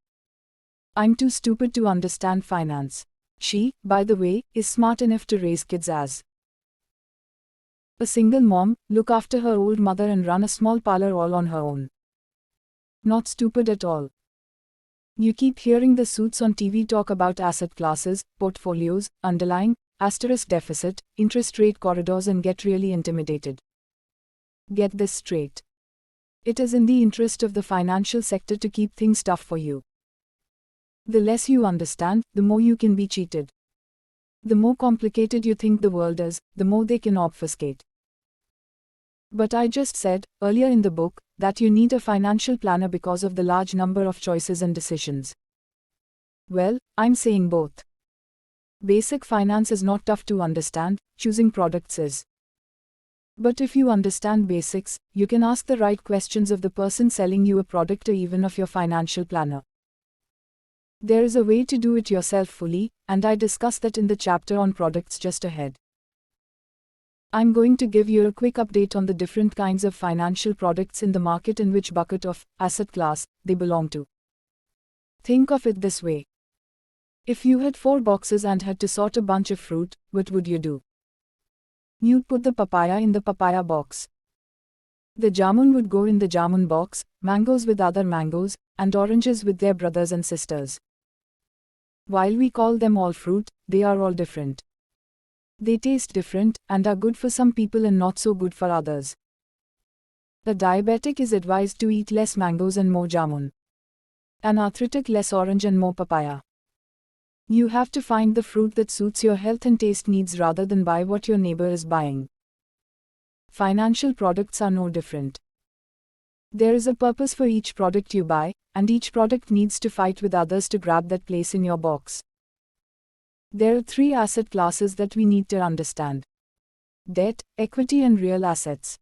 I'm too stupid to understand finance. She, by the way, is smart enough to raise kids as a single mom, look after her old mother and run a small parlor all on her own. Not stupid at all. You keep hearing the suits on TV talk about asset classes, portfolios, underlying, asterisk deficit, interest rate corridors and get really intimidated. Get this straight. It is in the interest of the financial sector to keep things tough for you. The less you understand, the more you can be cheated. The more complicated you think the world is, the more they can obfuscate. But I just said, earlier in the book, that you need a financial planner because of the large number of choices and decisions. Well, I'm saying both. Basic finance is not tough to understand, choosing products is. But if you understand basics, you can ask the right questions of the person selling you a product or even of your financial planner. There is a way to do it yourself fully, and I discuss that in the chapter on products just ahead. I'm going to give you a quick update on the different kinds of financial products in the market and which bucket of asset class they belong to. Think of it this way. If you had 4 boxes and had to sort a bunch of fruit, what would you do? You'd put the papaya in the papaya box. The jamun would go in the jamun box, mangoes with other mangoes, and oranges with their brothers and sisters. While we call them all fruit, they are all different. They taste different, and are good for some people and not so good for others. A diabetic is advised to eat less mangoes and more jamun. An arthritic less orange and more papaya. You have to find the fruit that suits your health and taste needs rather than buy what your neighbor is buying. Financial products are no different. There is a purpose for each product you buy, and each product needs to fight with others to grab that place in your box. There are 3 asset classes that we need to understand: debt, equity, and real assets.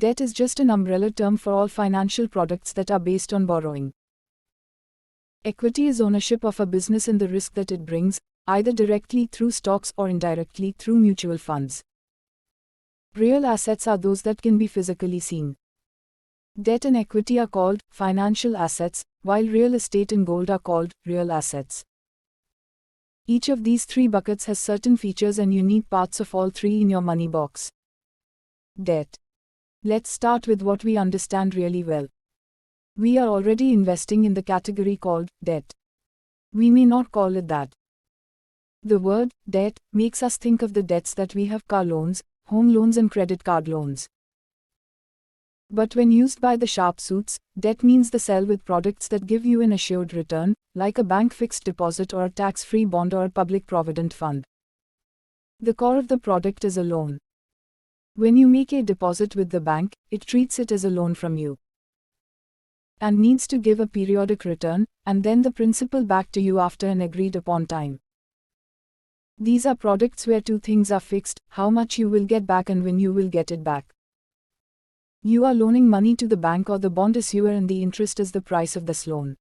Debt is just an umbrella term for all financial products that are based on borrowing. Equity is ownership of a business and the risk that it brings, either directly through stocks or indirectly through mutual funds. Real assets are those that can be physically seen. Debt and equity are called financial assets, while real estate and gold are called real assets. Each of these 3 buckets has certain features and you need parts of all 3 in your money box. Debt. Let's start with what we understand really well. We are already investing in the category called debt. We may not call it that. The word debt makes us think of the debts that we have: car loans, home loans and credit card loans. But when used by the sharp suits, debt means the sell with products that give you an assured return, like a bank fixed deposit or a tax-free bond or a public provident fund. The core of the product is a loan. When you make a deposit with the bank, it treats it as a loan from you and needs to give a periodic return, and then the principal back to you after an agreed upon time. These are products where 2 things are fixed: how much you will get back and when you will get it back. You are loaning money to the bank or the bond issuer and the interest is the price of this loan.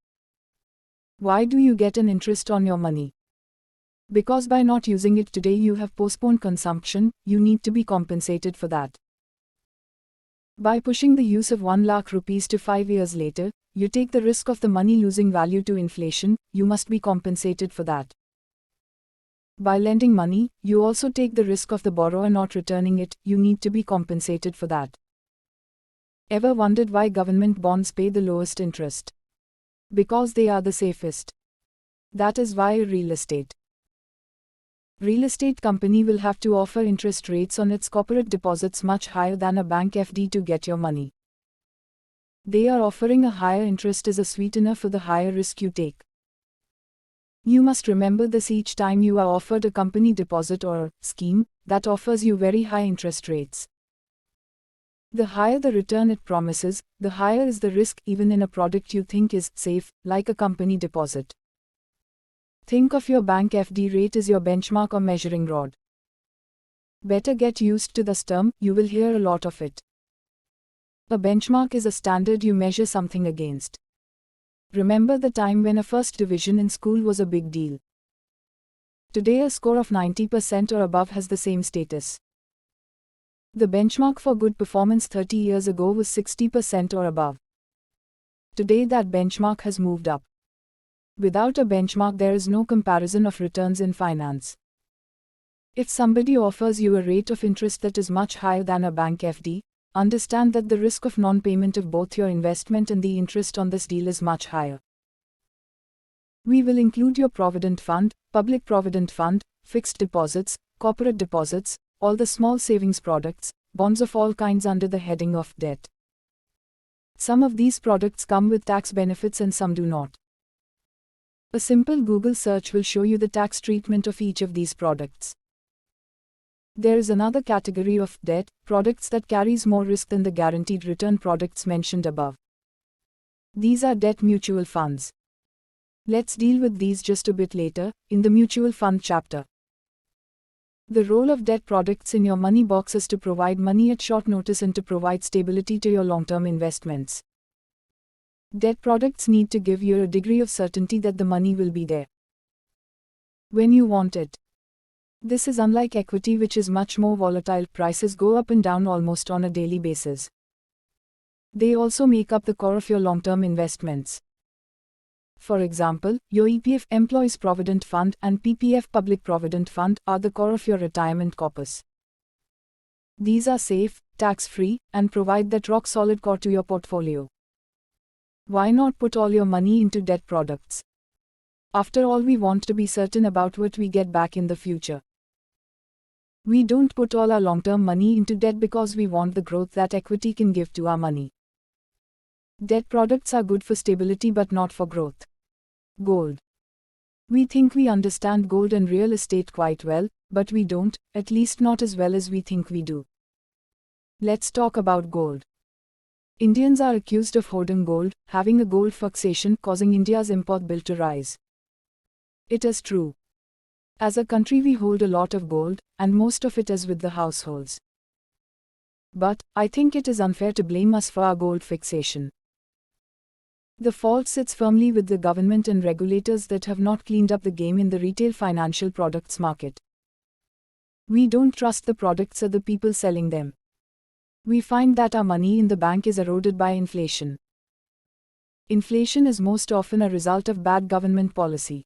Why do you get an interest on your money? Because by not using it today you have postponed consumption, you need to be compensated for that. By pushing the use of 1 lakh rupees to 5 years later, you take the risk of the money losing value to inflation, you must be compensated for that. By lending money, you also take the risk of the borrower not returning it, you need to be compensated for that. Ever wondered why government bonds pay the lowest interest? Because they are the safest. That is why real estate company will have to offer interest rates on its corporate deposits much higher than a bank FD to get your money. They are offering a higher interest as a sweetener for the higher risk you take. You must remember this each time you are offered a company deposit or a scheme that offers you very high interest rates. The higher the return it promises, the higher is the risk even in a product you think is safe, like a company deposit. Think of your bank FD rate as your benchmark or measuring rod. Better get used to this term, you will hear a lot of it. A benchmark is a standard you measure something against. Remember the time when a first division in school was a big deal. Today a score of 90% or above has the same status. The benchmark for good performance 30 years ago was 60% or above. Today that benchmark has moved up. Without a benchmark there is no comparison of returns in finance. If somebody offers you a rate of interest that is much higher than a bank FD, understand that the risk of non-payment of both your investment and the interest on this deal is much higher. We will include your provident fund, public provident fund, fixed deposits, corporate deposits, all the small savings products, bonds of all kinds under the heading of debt. Some of these products come with tax benefits and some do not. A simple Google search will show you the tax treatment of each of these products. There is another category of debt products that carries more risk than the guaranteed return products mentioned above. These are debt mutual funds. Let's deal with these just a bit later, in the mutual fund chapter. The role of debt products in your money box is to provide money at short notice and to provide stability to your long-term investments. Debt products need to give you a degree of certainty that the money will be there when you want it. This is unlike equity, which is much more volatile. Prices go up and down almost on a daily basis. They also make up the core of your long-term investments. For example, your EPF Employees Provident Fund and PPF Public Provident Fund are the core of your retirement corpus. These are safe, tax-free, and provide that rock-solid core to your portfolio. Why not put all your money into debt products? After all, we want to be certain about what we get back in the future. We don't put all our long-term money into debt because we want the growth that equity can give to our money. Debt products are good for stability but not for growth. Gold. We think we understand gold and real estate quite well, but we don't, at least not as well as we think we do. Let's talk about gold. Indians are accused of hoarding gold, having a gold fixation, causing India's import bill to rise. It is true. As a country we hold a lot of gold, and most of it is with the households. But, I think it is unfair to blame us for our gold fixation. The fault sits firmly with the government and regulators that have not cleaned up the game in the retail financial products market. We don't trust the products or the people selling them. We find that our money in the bank is eroded by inflation. Inflation is most often a result of bad government policy.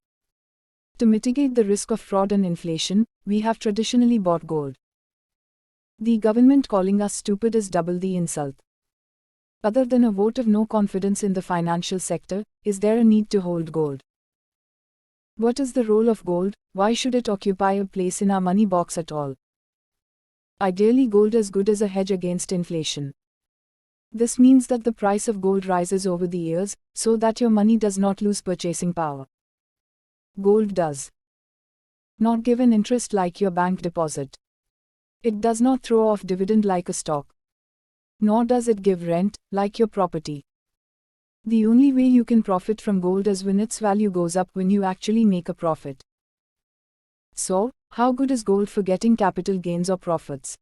To mitigate the risk of fraud and inflation, we have traditionally bought gold. The government calling us stupid is double the insult. Other than a vote of no confidence in the financial sector, is there a need to hold gold? What is the role of gold? Why should it occupy a place in our money box at all? Ideally, gold is good as a hedge against inflation. This means that the price of gold rises over the years, so that your money does not lose purchasing power. Gold does not give an interest like your bank deposit. It does not throw off dividend like a stock. Nor does it give rent, like your property. The only way you can profit from gold is when its value goes up, when you actually make a profit. So, how good is gold for getting capital gains or profits?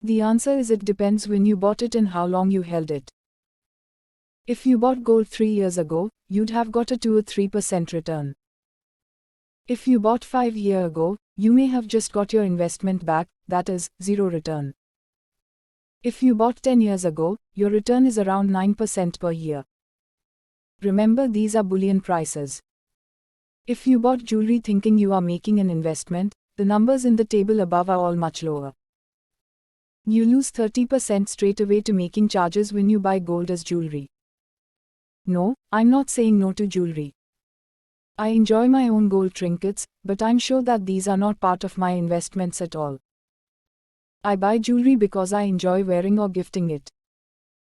The answer is it depends when you bought it and how long you held it. If you bought gold 3 years ago, you'd have got a 2 or 3% return. If you bought 5 years ago, you may have just got your investment back, that is, 0 return. If you bought 10 years ago, your return is around 9% per year. Remember, these are bullion prices. If you bought jewelry thinking you are making an investment, the numbers in the table above are all much lower. You lose 30% straight away to making charges when you buy gold as jewelry. No, I'm not saying no to jewelry. I enjoy my own gold trinkets, but I'm sure that these are not part of my investments at all. I buy jewelry because I enjoy wearing or gifting it.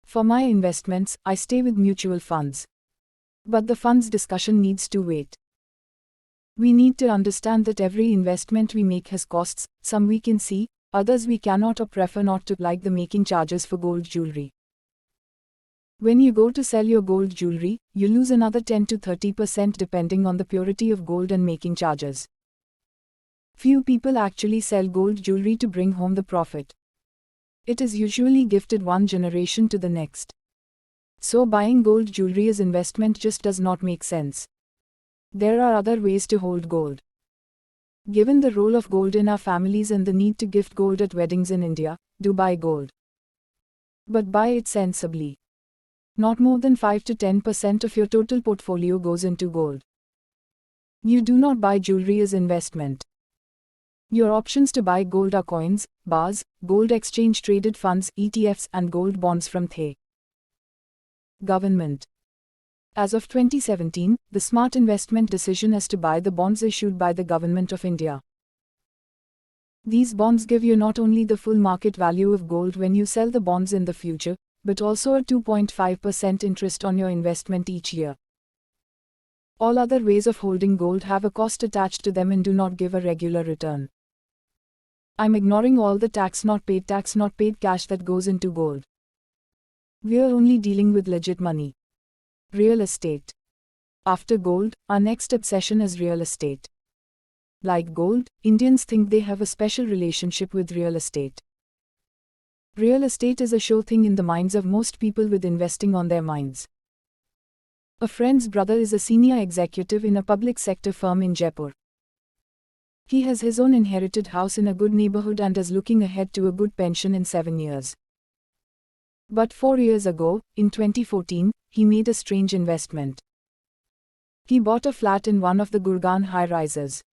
For my investments, I stay with mutual funds. But the funds discussion needs to wait. We need to understand that every investment we make has costs, some we can see, others we cannot or prefer not to, like the making charges for gold jewelry. When you go to sell your gold jewelry, you lose another 10 to 30% depending on the purity of gold and making charges. Few people actually sell gold jewelry to bring home the profit. It is usually gifted one generation to the next. So buying gold jewelry as investment just does not make sense. There are other ways to hold gold. Given the role of gold in our families and the need to gift gold at weddings in India, do buy gold. But buy it sensibly. Not more than 5 to 10% of your total portfolio goes into gold. You do not buy jewelry as investment. Your options to buy gold are coins, bars, gold exchange traded funds, ETFs, and gold bonds from the government. As of 2017, the smart investment decision is to buy the bonds issued by the Government of India. These bonds give you not only the full market value of gold when you sell the bonds in the future, but also a 2.5% interest on your investment each year. All other ways of holding gold have a cost attached to them and do not give a regular return. I'm ignoring all the tax not paid cash that goes into gold. We're only dealing with legit money. Real estate. After gold, our next obsession is real estate. Like gold, Indians think they have a special relationship with real estate. Real estate is a sure thing in the minds of most people with investing on their minds. A friend's brother is a senior executive in a public sector firm in Jaipur. He has his own inherited house in a good neighborhood and is looking ahead to a good pension in 7 years. But 4 years ago, in 2014, he made a strange investment. He bought a flat in one of the Gurgaon high-rises.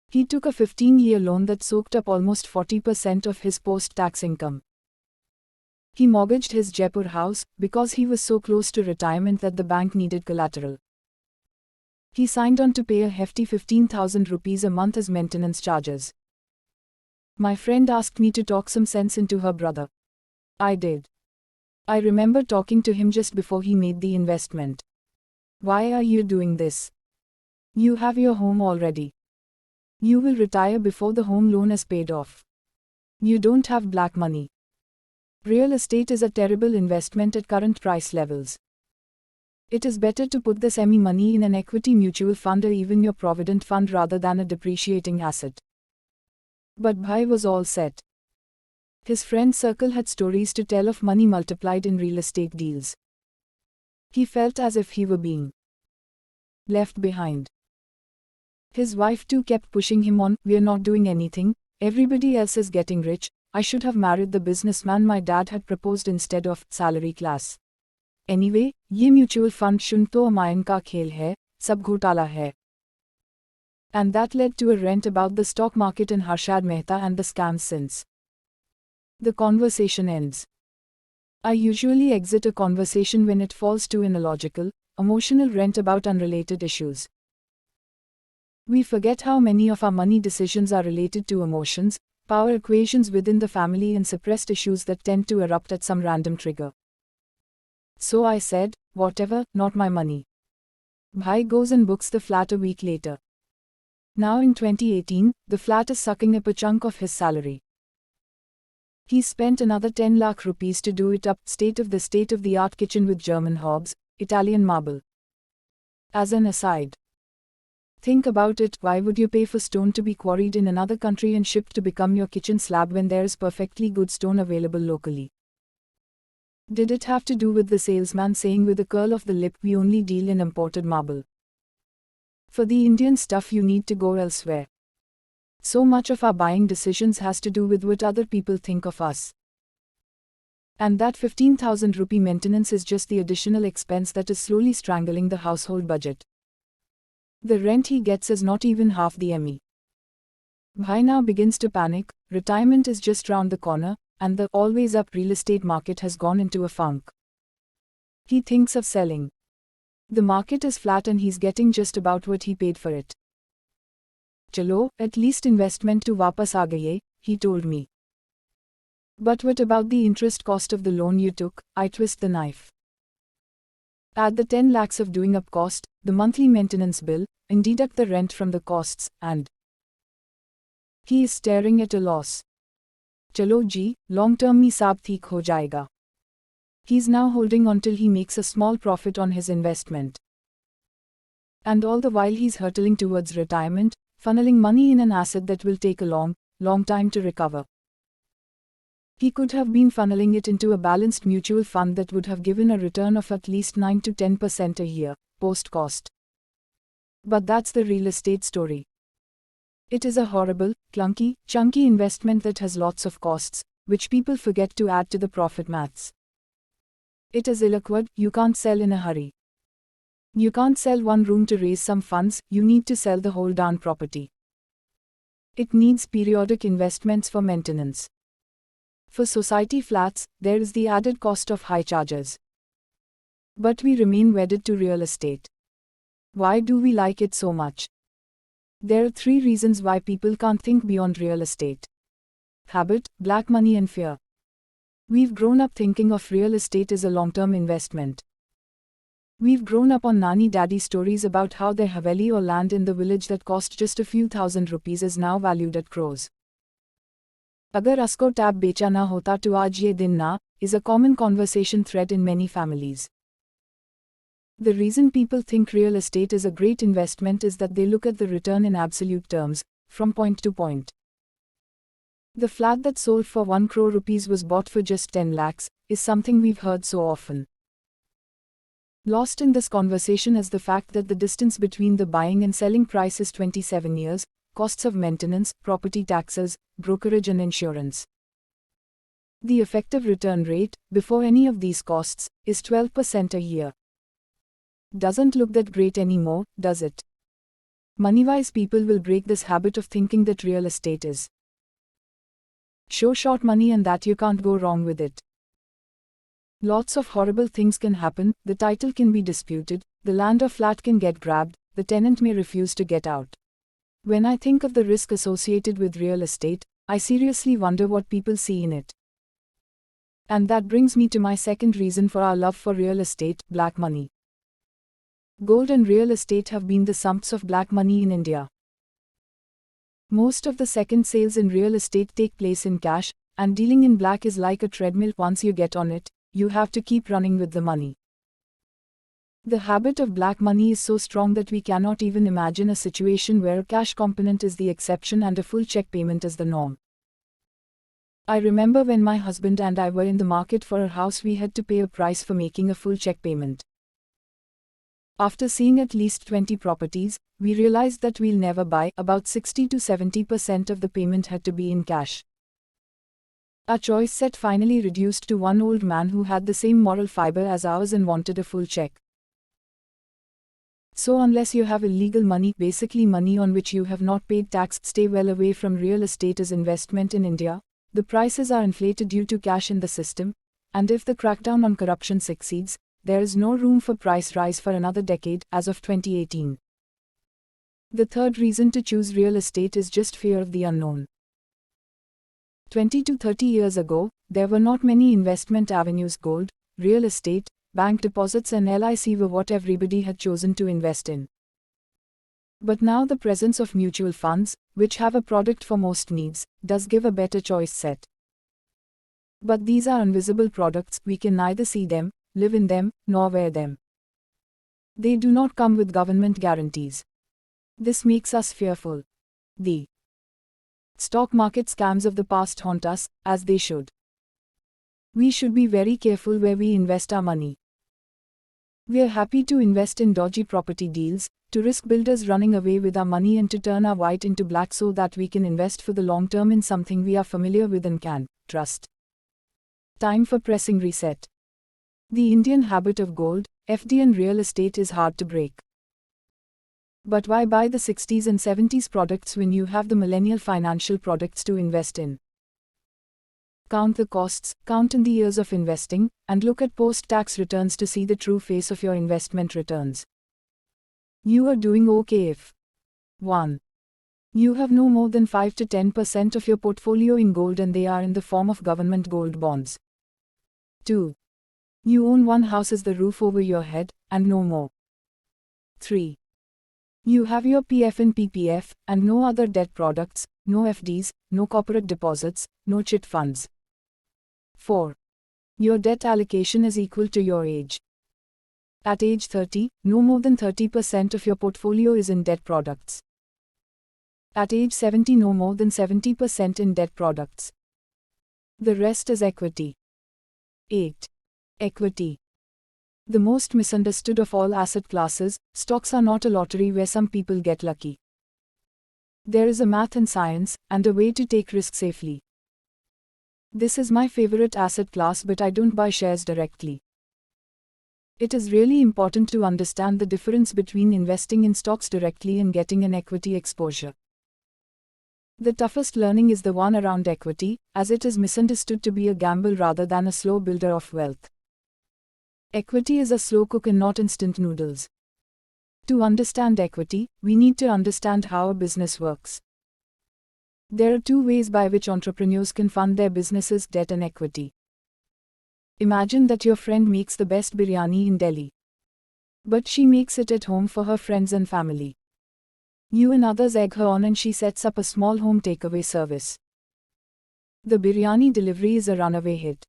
He took a 15-year loan that soaked up almost 40% of his post-tax income. He mortgaged his Jaipur house because he was so close to retirement that the bank needed collateral. He signed on to pay a hefty 15,000 rupees a month as maintenance charges. My friend asked me to talk some sense into her brother. I did. I remember talking to him just before he made the investment. Why are you doing this? You have your home already. You will retire before the home loan is paid off. You don't have black money. Real estate is a terrible investment at current price levels. It is better to put the semi-money in an equity mutual fund or even your provident fund rather than a depreciating asset. But Bhai was all set. His friend circle had stories to tell of money multiplied in real estate deals. He felt as if he were being left behind. His wife too kept pushing him on, "We're not doing anything, everybody else is getting rich, I should have married the businessman my dad had proposed instead of salary class. Anyway, ye mutual fund shun to amayan ka khel hai, sab ghotala hai." And that led to a rant about the stock market and Harshad Mehta and the scams since. The conversation ends. I usually exit a conversation when it falls to an illogical, emotional rant about unrelated issues. We forget how many of our money decisions are related to emotions, power equations within the family and suppressed issues that tend to erupt at some random trigger. So I said, whatever, not my money. Bhai goes and books the flat a week later. Now in 2018, the flat is sucking up a chunk of his salary. He spent another 10 lakh rupees to do it up, state-of-the-art kitchen with German hobs, Italian marble. As an aside, think about it, why would you pay for stone to be quarried in another country and shipped to become your kitchen slab when there is perfectly good stone available locally? Did it have to do with the salesman saying with a curl of the lip, "We only deal in imported marble"? For the Indian stuff you need to go elsewhere. So much of our buying decisions has to do with what other people think of us. And that 15,000 rupee maintenance is just the additional expense that is slowly strangling the household budget. The rent he gets is not even half the ME. Bhai now begins to panic, retirement is just round the corner, and the always up real estate market has gone into a funk. He thinks of selling. The market is flat and he's getting just about what he paid for it. "Chalo, at least investment to वापस आ गई," he told me. "But what about the interest cost of the loan you took?" I twist the knife. Add the 10 lakhs of doing up cost, the monthly maintenance bill, and deduct the rent from the costs, and he is staring at a loss. "Chalo ji, long term mein saab theek ho jayega." He's now holding on till he makes a small profit on his investment. And all the while he's hurtling towards retirement, funneling money in an asset that will take a long, long time to recover. He could have been funneling it into a balanced mutual fund that would have given a return of at least 9 to 10% a year, post-cost. But that's the real estate story. It is a horrible, clunky, chunky investment that has lots of costs, which people forget to add to the profit maths. It is illiquid, you can't sell in a hurry. You can't sell one room to raise some funds, you need to sell the whole darn property. It needs periodic investments for maintenance. For society flats, there is the added cost of high charges. But we remain wedded to real estate. Why do we like it so much? There are 3 reasons why people can't think beyond real estate. Habit, black money and fear. We've grown up thinking of real estate as a long-term investment. We've grown up on nanny-daddy stories about how their haveli or land in the village that cost just a few thousand rupees is now valued at crores. Agar asko tab becha na hota to aaj ye din na, is a common conversation thread in many families. The reason people think real estate is a great investment is that they look at the return in absolute terms, from point to point. The flat that sold for 1 crore rupees was bought for just 10 lakhs, is something we've heard so often. Lost in this conversation is the fact that the distance between the buying and selling price is 27 years, costs of maintenance, property taxes, brokerage and insurance. The effective return rate, before any of these costs, is 12% a year. Doesn't look that great anymore, does it? Moneywise people will break this habit of thinking that real estate is show short money and that you can't go wrong with it. Lots of horrible things can happen, the title can be disputed, the land or flat can get grabbed, the tenant may refuse to get out. When I think of the risk associated with real estate, I seriously wonder what people see in it. And that brings me to my second reason for our love for real estate, black money. Gold and real estate have been the sumps of black money in India. Most of the second sales in real estate take place in cash, and dealing in black is like a treadmill. Once you get on it, you have to keep running with the money. The habit of black money is so strong that we cannot even imagine a situation where a cash component is the exception and a full check payment is the norm. I remember when my husband and I were in the market for a house, we had to pay a price for making a full check payment. After seeing at least 20 properties, we realized that we'll never buy. About 60 to 70% of the payment had to be in cash. Our choice set finally reduced to one old man who had the same moral fiber as ours and wanted a full check. So unless you have illegal money, basically money on which you have not paid tax, stay well away from real estate as investment in India. The prices are inflated due to cash in the system, and if the crackdown on corruption succeeds, there is no room for price rise for another decade, as of 2018. The third reason to choose real estate is just fear of the unknown. 20 to 30 years ago, there were not many investment avenues. Gold, real estate, bank deposits and LIC were what everybody had chosen to invest in. But now the presence of mutual funds, which have a product for most needs, does give a better choice set. But these are invisible products, we can neither see them, live in them, nor wear them. They do not come with government guarantees. This makes us fearful. The stock market scams of the past haunt us, as they should. We should be very careful where we invest our money. We are happy to invest in dodgy property deals, to risk builders running away with our money and to turn our white into black so that we can invest for the long term in something we are familiar with and can trust. Time for pressing reset. The Indian habit of gold, FD and real estate is hard to break. But why buy the 60s and 70s products when you have the millennial financial products to invest in? Count the costs, count in the years of investing, and look at post-tax returns to see the true face of your investment returns. You are doing okay if 1. You have no more than 5 to 10% of your portfolio in gold and they are in the form of government gold bonds. 2. You own one house as the roof over your head, and no more. 3. You have your PF and PPF, and no other debt products, no FDs, no corporate deposits, no chit funds. 4. Your debt allocation is equal to your age. At age 30, no more than 30% of your portfolio is in debt products. At age 70, no more than 70% in debt products. The rest is equity. 8. Equity. The most misunderstood of all asset classes, stocks are not a lottery where some people get lucky. There is a math and science, and a way to take risk safely. This is my favorite asset class, but I don't buy shares directly. It is really important to understand the difference between investing in stocks directly and getting an equity exposure. The toughest learning is the one around equity, as it is misunderstood to be a gamble rather than a slow builder of wealth. Equity is a slow cook and not instant noodles. To understand equity, we need to understand how a business works. There are two ways by which entrepreneurs can fund their businesses: debt and equity. Imagine that your friend makes the best biryani in Delhi. But she makes it at home for her friends and family. You and others egg her on and she sets up a small home takeaway service. The biryani delivery is a runaway hit.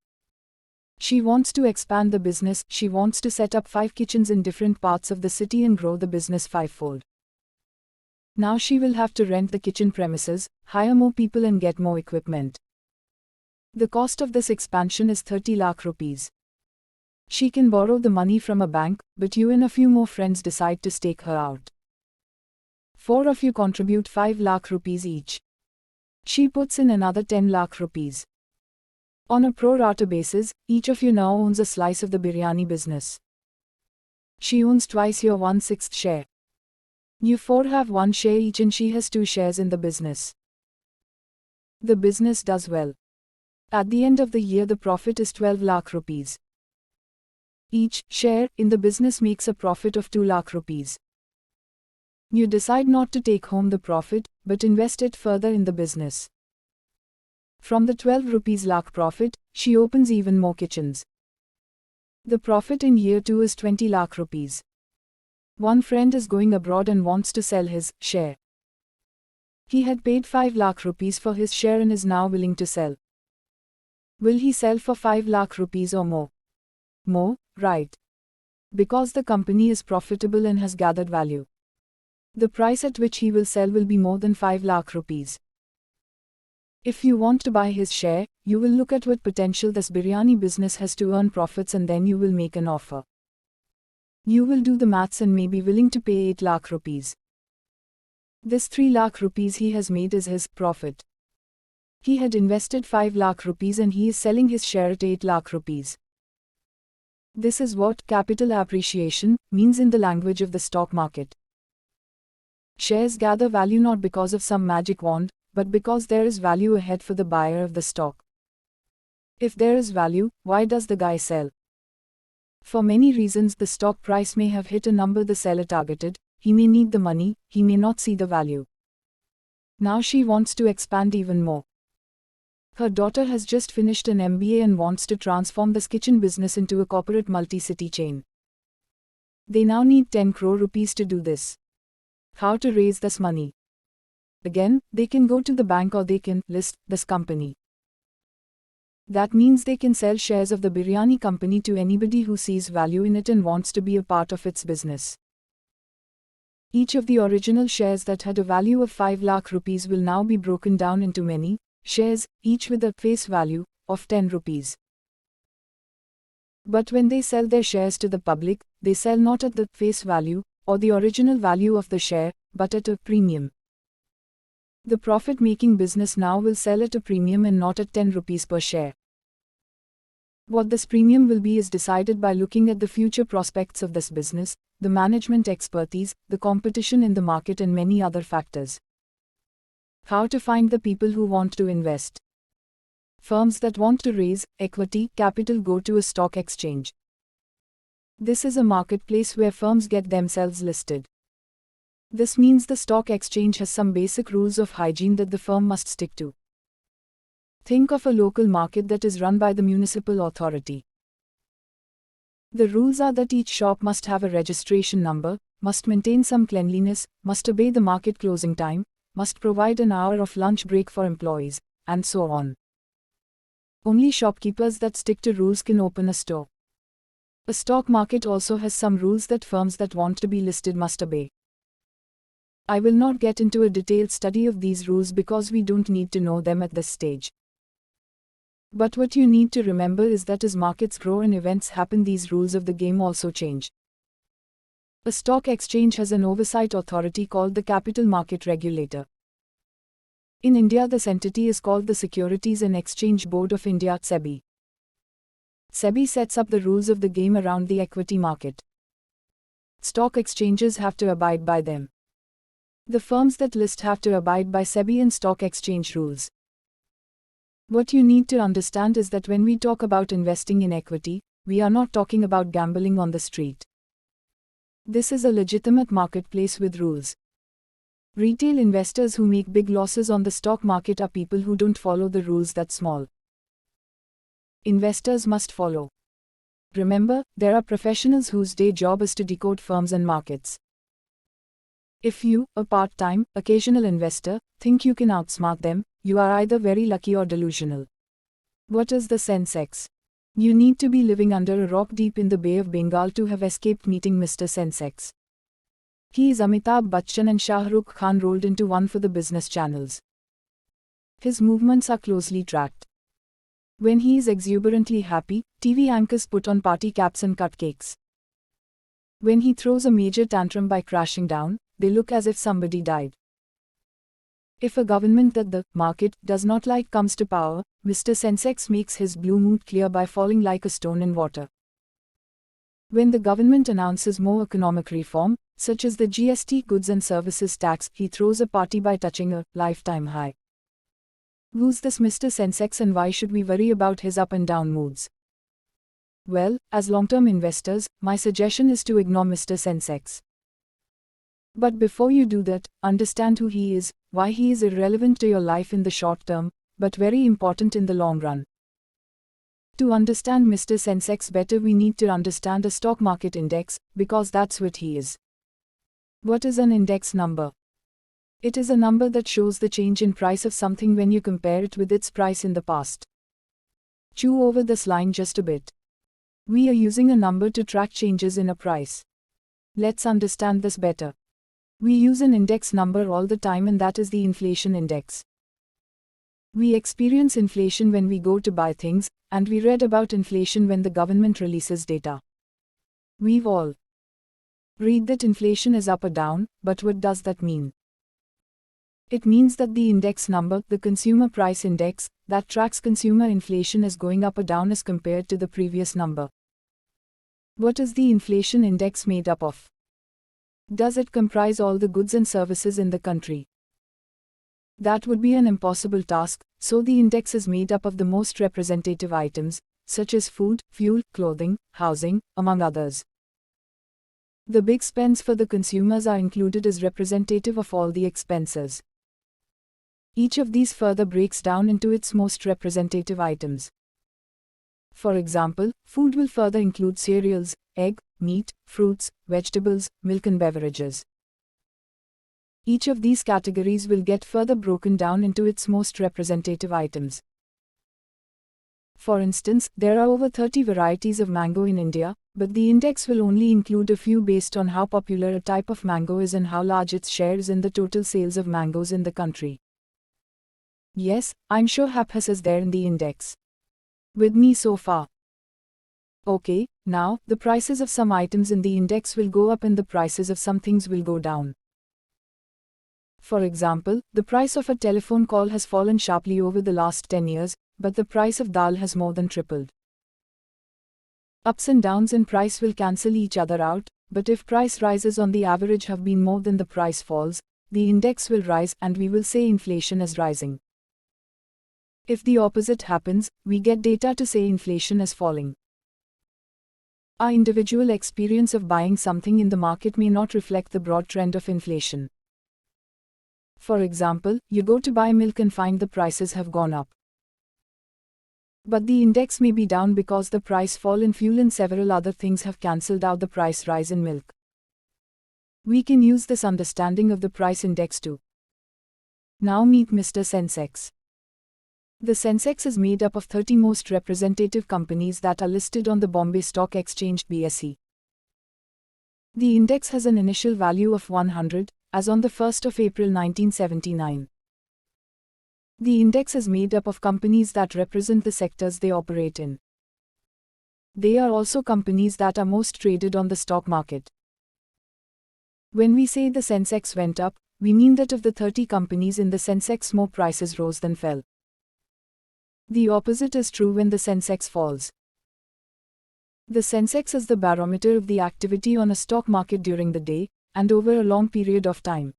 She wants to expand the business. She wants to set up 5 kitchens in different parts of the city and grow the business 5-fold. Now she will have to rent the kitchen premises, hire more people and get more equipment. The cost of this expansion is 30 lakh rupees. She can borrow the money from a bank, but you and a few more friends decide to stake her out. 4 of you contribute 5 lakh rupees each. She puts in another 10 lakh rupees. On a pro rata basis, each of you now owns a slice of the biryani business. She owns twice your 1/6 share. You 4 have 1 share each and she has 2 shares in the business. The business does well. At the end of the year the profit is 12 lakh rupees. Each share in the business makes a profit of 2 lakh rupees. You decide not to take home the profit, but invest it further in the business. From the 12 rupees lakh profit, she opens even more kitchens. The profit in year 2 is 20 lakh rupees. One friend is going abroad and wants to sell his share. He had paid 5 lakh rupees for his share and is now willing to sell. Will he sell for 5 lakh rupees or more? More, right. Because the company is profitable and has gathered value. The price at which he will sell will be more than 5 lakh rupees. If you want to buy his share, you will look at what potential this biryani business has to earn profits and then you will make an offer. You will do the maths and may be willing to pay 8 lakh rupees. This 3 lakh rupees he has made is his profit. He had invested 5 lakh rupees and he is selling his share at 8 lakh rupees. This is what capital appreciation means in the language of the stock market. Shares gather value not because of some magic wand, but because there is value ahead for the buyer of the stock. If there is value, why does the guy sell? For many reasons the stock price may have hit a number the seller targeted, he may need the money, he may not see the value. Now she wants to expand even more. Her daughter has just finished an MBA and wants to transform this kitchen business into a corporate multi-city chain. They now need 10 crore rupees to do this. How to raise this money? Again, they can go to the bank or they can list this company. That means they can sell shares of the biryani company to anybody who sees value in it and wants to be a part of its business. Each of the original shares that had a value of 5 lakh rupees will now be broken down into many shares, each with a face value of 10 rupees. But when they sell their shares to the public, they sell not at the face value or the original value of the share, but at a premium. The profit-making business now will sell at a premium and not at 10 rupees per share. What this premium will be is decided by looking at the future prospects of this business, the management expertise, the competition in the market and many other factors. How to find the people who want to invest? Firms that want to raise equity capital go to a stock exchange. This is a marketplace where firms get themselves listed. This means the stock exchange has some basic rules of hygiene that the firm must stick to. Think of a local market that is run by the municipal authority. The rules are that each shop must have a registration number, must maintain some cleanliness, must obey the market closing time, must provide an hour of lunch break for employees, and so on. Only shopkeepers that stick to rules can open a store. A stock market also has some rules that firms that want to be listed must obey. I will not get into a detailed study of these rules because we don't need to know them at this stage. But what you need to remember is that as markets grow and events happen, these rules of the game also change. A stock exchange has an oversight authority called the Capital Market Regulator. In India, this entity is called the Securities and Exchange Board of India, SEBI. SEBI sets up the rules of the game around the equity market. Stock exchanges have to abide by them. The firms that list have to abide by SEBI and stock exchange rules. What you need to understand is that when we talk about investing in equity, we are not talking about gambling on the street. This is a legitimate marketplace with rules. Retail investors who make big losses on the stock market are people who don't follow the rules that small investors must follow. Remember, there are professionals whose day job is to decode firms and markets. If you, a part-time, occasional investor, think you can outsmart them, you are either very lucky or delusional. What is the Sensex? You need to be living under a rock deep in the Bay of Bengal to have escaped meeting Mr. Sensex. He is Amitabh Bachchan and Shah Rukh Khan rolled into one for the business channels. His movements are closely tracked. When he is exuberantly happy, TV anchors put on party caps and cupcakes. When he throws a major tantrum by crashing down, they look as if somebody died. If a government that the market does not like comes to power, Mr. Sensex makes his blue mood clear by falling like a stone in water. When the government announces more economic reform, such as the GST goods and services tax, he throws a party by touching a lifetime high. Who's this Mr. Sensex and why should we worry about his up and down moods? Well, as long-term investors, my suggestion is to ignore Mr. Sensex. But before you do that, understand who he is, why he is irrelevant to your life in the short term, but very important in the long run. To understand Mr. Sensex better, we need to understand a stock market index, because that's what he is. What is an index number? It is a number that shows the change in price of something when you compare it with its price in the past. Chew over this line just a bit. We are using a number to track changes in a price. Let's understand this better. We use an index number all the time, and that is the inflation index. We experience inflation when we go to buy things, and we read about inflation when the government releases data. We've all read that inflation is up or down, but what does that mean? It means that the index number, the consumer price index, that tracks consumer inflation is going up or down as compared to the previous number. What is the inflation index made up of? Does it comprise all the goods and services in the country? That would be an impossible task, so the index is made up of the most representative items, such as food, fuel, clothing, housing, among others. The big spends for the consumers are included as representative of all the expenses. Each of these further breaks down into its most representative items. For example, food will further include cereals, egg, meat, fruits, vegetables, milk and beverages. Each of these categories will get further broken down into its most representative items. For instance, there are over 30 varieties of mango in India, but the index will only include a few based on how popular a type of mango is and how large its share is in the total sales of mangoes in the country. Yes, I'm sure happiness is there in the index. With me so far. Okay, now, the prices of some items in the index will go up and the prices of some things will go down. For example, the price of a telephone call has fallen sharply over the last 10 years, but the price of dal has more than tripled. Ups and downs in price will cancel each other out, but if price rises on the average have been more than the price falls, the index will rise and we will say inflation is rising. If the opposite happens, we get data to say inflation is falling. Our individual experience of buying something in the market may not reflect the broad trend of inflation. For example, you go to buy milk and find the prices have gone up. But the index may be down because the price fall in fuel and several other things have cancelled out the price rise in milk. We can use this understanding of the price index to now meet Mr. Sensex. The Sensex is made up of 30 most representative companies that are listed on the Bombay Stock Exchange BSE. The index has an initial value of 100, as on the 1st of April 1979. The index is made up of companies that represent the sectors they operate in. They are also companies that are most traded on the stock market. When we say the Sensex went up, we mean that of the 30 companies in the Sensex, more prices rose than fell. The opposite is true when the Sensex falls. The Sensex is the barometer of the activity on a stock market during the day, and over a long period of time.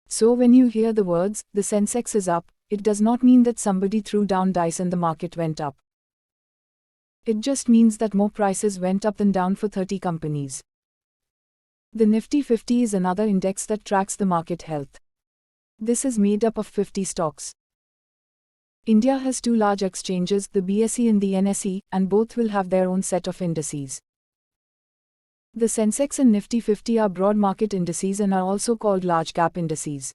So when you hear the words, the Sensex is up, it does not mean that somebody threw down dice and the market went up. It just means that more prices went up than down for 30 companies. The Nifty 50 is another index that tracks the market health. This is made up of 50 stocks. India has two large exchanges, the BSE and the NSE, and both will have their own set of indices. The Sensex and Nifty 50 are broad market indices and are also called large cap indices.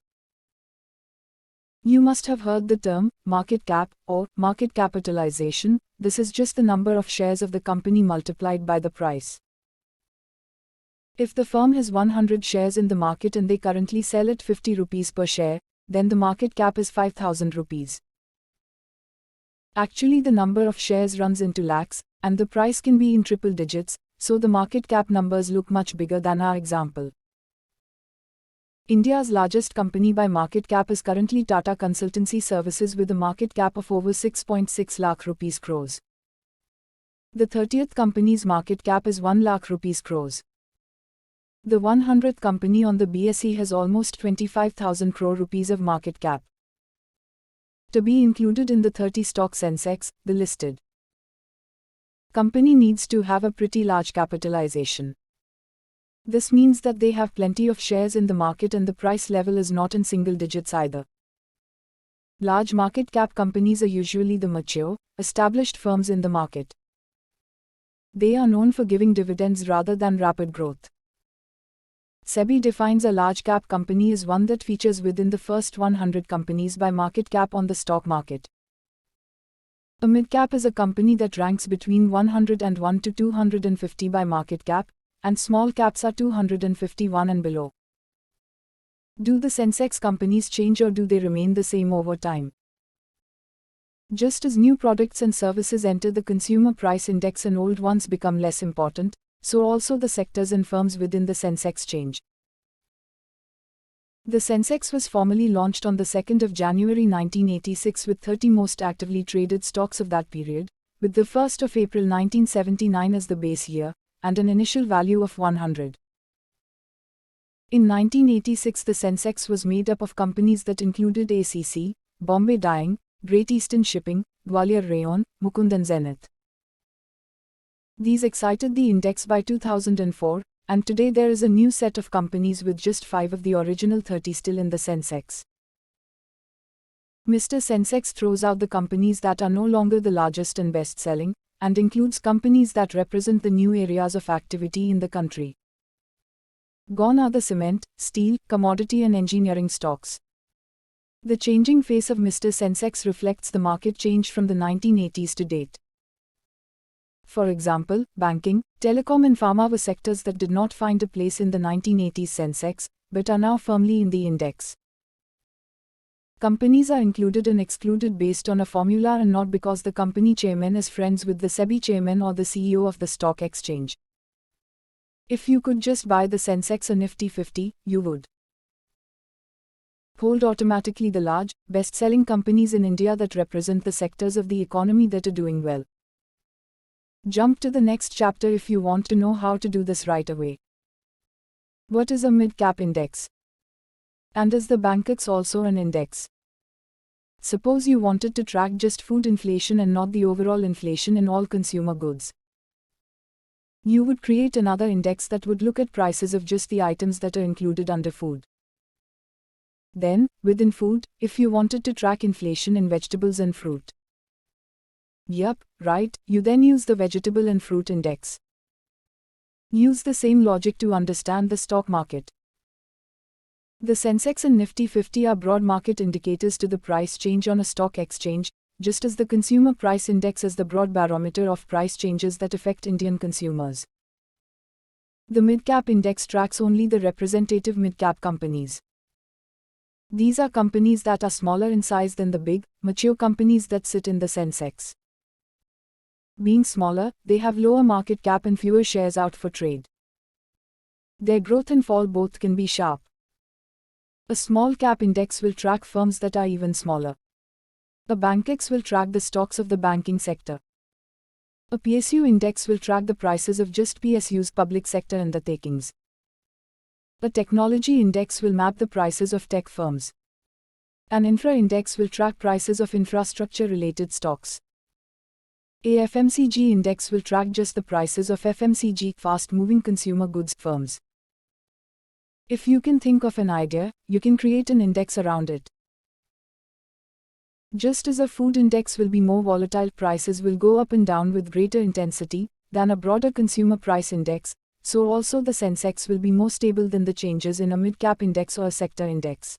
You must have heard the term market cap or market capitalization. This is just the number of shares of the company multiplied by the price. If the firm has 100 shares in the market and they currently sell at 50 rupees per share, then the market cap is 5,000 rupees. Actually, the number of shares runs into lakhs, and the price can be in triple digits, so the market cap numbers look much bigger than our example. India's largest company by market cap is currently Tata Consultancy Services with a market cap of over 6.6 lakh rupees crores. The 30th company's market cap is 1 lakh rupees crores. The 100th company on the BSE has almost 25,000 crore rupees of market cap. To be included in the 30 stock Sensex, the listed company needs to have a pretty large capitalization. This means that they have plenty of shares in the market and the price level is not in single digits either. Large market cap companies are usually the mature, established firms in the market. They are known for giving dividends rather than rapid growth. SEBI defines a large cap company as one that features within the first 100 companies by market cap on the stock market. A mid-cap is a company that ranks between 101 to 250 by market cap, and small caps are 251 and below. Do the Sensex companies change or do they remain the same over time? Just as new products and services enter the consumer price index and old ones become less important, so also the sectors and firms within the Sensex change. The Sensex was formally launched on the 2nd of January 1986 with 30 most actively traded stocks of that period, with the 1st of April 1979 as the base year, and an initial value of 100. In 1986 the Sensex was made up of companies that included ACC, Bombay Dyeing, Great Eastern Shipping, Gwalior Rayon, Mukund and Zenith. These excited the index by 2004, and today there is a new set of companies with just 5 of the original 30 still in the Sensex. Mr. Sensex throws out the companies that are no longer the largest and best-selling, and includes companies that represent the new areas of activity in the country. Gone are the cement, steel, commodity and engineering stocks. The changing face of Mr. Sensex reflects the market change from the 1980s to date. For example, banking, telecom and pharma were sectors that did not find a place in the 1980s Sensex, but are now firmly in the index. Companies are included and excluded based on a formula and not because the company chairman is friends with the SEBI chairman or the CEO of the stock exchange. If you could just buy the Sensex or Nifty 50, you would hold automatically the large, best-selling companies in India that represent the sectors of the economy that are doing well. Jump to the next chapter if you want to know how to do this right away. What is a mid-cap index? And is the Bankex also an index? Suppose you wanted to track just food inflation and not the overall inflation in all consumer goods. You would create another index that would look at prices of just the items that are included under food. Then, within food, if you wanted to track inflation in vegetables and fruit. Yup, right, you then use the vegetable and fruit index. Use the same logic to understand the stock market. The Sensex and Nifty 50 are broad market indicators to the price change on a stock exchange, just as the consumer price index is the broad barometer of price changes that affect Indian consumers. The mid-cap index tracks only the representative mid-cap companies. These are companies that are smaller in size than the big, mature companies that sit in the Sensex. Being smaller, they have lower market cap and fewer shares out for trade. Their growth and fall both can be sharp. A small cap index will track firms that are even smaller. A Bankex will track the stocks of the banking sector. A PSU index will track the prices of just PSU's public sector undertakings. A technology index will map the prices of tech firms. An infra index will track prices of infrastructure-related stocks. A FMCG index will track just the prices of FMCG fast-moving consumer goods firms. If you can think of an idea, you can create an index around it. Just as a food index will be more volatile, prices will go up and down with greater intensity than a broader consumer price index, so also the Sensex will be more stable than the changes in a mid-cap index or a sector index.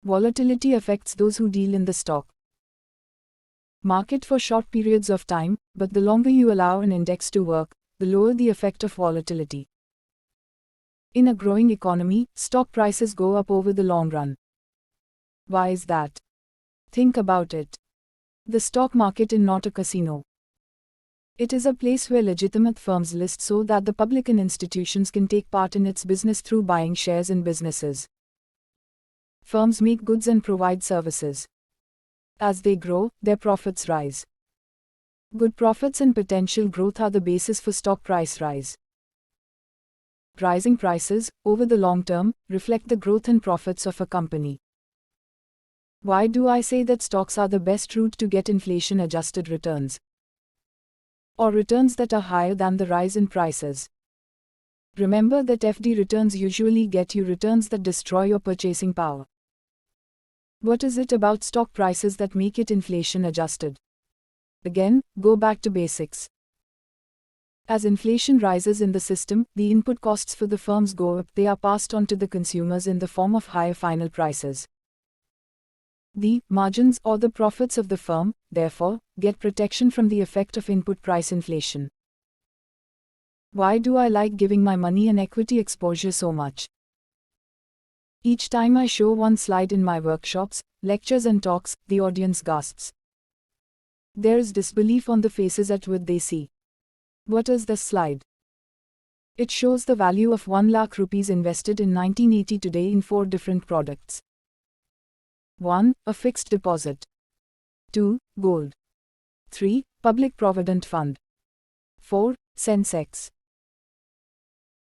Volatility affects those who deal in the stock market for short periods of time, but the longer you allow an index to work, the lower the effect of volatility. In a growing economy, stock prices go up over the long run. Why is that? Think about it. The stock market is not a casino. It is a place where legitimate firms list so that the public and institutions can take part in its business through buying shares in businesses. Firms make goods and provide services. As they grow, their profits rise. Good profits and potential growth are the basis for stock price rise. Rising prices, over the long term, reflect the growth and profits of a company. Why do I say that stocks are the best route to get inflation-adjusted returns? Or returns that are higher than the rise in prices? Remember that FD returns usually get you returns that destroy your purchasing power. What is it about stock prices that make it inflation-adjusted? Again, go back to basics. As inflation rises in the system, the input costs for the firms go up. They are passed on to the consumers in the form of higher final prices. The margins or the profits of the firm, therefore, get protection from the effect of input price inflation. Why do I like giving my money and equity exposure so much? Each time I show one slide in my workshops, lectures and talks, the audience gasps. There is disbelief on the faces at what they see. What is the slide? It shows the value of 1 lakh rupees invested in 1980 today in 4 different products. 1. A fixed deposit. 2. Gold. 3. Public Provident Fund. 4. Sensex.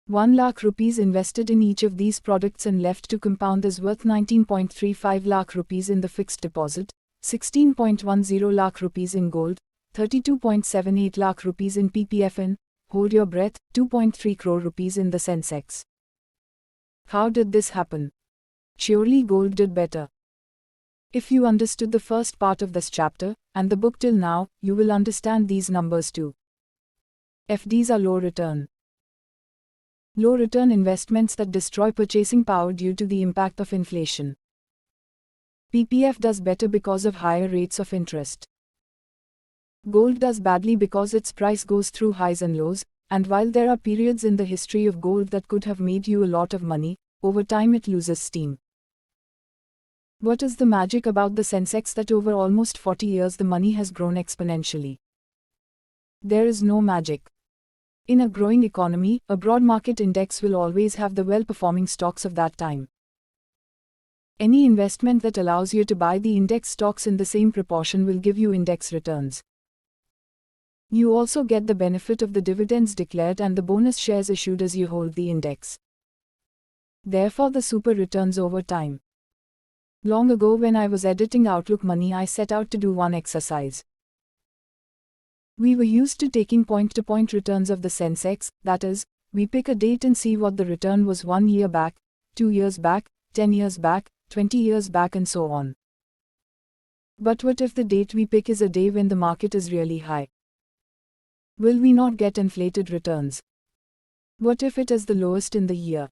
1 lakh rupees invested in each of these products and left to compound is worth 19.35 lakh rupees in the fixed deposit, 16.10 lakh rupees in gold, 32.78 lakh rupees in PPF and, hold your breath, 2.3 crore rupees in the Sensex. How did this happen? Surely gold did better. If you understood the first part of this chapter, and the book till now, you will understand these numbers too. FDs are low return. Low return investments that destroy purchasing power due to the impact of inflation. PPF does better because of higher rates of interest. Gold does badly because its price goes through highs and lows, and while there are periods in the history of gold that could have made you a lot of money, over time it loses steam. What is the magic about the Sensex that over almost 40 years the money has grown exponentially? There is no magic. In a growing economy, a broad market index will always have the well-performing stocks of that time. Any investment that allows you to buy the index stocks in the same proportion will give you index returns. You also get the benefit of the dividends declared and the bonus shares issued as you hold the index. Therefore, the super returns over time. Long ago, when I was editing Outlook Money, I set out to do one exercise. We were used to taking point-to-point returns of the Sensex, that is, we pick a date and see what the return was 1 year back, 2 years back, 10 years back, 20 years back and so on. But what if the date we pick is a day when the market is really high? Will we not get inflated returns? What if it is the lowest in the year?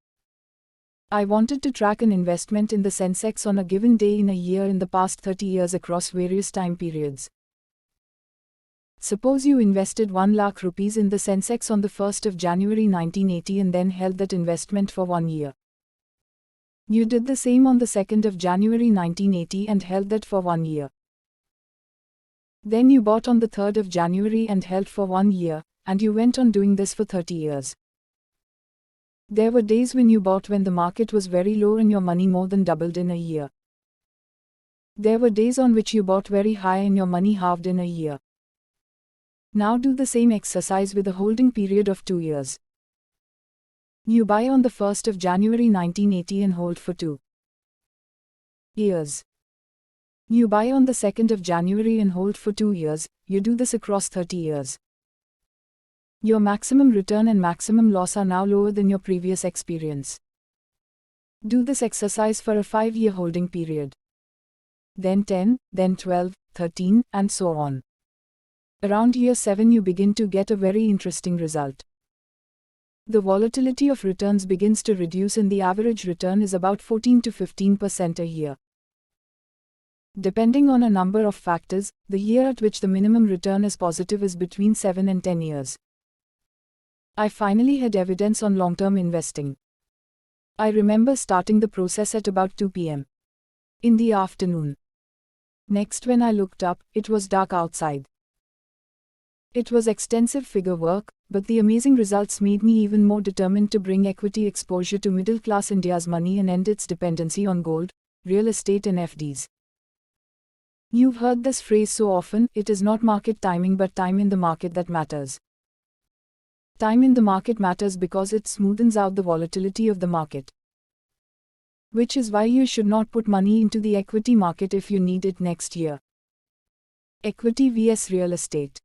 I wanted to track an investment in the Sensex on a given day in a year in the past 30 years across various time periods. Suppose you invested 1 lakh rupees in the Sensex on the 1st of January 1980 and then held that investment for 1 year. You did the same on the 2nd of January 1980 and held that for 1 year. Then you bought on the 3rd of January and held for 1 year, and you went on doing this for 30 years. There were days when you bought when the market was very low and your money more than doubled in a year. There were days on which you bought very high and your money halved in a year. Now do the same exercise with a holding period of 2 years. You buy on the 1st of January 1980 and hold for 2 years. You buy on the 2nd of January and hold for 2 years, you do this across 30 years. Your maximum return and maximum loss are now lower than your previous experience. Do this exercise for a 5-year holding period. Then 10, then 12, 13, and so on. Around year 7 you begin to get a very interesting result. The volatility of returns begins to reduce and the average return is about 14 to 15% a year. Depending on a number of factors, the year at which the minimum return is positive is between 7 and 10 years. I finally had evidence on long-term investing. I remember starting the process at about 2 p.m. in the afternoon. Next, when I looked up, it was dark outside. It was extensive figure work, but the amazing results made me even more determined to bring equity exposure to middle-class India's money and end its dependency on gold, real estate and FDs. You've heard this phrase so often, it is not market timing but time in the market that matters. Time in the market matters because it smoothens out the volatility of the market. Which is why you should not put money into the equity market if you need it next year. Equity vs real estate.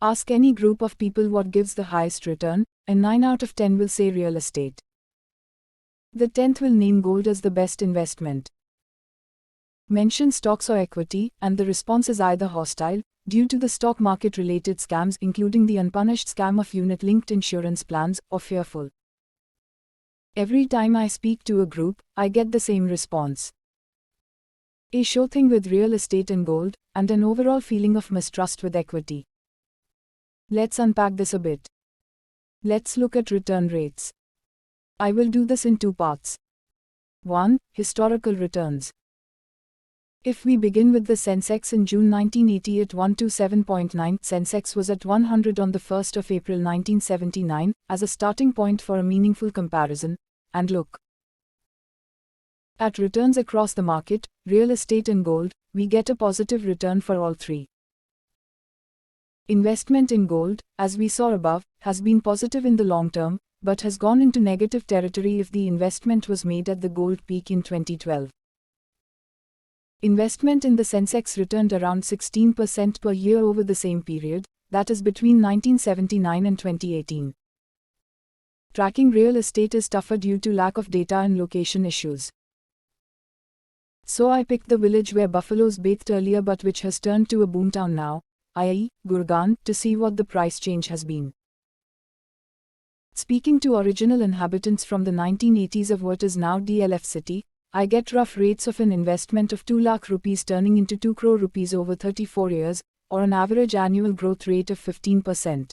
Ask any group of people what gives the highest return, and 9 out of 10 will say real estate. The 10th will name gold as the best investment. Mention stocks or equity, and the response is either hostile, due to the stock market related scams including the unpunished scam of unit-linked insurance plans, or fearful. Every time I speak to a group, I get the same response. A sure thing with real estate and gold, and an overall feeling of mistrust with equity. Let's unpack this a bit. Let's look at return rates. I will do this in 2 parts. 1. Historical returns. If we begin with the Sensex in June 1980 at 127.9, Sensex was at 100 on the 1st of April 1979, as a starting point for a meaningful comparison, and look at returns across the market, real estate and gold, we get a positive return for all 3. Investment in gold, as we saw above, has been positive in the long term, but has gone into negative territory if the investment was made at the gold peak in 2012. Investment in the Sensex returned around 16% per year over the same period, that is between 1979 and 2018. Tracking real estate is tougher due to lack of data and location issues. So I picked the village where buffaloes bathed earlier but which has turned to a boomtown now, i.e., Gurgaon, to see what the price change has been. Speaking to original inhabitants from the 1980s of what is now DLF city, I get rough rates of an investment of 2 lakh rupees turning into 2 crore rupees over 34 years, or an average annual growth rate of 15%.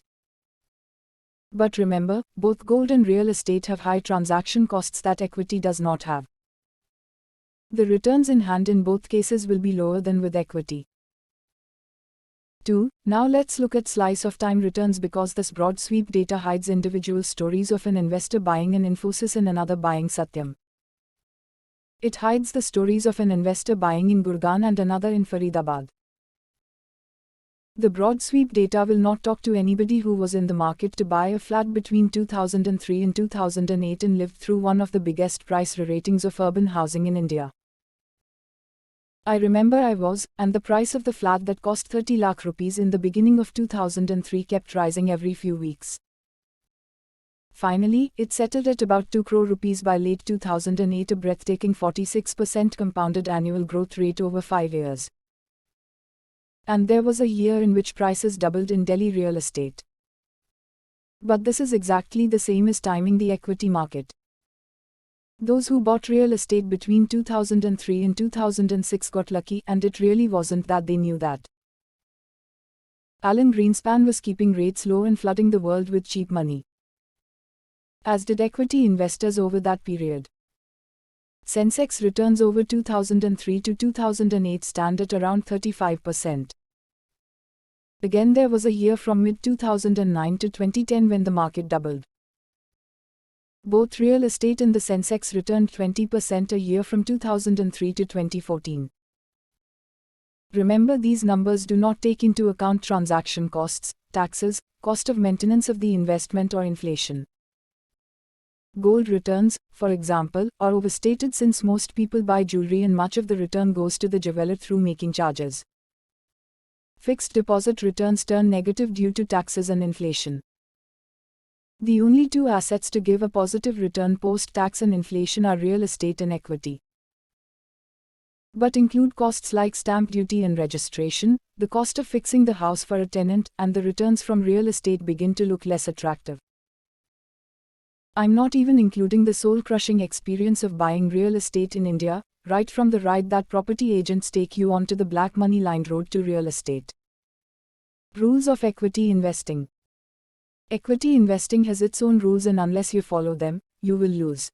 But remember, both gold and real estate have high transaction costs that equity does not have. The returns in hand in both cases will be lower than with equity. 2. Now let's look at slice of time returns because this broad sweep data hides individual stories of an investor buying in Infosys and another buying Satyam. It hides the stories of an investor buying in Gurgaon and another in Faridabad. The broad sweep data will not talk to anybody who was in the market to buy a flat between 2003 and 2008 and lived through one of the biggest price re-ratings of urban housing in India. I remember I was, and the price of the flat that cost 30 lakh rupees in the beginning of 2003 kept rising every few weeks. Finally, it settled at about 2 crore rupees by late 2008, a breathtaking 46% compounded annual growth rate over 5 years. And there was a year in which prices doubled in Delhi real estate. But this is exactly the same as timing the equity market. Those who bought real estate between 2003 and 2006 got lucky, and it really wasn't that they knew that Alan Greenspan was keeping rates low and flooding the world with cheap money. As did equity investors over that period. Sensex returns over 2003 to 2008 stand at around 35%. Again, there was a year from mid-2009 to 2010 when the market doubled. Both real estate and the Sensex returned 20% a year from 2003 to 2014. Remember, these numbers do not take into account transaction costs, taxes, cost of maintenance of the investment or inflation. Gold returns, for example, are overstated since most people buy jewelry and much of the return goes to the jeweler through making charges. Fixed deposit returns turn negative due to taxes and inflation. The only two assets to give a positive return post-tax and inflation are real estate and equity. But include costs like stamp duty and registration, the cost of fixing the house for a tenant, and the returns from real estate begin to look less attractive. I'm not even including the soul-crushing experience of buying real estate in India, right from the ride that property agents take you onto the black money-lined road to real estate. Rules of equity investing. Equity investing has its own rules, and unless you follow them, you will lose.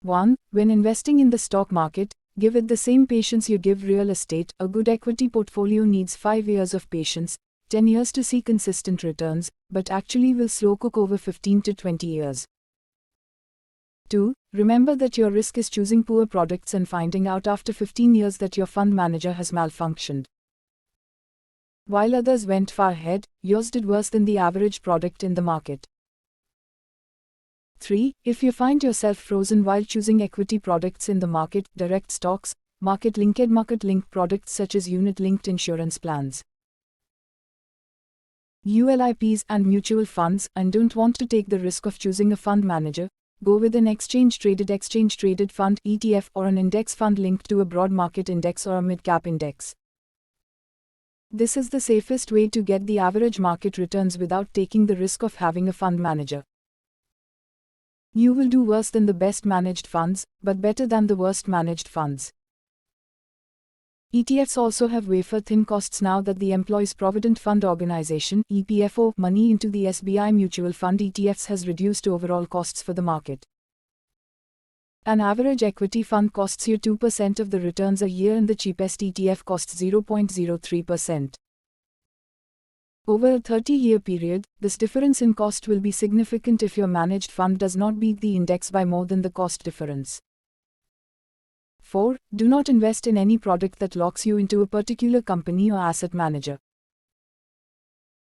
1. When investing in the stock market, give it the same patience you give real estate. A good equity portfolio needs 5 years of patience, 10 years to see consistent returns, but actually will slow cook over 15 to 20 years. 2. Remember that your risk is choosing poor products and finding out after 15 years that your fund manager has malfunctioned. While others went far ahead, yours did worse than the average product in the market. 3. If you find yourself frozen while choosing equity products in the market, direct stocks, market-linked products such as unit-linked insurance plans, ULIPs and mutual funds, and don't want to take the risk of choosing a fund manager, go with an exchange-traded fund ETF or an index fund linked to a broad market index or a mid-cap index. This is the safest way to get the average market returns without taking the risk of having a fund manager. You will do worse than the best managed funds, but better than the worst managed funds. ETFs also have wafer-thin costs now that the Employees Provident Fund Organization (EPFO) money into the SBI Mutual Fund ETFs has reduced overall costs for the market. An average equity fund costs you 2% of the returns a year, and the cheapest ETF costs 0.03%. Over a 30-year period, this difference in cost will be significant if your managed fund does not beat the index by more than the cost difference. 4. Do not invest in any product that locks you into a particular company or asset manager.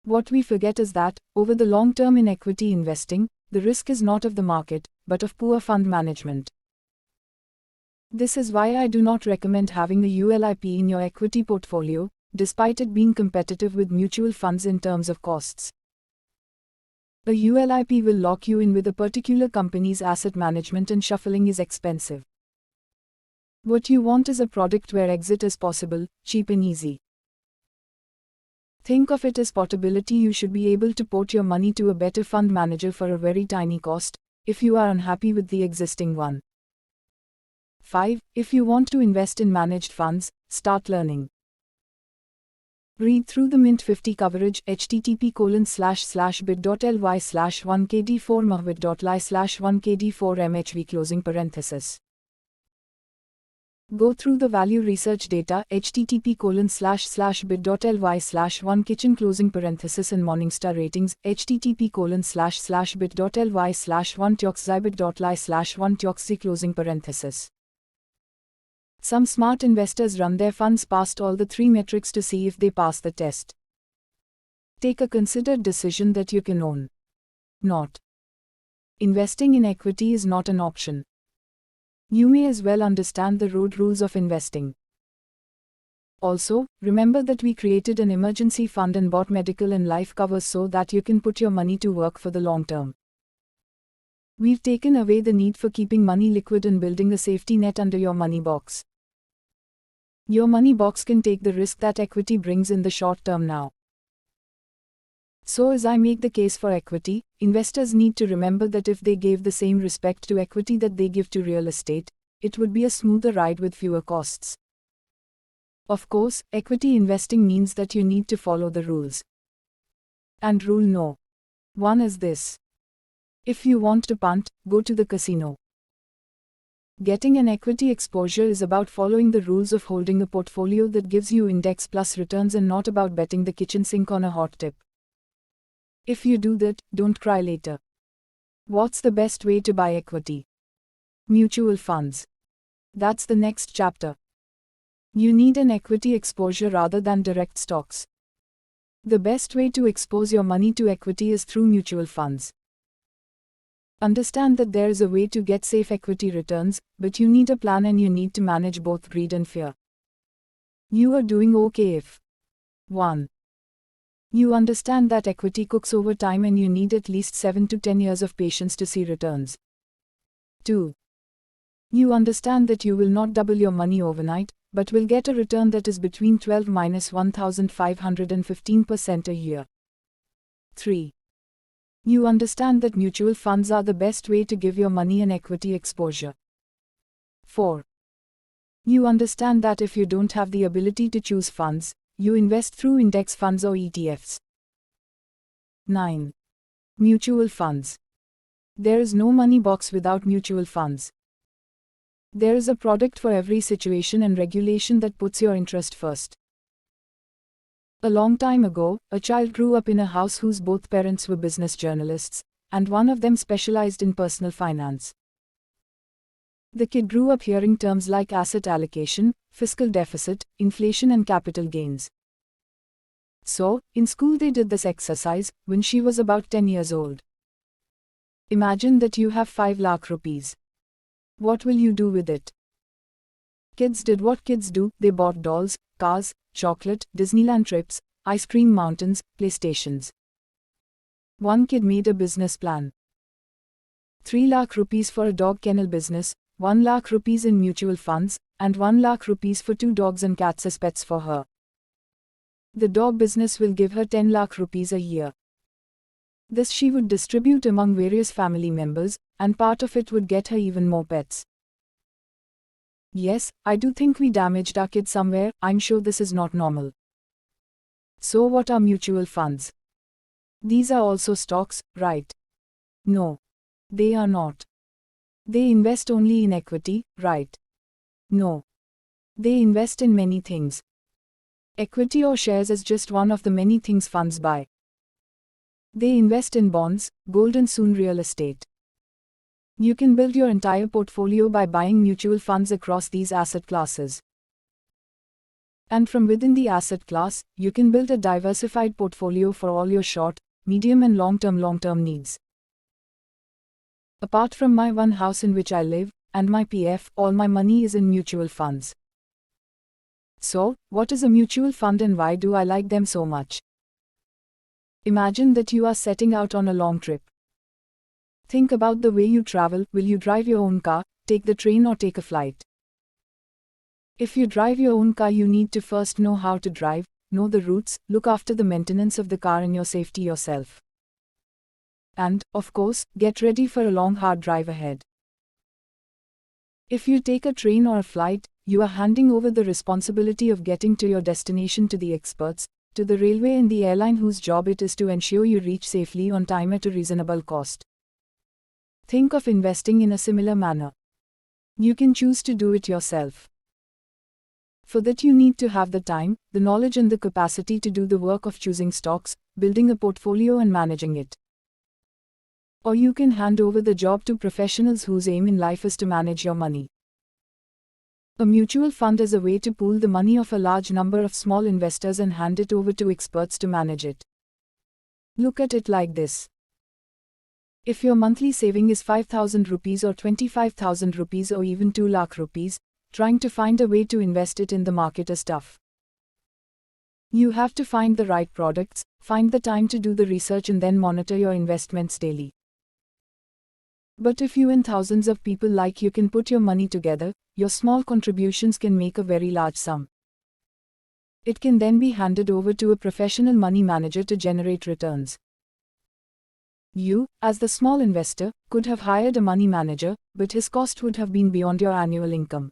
What we forget is that, over the long term in equity investing, the risk is not of the market, but of poor fund management. This is why I do not recommend having a ULIP in your equity portfolio, despite it being competitive with mutual funds in terms of costs. A ULIP will lock you in with a particular company's asset management, and shuffling is expensive. What you want is a product where exit is possible, cheap and easy. Think of it as portability. You should be able to port your money to a better fund manager for a very tiny cost, if you are unhappy with the existing one. 5. If you want to invest in managed funds, start learning. Read through the Mint 50 coverage, http://bit.ly/1kd4mhv/1kd4mhv. Go through the value research data, http://bit.ly/1kitchen and Morningstar ratings, http://bit.ly/1tyoxzybit.ly/1tyoxz. Some smart investors run their funds past all the 3 metrics to see if they pass the test. Take a considered decision that you can own. Not. Investing in equity is not an option. You may as well understand the road rules of investing. Also, remember that we created an emergency fund and bought medical and life covers so that you can put your money to work for the long term. We've taken away the need for keeping money liquid and building a safety net under your money box. Your money box can take the risk that equity brings in the short term now. So as I make the case for equity, investors need to remember that if they gave the same respect to equity that they give to real estate, it would be a smoother ride with fewer costs. Of course, equity investing means that you need to follow the rules. And rule no. 1 is this. If you want to punt, go to the casino. Getting an equity exposure is about following the rules of holding a portfolio that gives you index plus returns and not about betting the kitchen sink on a hot tip. If you do that, don't cry later. What's the best way to buy equity? Mutual funds. That's the next chapter. You need an equity exposure rather than direct stocks. The best way to expose your money to equity is through mutual funds. Understand that there is a way to get safe equity returns, but you need a plan and you need to manage both greed and fear. You are doing okay if 1. You understand that equity cooks over time and you need at least 7 to 10 years of patience to see returns. 2. You understand that you will not double your money overnight, but will get a return that is between 12–1515% a year. 3. You understand that mutual funds are the best way to give your money an equity exposure. 4. You understand that if you don't have the ability to choose funds, you invest through index funds or ETFs. 9. Mutual funds. There is no money box without mutual funds. There is a product for every situation and regulation that puts your interest first. A long time ago, a child grew up in a house whose both parents were business journalists, and one of them specialized in personal finance. The kid grew up hearing terms like asset allocation, fiscal deficit, inflation and capital gains. So, in school they did this exercise when she was about 10 years old. Imagine that you have 5 lakh rupees. What will you do with it? Kids did what kids do, they bought dolls, cars, chocolate, Disneyland trips, ice cream mountains, PlayStations. One kid made a business plan. 3 lakh rupees for a dog kennel business, 1 lakh rupees in mutual funds, and 1 lakh rupees for 2 dogs and cats as pets for her. The dog business will give her 10 lakh rupees a year. This she would distribute among various family members, and part of it would get her even more pets. Yes, I do think we damaged our kid somewhere. I'm sure this is not normal. So what are mutual funds? These are also stocks, right? No. They are not. They invest only in equity, right? No. They invest in many things. Equity or shares is just one of the many things funds buy. They invest in bonds, gold and soon real estate. You can build your entire portfolio by buying mutual funds across these asset classes. And from within the asset class, you can build a diversified portfolio for all your short, medium and long-term needs. Apart from my one house in which I live, and my PF, all my money is in mutual funds. So, what is a mutual fund and why do I like them so much? Imagine that you are setting out on a long trip. Think about the way you travel. Will you drive your own car, take the train or take a flight? If you drive your own car, you need to first know how to drive, know the routes, look after the maintenance of the car and your safety yourself. And, of course, get ready for a long hard drive ahead. If you take a train or a flight, you are handing over the responsibility of getting to your destination to the experts, to the railway and the airline whose job it is to ensure you reach safely on time at a reasonable cost. Think of investing in a similar manner. You can choose to do it yourself. For that you need to have the time, the knowledge and the capacity to do the work of choosing stocks, building a portfolio and managing it. Or you can hand over the job to professionals whose aim in life is to manage your money. A mutual fund is a way to pool the money of a large number of small investors and hand it over to experts to manage it. Look at it like this. If your monthly saving is 5,000 rupees or 25,000 rupees or even 2 lakh rupees, trying to find a way to invest it in the market is tough. You have to find the right products, find the time to do the research and then monitor your investments daily. But if you and thousands of people like you can put your money together, your small contributions can make a very large sum. It can then be handed over to a professional money manager to generate returns. You, as the small investor, could have hired a money manager, but his cost would have been beyond your annual income.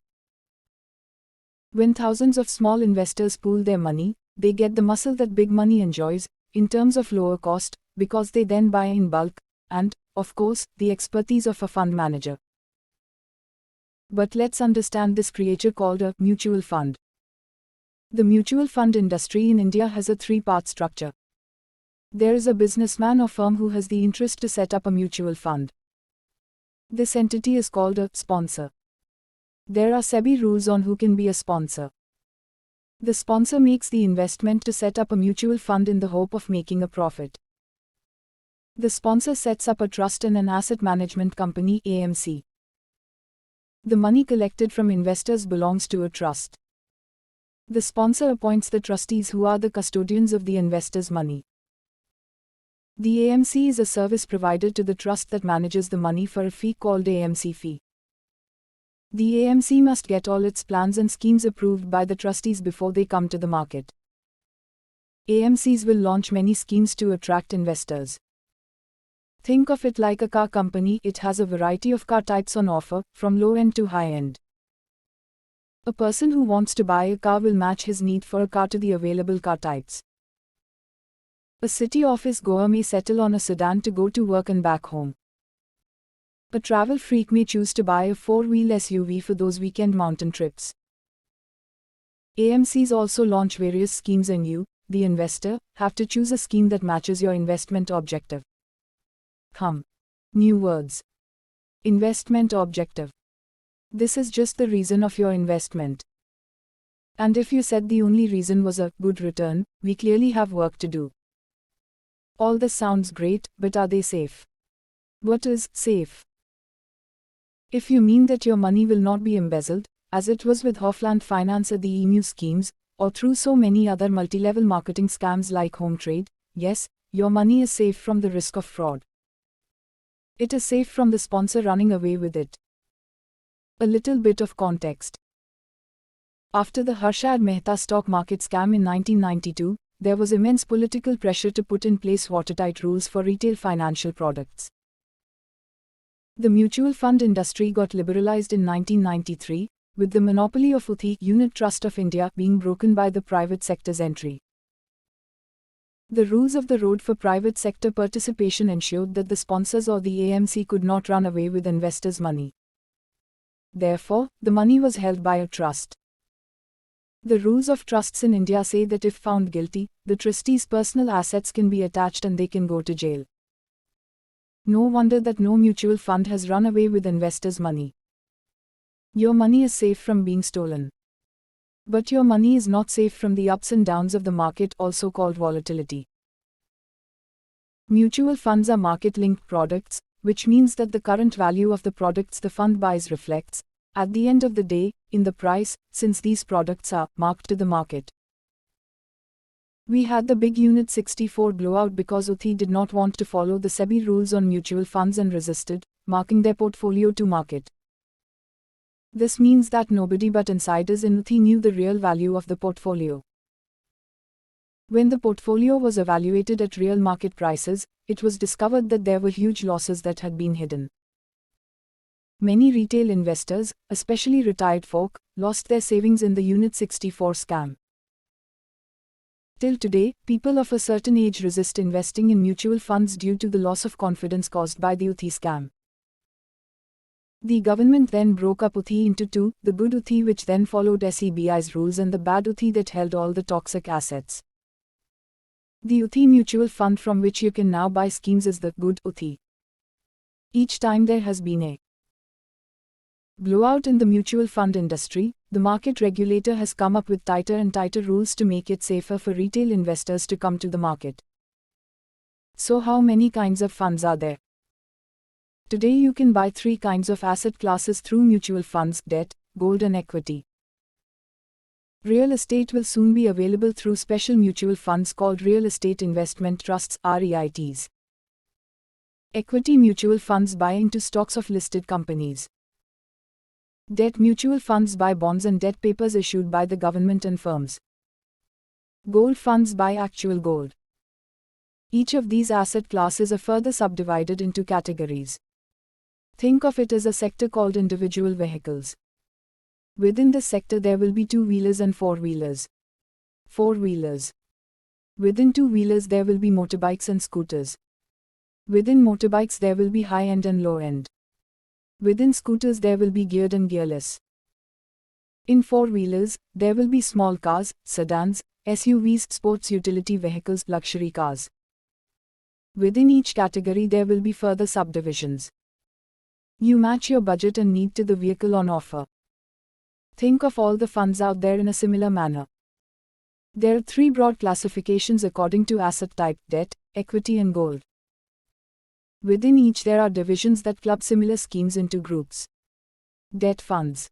When thousands of small investors pool their money, they get the muscle that big money enjoys, in terms of lower cost, because they then buy in bulk, and, of course, the expertise of a fund manager. But let's understand this creature called a mutual fund. The mutual fund industry in India has a three-part structure. There is a businessman or firm who has the interest to set up a mutual fund. This entity is called a sponsor. There are SEBI rules on who can be a sponsor. The sponsor makes the investment to set up a mutual fund in the hope of making a profit. The sponsor sets up a trust and an asset management company AMC. The money collected from investors belongs to a trust. The sponsor appoints the trustees who are the custodians of the investors' money. The AMC is a service provided to the trust that manages the money for a fee called AMC fee. The AMC must get all its plans and schemes approved by the trustees before they come to the market. AMCs will launch many schemes to attract investors. Think of it like a car company. It has a variety of car types on offer, from low-end to high-end. A person who wants to buy a car will match his need for a car to the available car types. A city office goer may settle on a sedan to go to work and back home. A travel freak may choose to buy a four-wheel SUV for those weekend mountain trips. AMCs also launch various schemes and you, the investor, have to choose a scheme that matches your investment objective. New words. Investment objective. This is just the reason of your investment. And if you said the only reason was a good return, we clearly have work to do. All this sounds great, but are they safe? What is safe? If you mean that your money will not be embezzled, as it was with Hoffland Finance at the EMU schemes, or through so many other multi-level marketing scams like Home Trade, yes, your money is safe from the risk of fraud. It is safe from the sponsor running away with it. A little bit of context. After the Harshad Mehta stock market scam in 1992, there was immense political pressure to put in place watertight rules for retail financial products. The mutual fund industry got liberalized in 1993, with the monopoly of UTI Unit Trust of India being broken by the private sector's entry. The rules of the road for private sector participation ensured that the sponsors or the AMC could not run away with investors' money. Therefore, the money was held by a trust. The rules of trusts in India say that if found guilty, the trustees' personal assets can be attached and they can go to jail. No wonder that no mutual fund has run away with investors' money. Your money is safe from being stolen. But your money is not safe from the ups and downs of the market, also called volatility. Mutual funds are market-linked products, which means that the current value of the products the fund buys reflects, at the end of the day, in the price, since these products are marked to the market. We had the big Unit 64 blowout because UTI did not want to follow the SEBI rules on mutual funds and resisted marking their portfolio to market. This means that nobody but insiders in UTI knew the real value of the portfolio. When the portfolio was evaluated at real market prices, it was discovered that there were huge losses that had been hidden. Many retail investors, especially retired folk, lost their savings in the Unit 64 scam. Till today, people of a certain age resist investing in mutual funds due to the loss of confidence caused by the UTI scam. The government then broke up UTI into two, the good UTI which then followed SEBI's rules and the bad UTI that held all the toxic assets. The UTI mutual fund from which you can now buy schemes is the good UTI. Each time there has been a blowout in the mutual fund industry, the market regulator has come up with tighter and tighter rules to make it safer for retail investors to come to the market. So how many kinds of funds are there? Today you can buy three kinds of asset classes through mutual funds: debt, gold and equity. Real estate will soon be available through special mutual funds called Real Estate Investment Trusts (REITs). Equity mutual funds buy into stocks of listed companies. Debt mutual funds buy bonds and debt papers issued by the government and firms. Gold funds buy actual gold. Each of these asset classes are further subdivided into categories. Think of it as a sector called individual vehicles. Within this sector there will be two-wheelers and four-wheelers. Four-wheelers. Within two-wheelers there will be motorbikes and scooters. Within motorbikes there will be high-end and low-end. Within scooters there will be geared and gearless. In four-wheelers, there will be small cars, sedans, SUVs, sports utility vehicles, luxury cars. Within each category there will be further subdivisions. You match your budget and need to the vehicle on offer. Think of all the funds out there in a similar manner. There are three broad classifications according to asset type: debt, equity and gold. Within each there are divisions that club similar schemes into groups. Debt funds.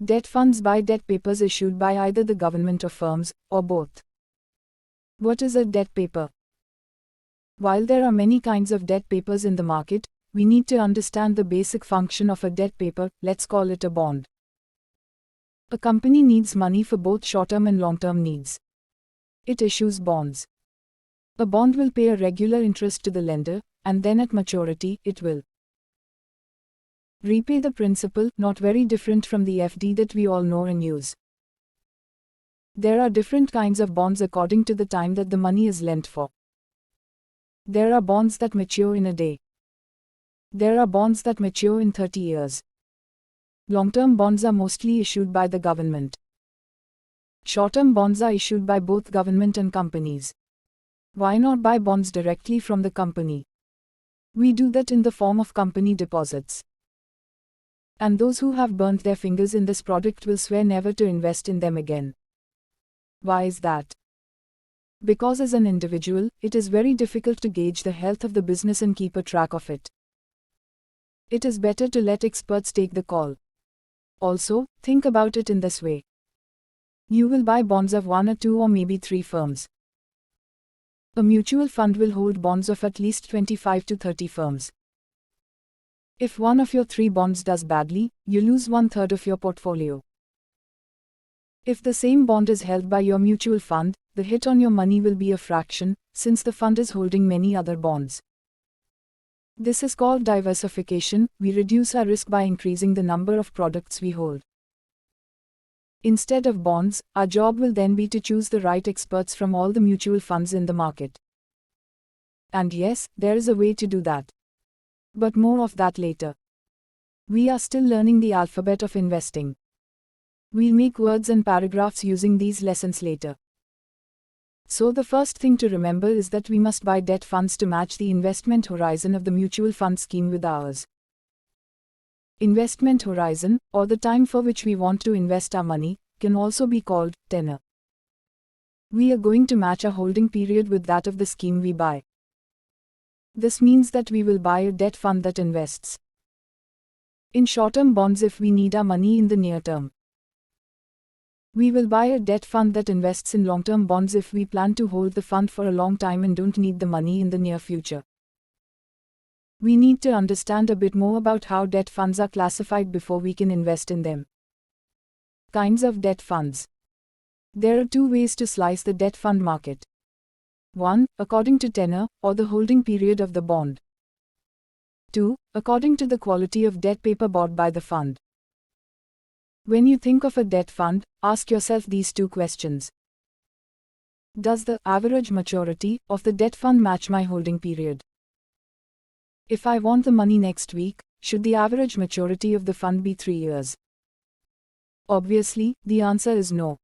Debt funds buy debt papers issued by either the government or firms, or both. What is a debt paper? While there are many kinds of debt papers in the market, we need to understand the basic function of a debt paper. Let's call it a bond. A company needs money for both short-term and long-term needs. It issues bonds. A bond will pay a regular interest to the lender, and then at maturity, it will repay the principal, not very different from the FD that we all know and use. There are different kinds of bonds according to the time that the money is lent for. There are bonds that mature in a day. There are bonds that mature in 30 years. Long-term bonds are mostly issued by the government. Short-term bonds are issued by both government and companies. Why not buy bonds directly from the company? We do that in the form of company deposits. And those who have burnt their fingers in this product will swear never to invest in them again. Why is that? Because as an individual, it is very difficult to gauge the health of the business and keep a track of it. It is better to let experts take the call. Also, think about it in this way. You will buy bonds of one or two or maybe three firms. A mutual fund will hold bonds of at least 25 to 30 firms. If one of your three bonds does badly, you lose 1/3 of your portfolio. If the same bond is held by your mutual fund, the hit on your money will be a fraction, since the fund is holding many other bonds. This is called diversification. We reduce our risk by increasing the number of products we hold. Instead of bonds, our job will then be to choose the right experts from all the mutual funds in the market. And yes, there is a way to do that. But more of that later. We are still learning the alphabet of investing. We'll make words and paragraphs using these lessons later. So the first thing to remember is that we must buy debt funds to match the investment horizon of the mutual fund scheme with ours. Investment horizon, or the time for which we want to invest our money, can also be called tenor. We are going to match our holding period with that of the scheme we buy. This means that we will buy a debt fund that invests in short-term bonds if we need our money in the near term. We will buy a debt fund that invests in long-term bonds if we plan to hold the fund for a long time and don't need the money in the near future. We need to understand a bit more about how debt funds are classified before we can invest in them. Kinds of debt funds. There are two ways to slice the debt fund market. 1. According to tenor, or the holding period of the bond. 2. According to the quality of debt paper bought by the fund. When you think of a debt fund, ask yourself these two questions. Does the average maturity of the debt fund match my holding period? If I want the money next week, should the average maturity of the fund be 3 years? Obviously, the answer is no.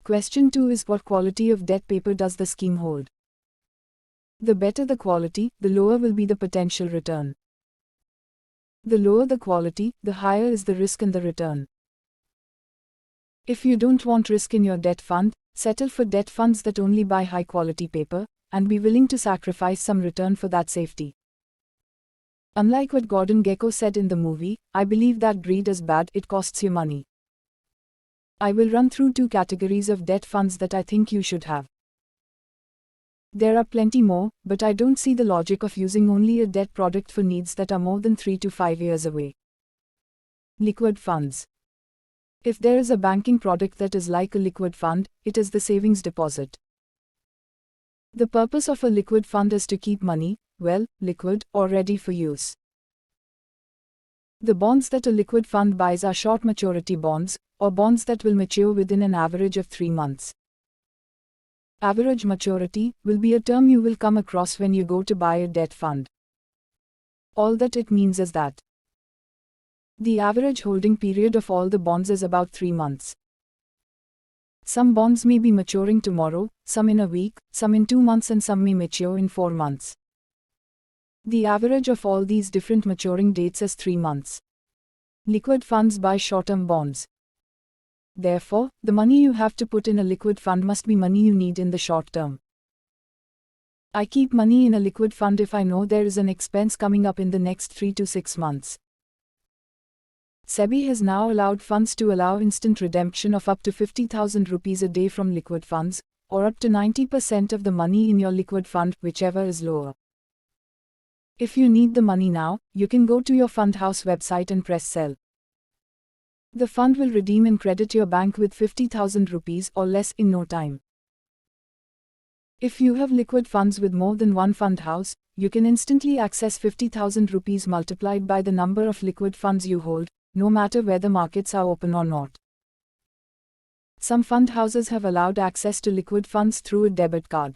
Question 2 is what quality of debt paper does the scheme hold? The better the quality, the lower will be the potential return. The lower the quality, the higher is the risk and the return. If you don't want risk in your debt fund, settle for debt funds that only buy high-quality paper, and be willing to sacrifice some return for that safety. Unlike what Gordon Gekko said in the movie, I believe that greed is bad, it costs you money. I will run through 2 categories of debt funds that I think you should have. There are plenty more, but I don't see the logic of using only a debt product for needs that are more than 3 to 5 years away. Liquid funds. If there is a banking product that is like a liquid fund, it is the savings deposit. The purpose of a liquid fund is to keep money, well, liquid, or ready for use. The bonds that a liquid fund buys are short maturity bonds, or bonds that will mature within an average of 3 months. Average maturity will be a term you will come across when you go to buy a debt fund. All that it means is that The average holding period of all the bonds is about 3 months. Some bonds may be maturing tomorrow, some in a week, some in 2 months, and some may mature in 4 months. The average of all these different maturing dates is 3 months. Liquid funds buy short-term bonds. Therefore, the money you have to put in a liquid fund must be money you need in the short term. I keep money in a liquid fund if I know there is an expense coming up in the next 3 to 6 months. SEBI has now allowed funds to allow instant redemption of up to 50,000 rupees a day from liquid funds, or up to 90% of the money in your liquid fund, whichever is lower. If you need the money now, you can go to your fund house website and press sell. The fund will redeem and credit your bank with 50,000 rupees or less in no time. If you have liquid funds with more than one fund house, you can instantly access 50,000 rupees multiplied by the number of liquid funds you hold, no matter whether markets are open or not. Some fund houses have allowed access to liquid funds through a debit card.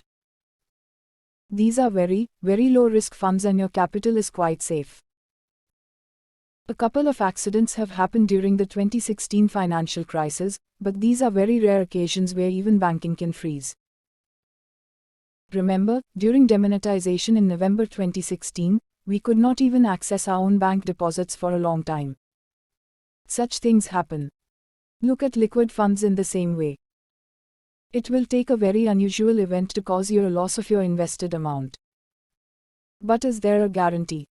These are very, very low risk funds and your capital is quite safe. A couple of accidents have happened during the 2016 financial crisis, but these are very rare occasions where even banking can freeze. Remember, during demonetization in November 2016, we could not even access our own bank deposits for a long time. Such things happen. Look at liquid funds in the same way. It will take a very unusual event to cause you a loss of your invested amount. But is there a guarantee?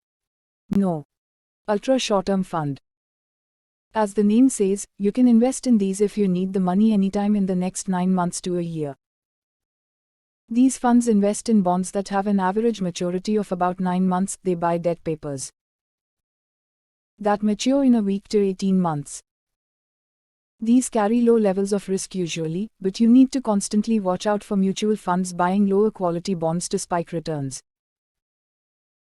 No. Ultra short-term fund. As the name says, you can invest in these if you need the money anytime in the next 9 months to a year. These funds invest in bonds that have an average maturity of about 9 months. They buy debt papers that mature in a week to 18 months. These carry low levels of risk usually, but you need to constantly watch out for mutual funds buying lower quality bonds to spike returns.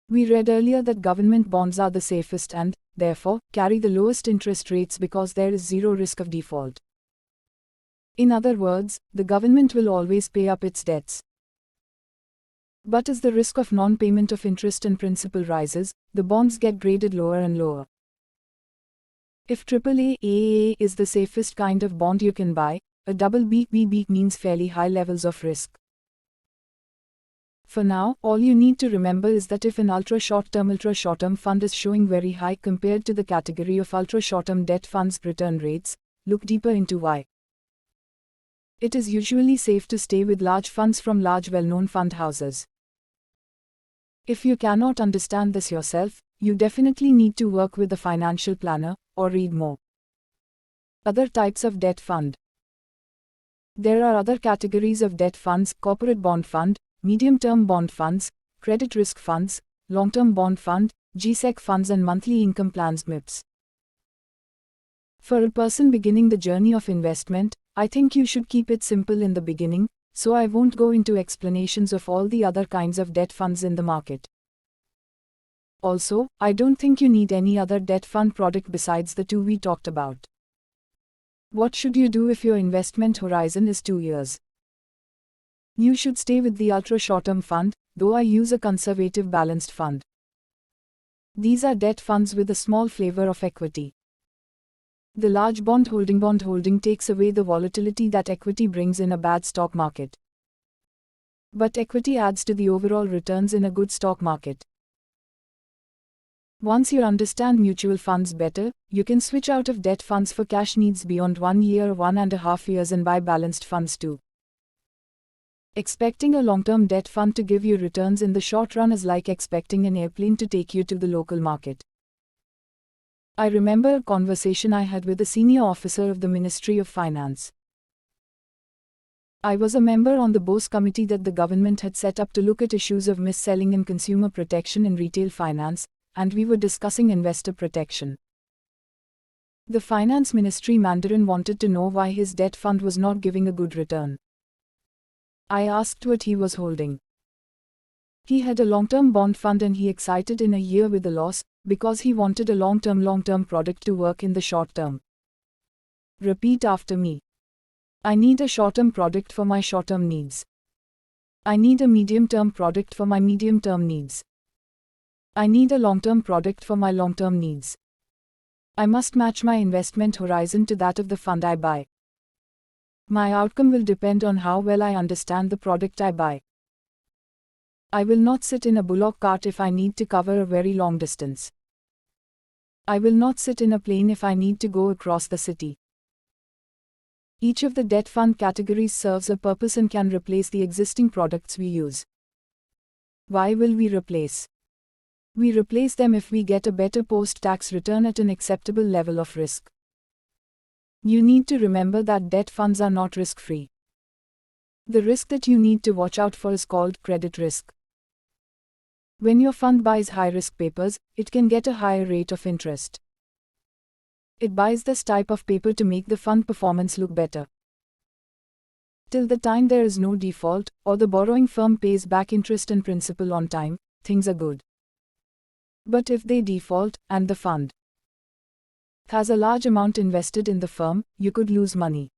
We read earlier that government bonds are the safest and, therefore, carry the lowest interest rates because there is zero risk of default. In other words, the government will always pay up its debts. But as the risk of non-payment of interest and principal rises, the bonds get graded lower and lower. If AAA is the safest kind of bond you can buy, a BBB means fairly high levels of risk. For now, all you need to remember is that if an ultra short-term fund is showing very high compared to the category of ultra short-term debt funds return rates, look deeper into why. It is usually safe to stay with large funds from large well-known fund houses. If you cannot understand this yourself, you definitely need to work with a financial planner, or read more. Other types of debt fund. There are other categories of debt funds: corporate bond fund, medium-term bond funds, credit risk funds, long-term bond fund, GSEC funds, and monthly income plans MIPS. For a person beginning the journey of investment, I think you should keep it simple in the beginning, so I won't go into explanations of all the other kinds of debt funds in the market. Also, I don't think you need any other debt fund product besides the two we talked about. What should you do if your investment horizon is 2 years? You should stay with the ultra short-term fund, though I use a conservative balanced fund. These are debt funds with a small flavor of equity. The large bond holding takes away the volatility that equity brings in a bad stock market. But equity adds to the overall returns in a good stock market. Once you understand mutual funds better, you can switch out of debt funds for cash needs beyond 1 year or 1.5 years and buy balanced funds too. Expecting a long-term debt fund to give you returns in the short run is like expecting an airplane to take you to the local market. I remember a conversation I had with a senior officer of the Ministry of Finance. I was a member on the BOS committee that the government had set up to look at issues of mis-selling and consumer protection in retail finance, and we were discussing investor protection. The finance ministry mandarin wanted to know why his debt fund was not giving a good return. I asked what he was holding. He had a long-term bond fund and he exited in a year with a loss, because he wanted a long-term product to work in the short term. Repeat after me. I need a short-term product for my short-term needs. I need a medium-term product for my medium-term needs. I need a long-term product for my long-term needs. I must match my investment horizon to that of the fund I buy. My outcome will depend on how well I understand the product I buy. I will not sit in a bullock cart if I need to cover a very long distance. I will not sit in a plane if I need to go across the city. Each of the debt fund categories serves a purpose and can replace the existing products we use. Why will we replace? We replace them if we get a better post-tax return at an acceptable level of risk. You need to remember that debt funds are not risk-free. The risk that you need to watch out for is called credit risk. When your fund buys high-risk papers, it can get a higher rate of interest. It buys this type of paper to make the fund performance look better. Till the time there is no default, or the borrowing firm pays back interest and principal on time, things are good. But if they default, and the fund has a large amount invested in the firm, you could lose money.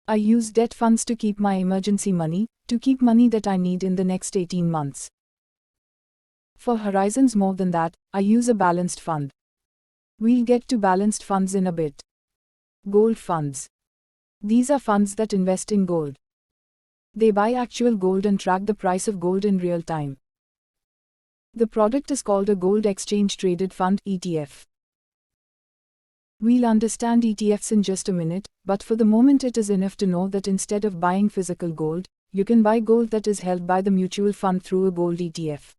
I use debt funds to keep my emergency money, to keep money that I need in the next 18 months. For horizons more than that, I use a balanced fund. We'll get to balanced funds in a bit. Gold funds. These are funds that invest in gold. They buy actual gold and track the price of gold in real time. The product is called a Gold Exchange Traded Fund (ETF). We'll understand ETFs in just a minute, but for the moment it is enough to know that instead of buying physical gold, you can buy gold that is held by the mutual fund through a gold ETF.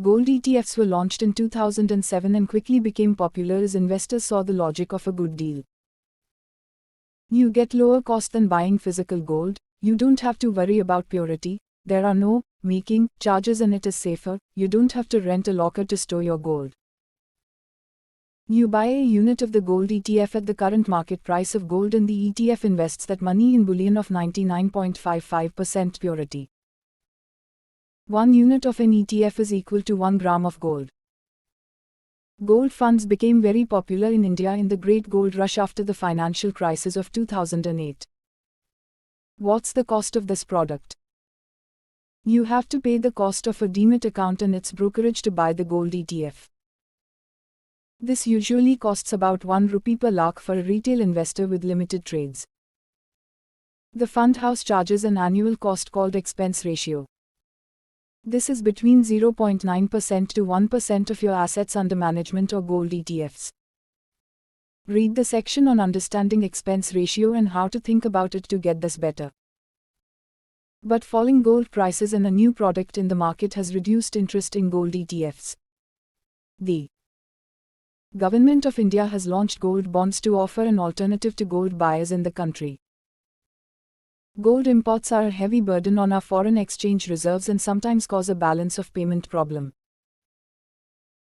Gold ETFs were launched in 2007 and quickly became popular as investors saw the logic of a good deal. You get lower cost than buying physical gold, you don't have to worry about purity, there are no making charges and it is safer, you don't have to rent a locker to store your gold. You buy a unit of the gold ETF at the current market price of gold and the ETF invests that money in bullion of 99.55% purity. 1 unit of an ETF is equal to 1 gram of gold. Gold funds became very popular in India in the Great Gold Rush after the financial crisis of 2008. What's the cost of this product? You have to pay the cost of a demat account and its brokerage to buy the gold ETF. This usually costs about 1 rupee per lakh for a retail investor with limited trades. The fund house charges an annual cost called expense ratio. This is between 0.9% to 1% of your assets under management or gold ETFs. Read the section on understanding expense ratio and how to think about it to get this better. But falling gold prices and a new product in the market has reduced interest in gold ETFs. The Government of India has launched gold bonds to offer an alternative to gold buyers in the country. Gold imports are a heavy burden on our foreign exchange reserves and sometimes cause a balance of payment problem.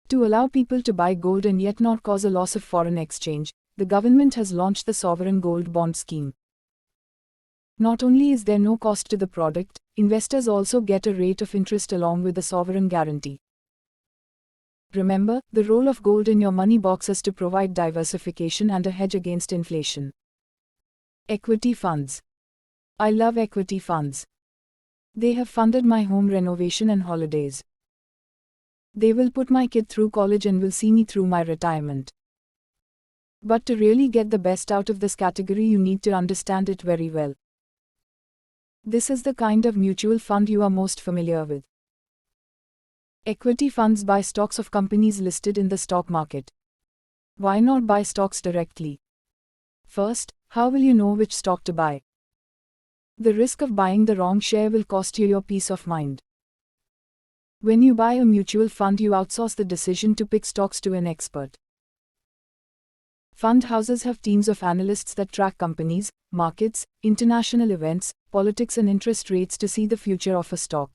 To allow people to buy gold and yet not cause a loss of foreign exchange, the government has launched the Sovereign Gold Bond Scheme. Not only is there no cost to the product, investors also get a rate of interest along with the sovereign guarantee. Remember, the role of gold in your money box is to provide diversification and a hedge against inflation. Equity funds. I love equity funds. They have funded my home renovation and holidays. They will put my kid through college and will see me through my retirement. But to really get the best out of this category, you need to understand it very well. This is the kind of mutual fund you are most familiar with. Equity funds buy stocks of companies listed in the stock market. Why not buy stocks directly? First, how will you know which stock to buy? The risk of buying the wrong share will cost you your peace of mind. When you buy a mutual fund, you outsource the decision to pick stocks to an expert. Fund houses have teams of analysts that track companies, markets, international events, politics and interest rates to see the future of a stock.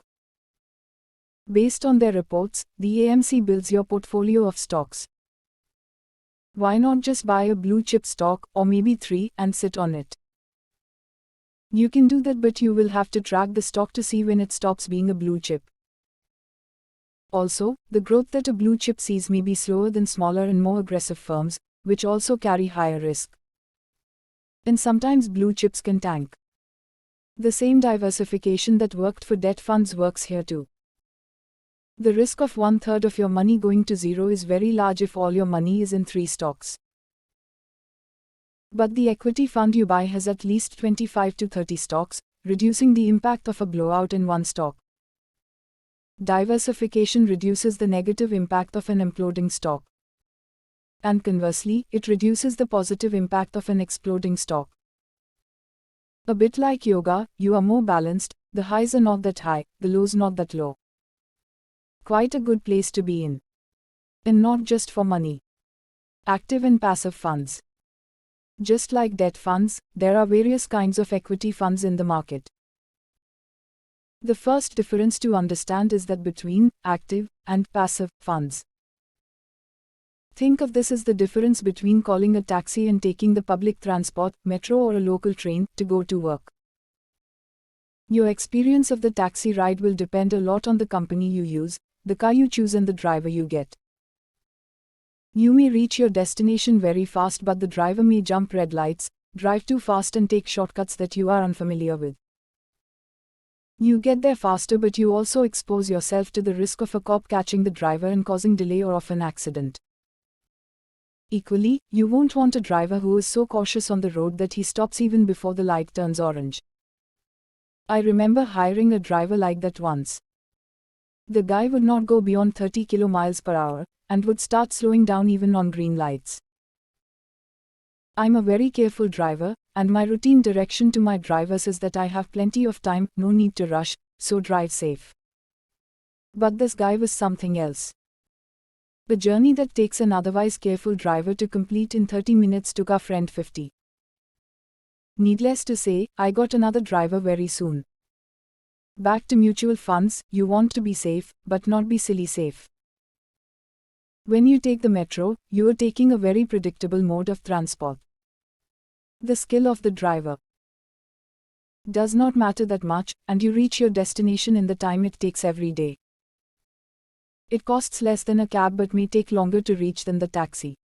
Based on their reports, the AMC builds your portfolio of stocks. Why not just buy a blue chip stock, or maybe 3, and sit on it? You can do that, but you will have to track the stock to see when it stops being a blue chip. Also, the growth that a blue chip sees may be slower than smaller and more aggressive firms, which also carry higher risk. And sometimes blue chips can tank. The same diversification that worked for debt funds works here too. The risk of 1/3 of your money going to zero is very large if all your money is in 3 stocks. But the equity fund you buy has at least 25 to 30 stocks, reducing the impact of a blowout in one stock. Diversification reduces the negative impact of an imploding stock. And conversely, it reduces the positive impact of an exploding stock. A bit like yoga, you are more balanced, the highs are not that high, the lows not that low. Quite a good place to be in. And not just for money. Active and passive funds. Just like debt funds, there are various kinds of equity funds in the market. The first difference to understand is that between active and passive funds. Think of this as the difference between calling a taxi and taking the public transport, metro or a local train, to go to work. Your experience of the taxi ride will depend a lot on the company you use, the car you choose and the driver you get. You may reach your destination very fast, but the driver may jump red lights, drive too fast and take shortcuts that you are unfamiliar with. You get there faster, but you also expose yourself to the risk of a cop catching the driver and causing delay or of an accident. Equally, you won't want a driver who is so cautious on the road that he stops even before the light turns orange. I remember hiring a driver like that once. The guy would not go beyond 30 km/h, and would start slowing down even on green lights. I'm a very careful driver, and my routine direction to my drivers is that I have plenty of time, no need to rush, so drive safe. But this guy was something else. The journey that takes an otherwise careful driver to complete in 30 minutes took our friend 50. Needless to say, I got another driver very soon. Back to mutual funds, you want to be safe, but not be silly safe. When you take the metro, you are taking a very predictable mode of transport. The skill of the driver does not matter that much, and you reach your destination in the time it takes every day. It costs less than a cab but may take longer to reach than the taxi.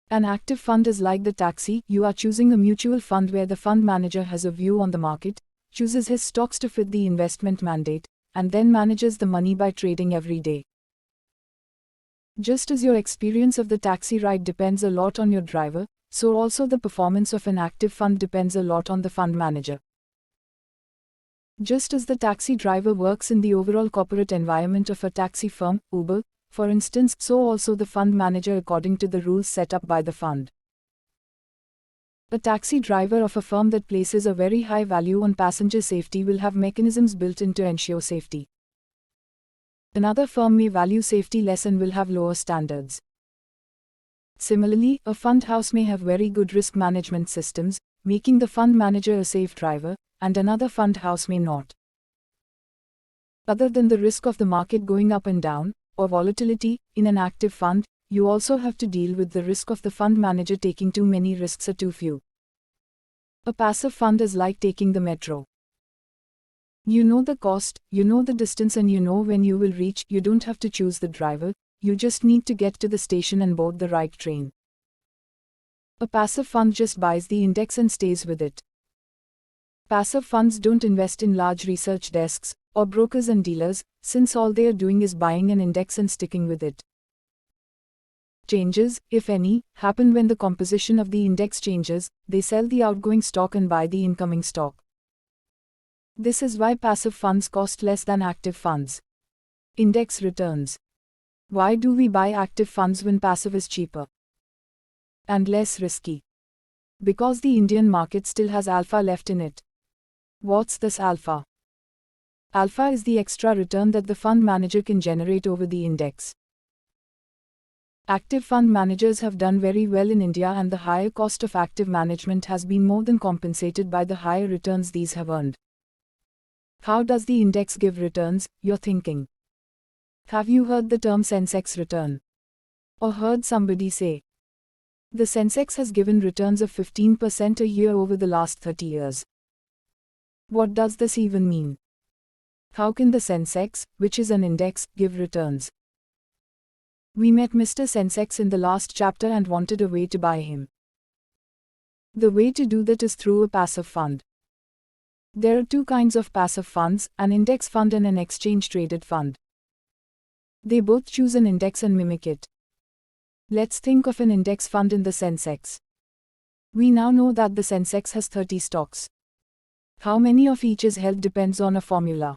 An active fund is like the taxi. You are choosing a mutual fund where the fund manager has a view on the market, chooses his stocks to fit the investment mandate, and then manages the money by trading every day. Just as your experience of the taxi ride depends a lot on your driver, so also the performance of an active fund depends a lot on the fund manager. Just as the taxi driver works in the overall corporate environment of a taxi firm, Uber, for instance, so also the fund manager according to the rules set up by the fund. A taxi driver of a firm that places a very high value on passenger safety will have mechanisms built in to ensure safety. Another firm may value safety less and will have lower standards. Similarly, a fund house may have very good risk management systems, making the fund manager a safe driver, and another fund house may not. Other than the risk of the market going up and down, or volatility, in an active fund, you also have to deal with the risk of the fund manager taking too many risks or too few. A passive fund is like taking the metro. You know the cost, you know the distance, and you know when you will reach. You don't have to choose the driver, you just need to get to the station and board the right train. A passive fund just buys the index and stays with it. Passive funds don't invest in large research desks, or brokers and dealers, since all they are doing is buying an index and sticking with it. Changes, if any, happen when the composition of the index changes. They sell the outgoing stock and buy the incoming stock. This is why passive funds cost less than active funds. Index returns. Why do we buy active funds when passive is cheaper and less risky? Because the Indian market still has alpha left in it. What's this alpha? Alpha is the extra return that the fund manager can generate over the index. Active fund managers have done very well in India, and the higher cost of active management has been more than compensated by the higher returns these have earned. How does the index give returns, you're thinking? Have you heard the term Sensex return? Or heard somebody say, the Sensex has given returns of 15% a year over the last 30 years. What does this even mean? How can the Sensex, which is an index, give returns? We met Mr. Sensex in the last chapter and wanted a way to buy him. The way to do that is through a passive fund. There are two kinds of passive funds, an index fund and an exchange-traded fund. They both choose an index and mimic it. Let's think of an index fund in the Sensex. We now know that the Sensex has 30 stocks. How many of each is held depends on a formula.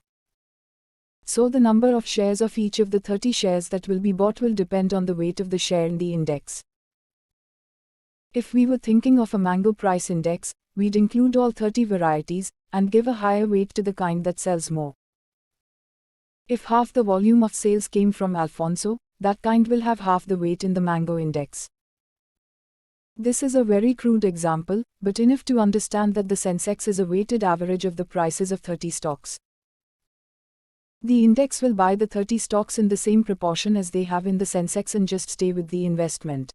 So the number of shares of each of the 30 shares that will be bought will depend on the weight of the share in the index. If we were thinking of a mango price index, we'd include all 30 varieties, and give a higher weight to the kind that sells more. If half the volume of sales came from Alfonso, that kind will have half the weight in the mango index. This is a very crude example, but enough to understand that the Sensex is a weighted average of the prices of 30 stocks. The index will buy the 30 stocks in the same proportion as they have in the Sensex and just stay with the investment.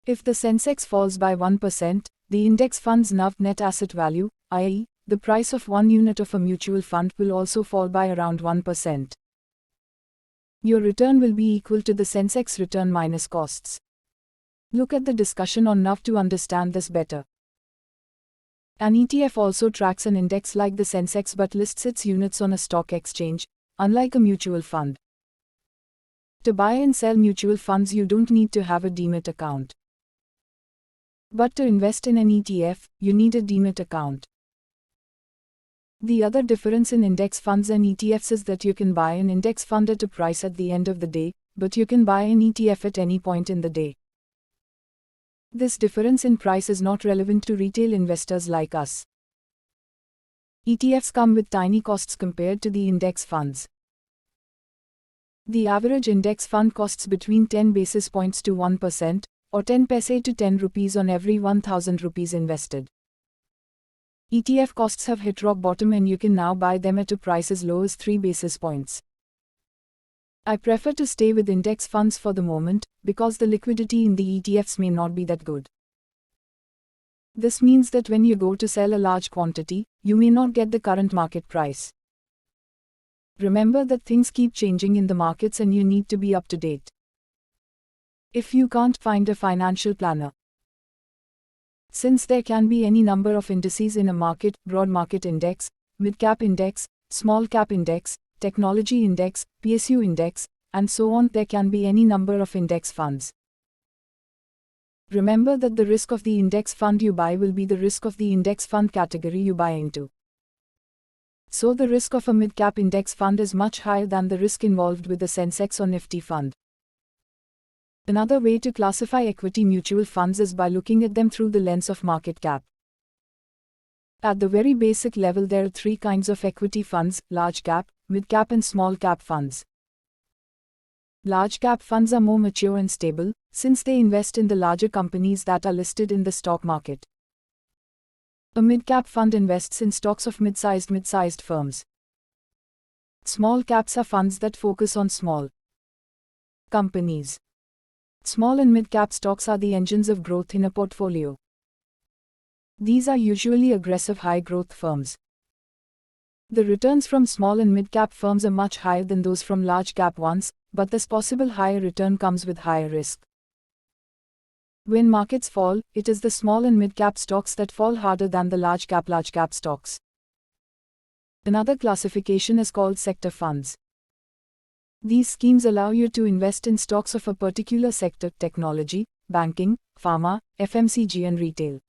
If the Sensex falls by 1%, the index fund's NAV net asset value, i.e., the price of one unit of a mutual fund, will also fall by around 1%. Your return will be equal to the Sensex return minus costs. Look at the discussion on NAV to understand this better. An ETF also tracks an index like the Sensex but lists its units on a stock exchange, unlike a mutual fund. To buy and sell mutual funds you don't need to have a demat account. But to invest in an ETF, you need a demat account. The other difference in index funds and ETFs is that you can buy an index fund at a price at the end of the day, but you can buy an ETF at any point in the day. This difference in price is not relevant to retail investors like us. ETFs come with tiny costs compared to the index funds. The average index fund costs between 10 basis points to 1%, or 10 paise to 10 rupees on every 1000 rupees invested. ETF costs have hit rock bottom and you can now buy them at a price as low as 3 basis points. I prefer to stay with index funds for the moment, because the liquidity in the ETFs may not be that good. This means that when you go to sell a large quantity, you may not get the current market price. Remember that things keep changing in the markets and you need to be up to date. If you can't find a financial planner. Since there can be any number of indices in a market, broad market index, mid-cap index, small-cap index, technology index, PSU index, and so on, there can be any number of index funds. Remember that the risk of the index fund you buy will be the risk of the index fund category you buy into. So the risk of a mid-cap index fund is much higher than the risk involved with a Sensex or Nifty fund. Another way to classify equity mutual funds is by looking at them through the lens of market cap. At the very basic level, there are three kinds of equity funds: large cap, mid cap and small cap funds. Large cap funds are more mature and stable, since they invest in the larger companies that are listed in the stock market. A mid cap fund invests in stocks of mid-sized firms. Small caps are funds that focus on small companies. Small and mid-cap stocks are the engines of growth in a portfolio. These are usually aggressive high-growth firms. The returns from small and mid-cap firms are much higher than those from large-cap ones, but this possible higher return comes with higher risk. When markets fall, it is the small and mid-cap stocks that fall harder than the large-cap stocks. Another classification is called sector funds. These schemes allow you to invest in stocks of a particular sector: technology, banking, pharma, FMCG and retail.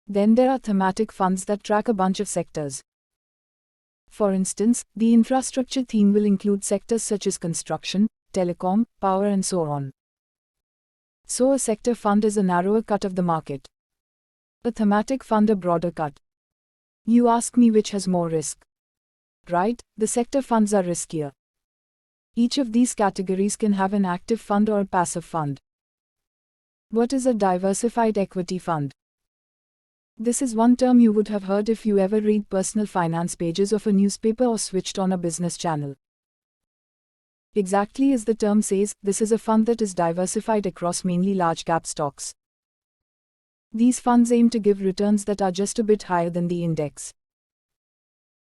Then there are thematic funds that track a bunch of sectors. For instance, the infrastructure theme will include sectors such as construction, telecom, power and so on. So a sector fund is a narrower cut of the market. A thematic fund a broader cut. You ask me which has more risk. Right, the sector funds are riskier. Each of these categories can have an active fund or a passive fund. What is a diversified equity fund? This is one term you would have heard if you ever read personal finance pages of a newspaper or switched on a business channel. Exactly as the term says, this is a fund that is diversified across mainly large-cap stocks. These funds aim to give returns that are just a bit higher than the index.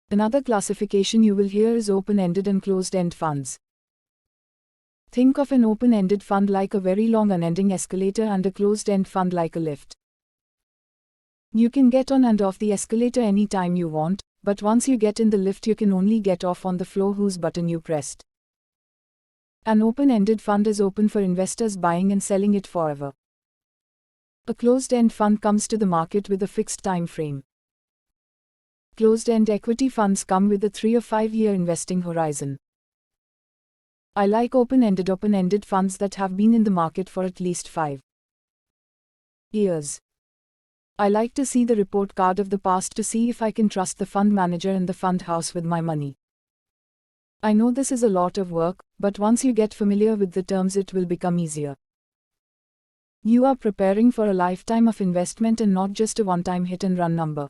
Another classification you will hear is open-ended and closed-end funds. Think of an open-ended fund like a very long unending escalator and a closed-end fund like a lift. You can get on and off the escalator anytime you want, but once you get in the lift you can only get off on the floor whose button you pressed. An open-ended fund is open for investors buying and selling it forever. A closed-end fund comes to the market with a fixed time frame. Closed-end equity funds come with a 3 or 5 year investing horizon. I like open-ended funds that have been in the market for at least 5 years. I like to see the report card of the past to see if I can trust the fund manager and the fund house with my money. I know this is a lot of work, but once you get familiar with the terms it will become easier. You are preparing for a lifetime of investment and not just a one-time hit-and-run number.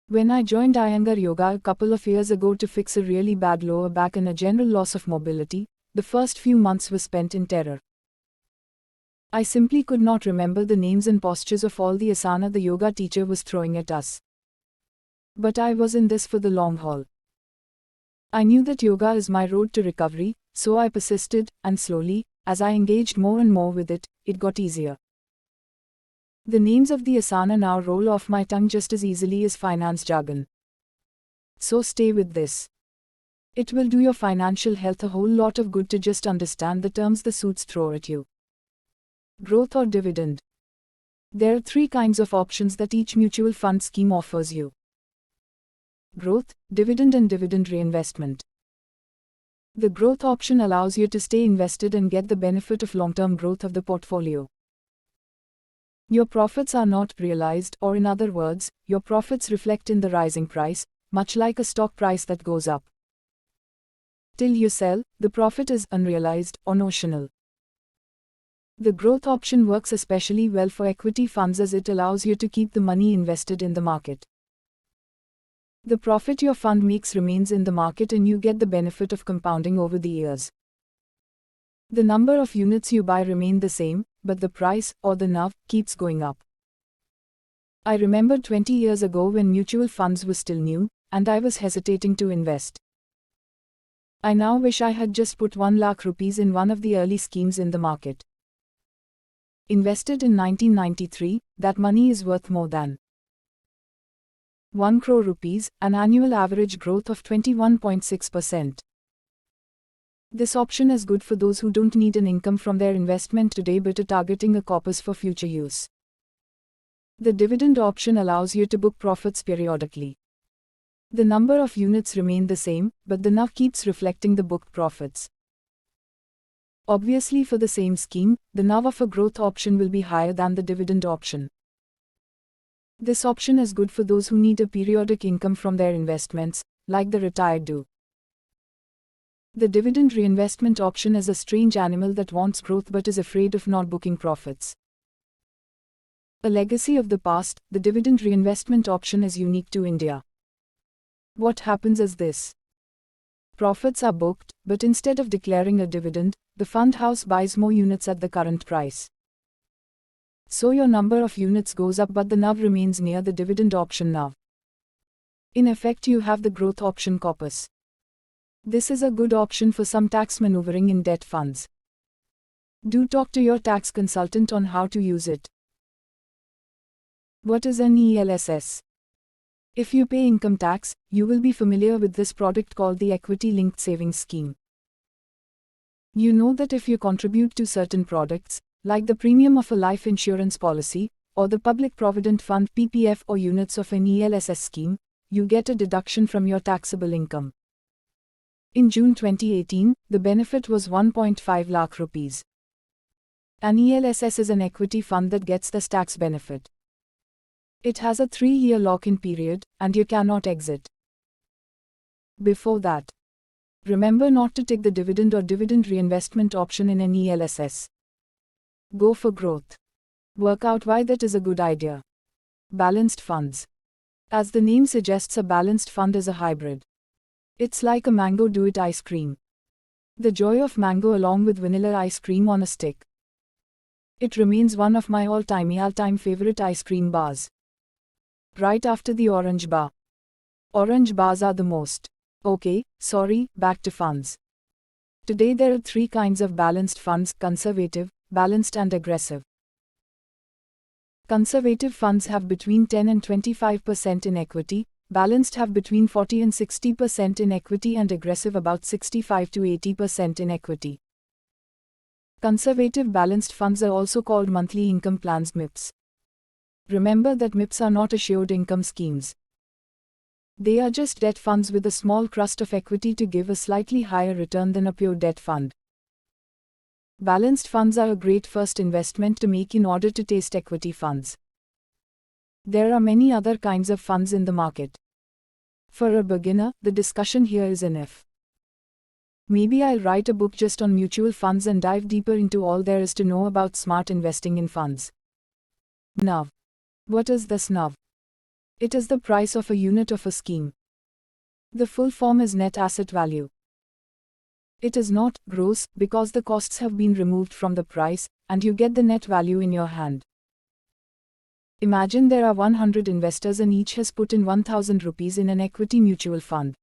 When I joined Iyengar Yoga a couple of years ago to fix a really bad lower back and a general loss of mobility, the first few months were spent in terror. I simply could not remember the names and postures of all the asana the yoga teacher was throwing at us. But I was in this for the long haul. I knew that yoga is my road to recovery, so I persisted, and slowly, as I engaged more and more with it, it got easier. The names of the asana now roll off my tongue just as easily as finance jargon. So stay with this. It will do your financial health a whole lot of good to just understand the terms the suits throw at you. Growth or dividend. There are 3 kinds of options that each mutual fund scheme offers you: growth, dividend and dividend reinvestment. The growth option allows you to stay invested and get the benefit of long-term growth of the portfolio. Your profits are not realized, or in other words, your profits reflect in the rising price, much like a stock price that goes up. Till you sell, the profit is unrealized or notional. The growth option works especially well for equity funds as it allows you to keep the money invested in the market. The profit your fund makes remains in the market and you get the benefit of compounding over the years. The number of units you buy remain the same, but the price, or the NAV, keeps going up. I remember 20 years ago when mutual funds were still new, and I was hesitating to invest. I now wish I had just put 1 lakh rupees in one of the early schemes in the market. Invested in 1993, that money is worth more than 1 crore rupees, an annual average growth of 21.6%. This option is good for those who don't need an income from their investment today but are targeting a corpus for future use. The dividend option allows you to book profits periodically. The number of units remain the same, but the NAV keeps reflecting the booked profits. Obviously, for the same scheme, the NAV of a growth option will be higher than the dividend option. This option is good for those who need a periodic income from their investments, like the retired do. The dividend reinvestment option is a strange animal that wants growth but is afraid of not booking profits. A legacy of the past, the dividend reinvestment option is unique to India. What happens is this. Profits are booked, but instead of declaring a dividend, the fund house buys more units at the current price. So your number of units goes up but the NAV remains near the dividend option NAV. In effect, you have the growth option corpus. This is a good option for some tax maneuvering in debt funds. Do talk to your tax consultant on how to use it. What is an ELSS? If you pay income tax, you will be familiar with this product called the Equity Linked Savings Scheme. You know that if you contribute to certain products, like the premium of a life insurance policy, or the Public Provident Fund PPF or units of an ELSS scheme, you get a deduction from your taxable income. In June 2018, the benefit was 1.5 lakh rupees. An ELSS is an equity fund that gets this tax benefit. It has a 3-year lock-in period, and you cannot exit before that. Remember not to take the dividend or dividend reinvestment option in an ELSS. Go for growth. Work out why that is a good idea. Balanced funds. As the name suggests, a balanced fund is a hybrid. It's like a mango do-it ice cream. The joy of mango along with vanilla ice cream on a stick. It remains one of my all-time favorite ice cream bars. Right after the orange bar. Orange bars are the most. Okay, sorry, back to funds. Today there are 3 kinds of balanced funds: conservative, balanced and aggressive. Conservative funds have between 10 and 25% in equity, balanced have between 40 and 60% in equity, and aggressive about 65 to 80% in equity. Conservative balanced funds are also called monthly income plans (MIPS). Remember that MIPS are not assured income schemes. They are just debt funds with a small crust of equity to give a slightly higher return than a pure debt fund. Balanced funds are a great first investment to make in order to test equity funds. There are many other kinds of funds in the market. For a beginner, the discussion here is enough. Maybe I'll write a book just on mutual funds and dive deeper into all there is to know about smart investing in funds. NAV. What is this NAV? It is the price of a unit of a scheme. The full form is net asset value. It is not gross because the costs have been removed from the price, and you get the net value in your hand. Imagine there are 100 investors and each has put in 1000 rupees in an equity mutual fund.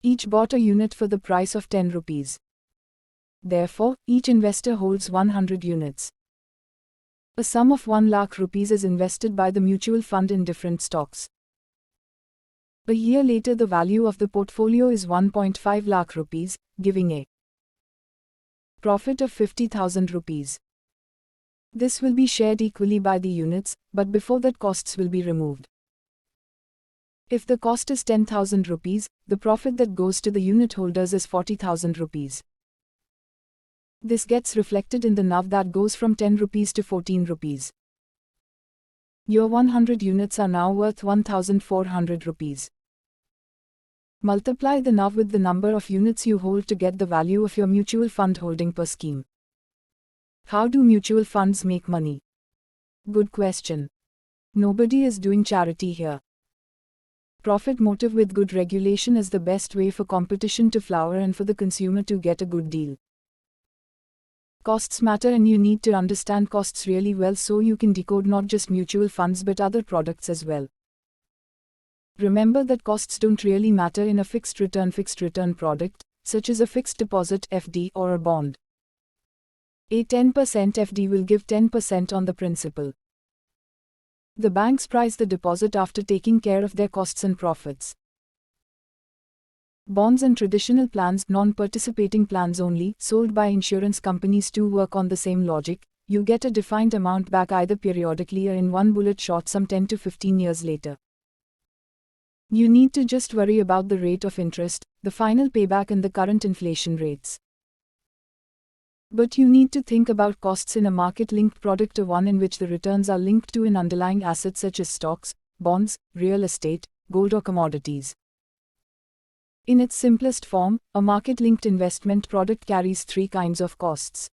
Each bought a unit for the price of 10 rupees. Therefore, each investor holds 100 units. A sum of 1 lakh rupees is invested by the mutual fund in different stocks. A year later the value of the portfolio is 1.5 lakh rupees, giving a profit of 50,000 rupees. This will be shared equally by the units, but before that costs will be removed. If the cost is 10,000 rupees, the profit that goes to the unit holders is 40,000 rupees. This gets reflected in the NAV that goes from 10 rupees to 14 rupees. Your 100 units are now worth 1,400 rupees. Multiply the NAV with the number of units you hold to get the value of your mutual fund holding per scheme. How do mutual funds make money? Good question. Nobody is doing charity here. Profit motive with good regulation is the best way for competition to flower and for the consumer to get a good deal. Costs matter and you need to understand costs really well so you can decode not just mutual funds but other products as well. Remember that costs don't really matter in a fixed return product, such as a fixed deposit (FD) or a bond. A 10% FD will give 10% on the principal. The banks price the deposit after taking care of their costs and profits. Bonds and traditional plans, non-participating plans only, sold by insurance companies too, work on the same logic. You get a defined amount back either periodically or in one bullet shot some 10 to 15 years later. You need to just worry about the rate of interest, the final payback and the current inflation rates. But you need to think about costs in a market-linked product or one in which the returns are linked to an underlying asset such as stocks, bonds, real estate, gold or commodities. In its simplest form, a market-linked investment product carries 3 kinds of costs.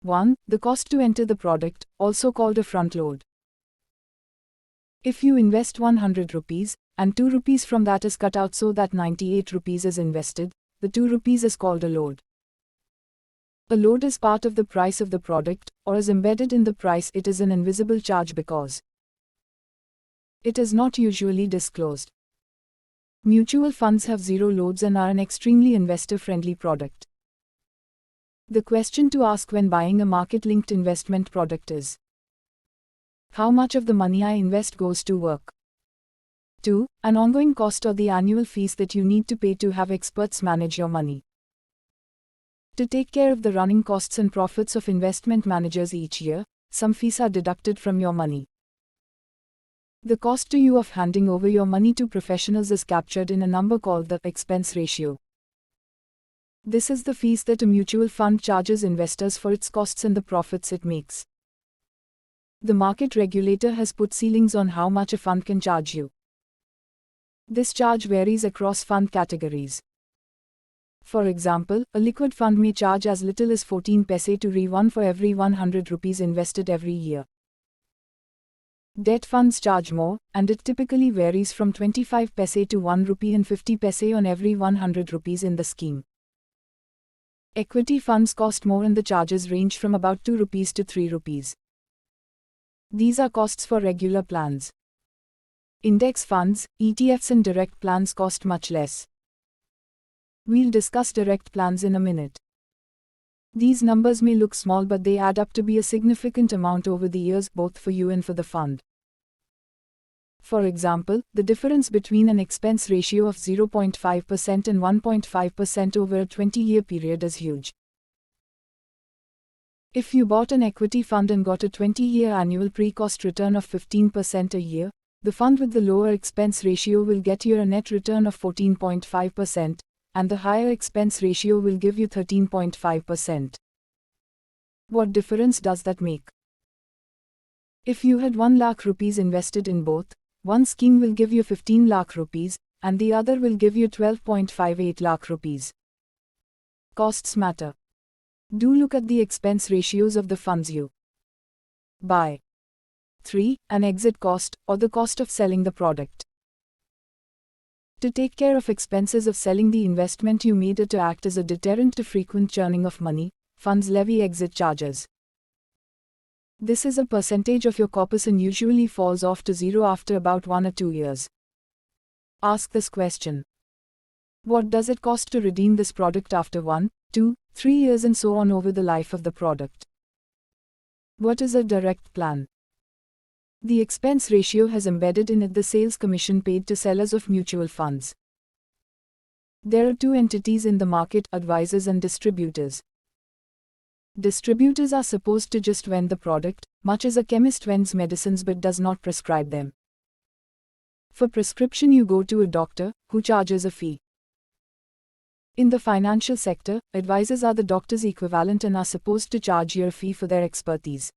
1. The cost to enter the product, also called a front load. If you invest 100 rupees, and 2 rupees from that is cut out so that 98 rupees is invested, the 2 rupees is called a load. A load is part of the price of the product, or is embedded in the price. It is an invisible charge because it is not usually disclosed. Mutual funds have 0 loads and are an extremely investor-friendly product. The question to ask when buying a market-linked investment product is: how much of the money I invest goes to work? 2. An ongoing cost or the annual fees that you need to pay to have experts manage your money. To take care of the running costs and profits of investment managers each year, some fees are deducted from your money. The cost to you of handing over your money to professionals is captured in a number called the expense ratio. This is the fees that a mutual fund charges investors for its costs and the profits it makes. The market regulator has put ceilings on how much a fund can charge you. This charge varies across fund categories. For example, a liquid fund may charge as little as 14 paise to Re1 for every 100 rupees invested every year. Debt funds charge more, and it typically varies from 25 paise to 1 rupee and 50 paise on every 100 rupees in the scheme. Equity funds cost more and the charges range from about 2 rupees to 3 rupees. These are costs for regular plans. Index funds, ETFs and direct plans cost much less. We'll discuss direct plans in a minute. These numbers may look small, but they add up to be a significant amount over the years, both for you and for the fund. For example, the difference between an expense ratio of 0.5% and 1.5% over a 20-year period is huge. If you bought an equity fund and got a 20-year annual pre-cost return of 15% a year, the fund with the lower expense ratio will get you a net return of 14.5%, and the higher expense ratio will give you 13.5%. What difference does that make? If you had 1 lakh rupees invested in both, one scheme will give you 15 lakh rupees, and the other will give you 12.58 lakh rupees. Costs matter. Do look at the expense ratios of the funds you buy. 3. An exit cost, or the cost of selling the product. To take care of expenses of selling the investment you made, or to act as a deterrent to frequent churning of money, funds levy exit charges. This is a percentage of your corpus and usually falls off to zero after about 1 or 2 years. Ask this question. What does it cost to redeem this product after 1, 2, 3 years and so on over the life of the product? What is a direct plan? The expense ratio has embedded in it the sales commission paid to sellers of mutual funds. There are 2 entities in the market, advisors and distributors. Distributors are supposed to just vend the product, much as a chemist vends medicines but does not prescribe them. For prescription you go to a doctor, who charges a fee. In the financial sector, advisors are the doctor's equivalent and are supposed to charge you a fee for their expertise.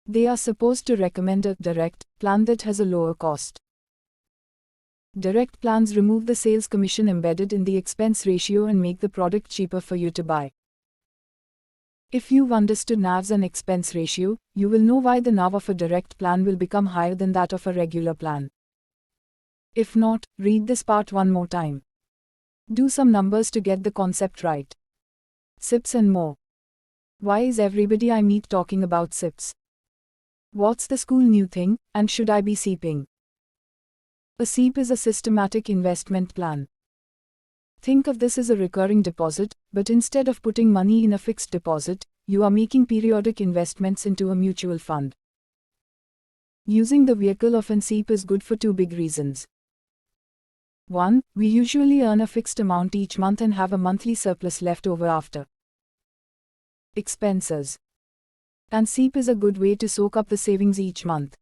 They are supposed to recommend a direct plan that has a lower cost. Direct plans remove the sales commission embedded in the expense ratio and make the product cheaper for you to buy. If you've understood NAVs and expense ratio, you will know why the NAV of a direct plan will become higher than that of a regular plan. If not, read this part one more time. Do some numbers to get the concept right. SIPs and more. Why is everybody I meet talking about SIPs? What's the school new thing, and should I be SIPing? A SIP is a systematic investment plan. Think of this as a recurring deposit, but instead of putting money in a fixed deposit, you are making periodic investments into a mutual fund. Using the vehicle of an SIP is good for 2 big reasons. 1. We usually earn a fixed amount each month and have a monthly surplus left over after expenses. And SIP is a good way to soak up the savings each month.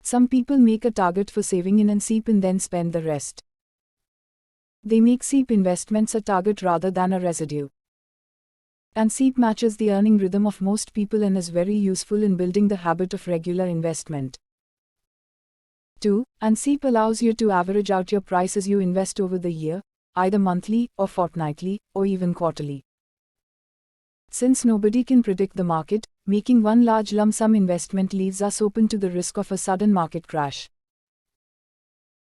Some people make a target for saving in an SIP and then spend the rest. They make SIP investments a target rather than a residue. And SIP matches the earning rhythm of most people and is very useful in building the habit of regular investment. 2. And SIP allows you to average out your price as you invest over the year, either monthly or fortnightly or even quarterly. Since nobody can predict the market, making one large lump sum investment leaves us open to the risk of a sudden market crash.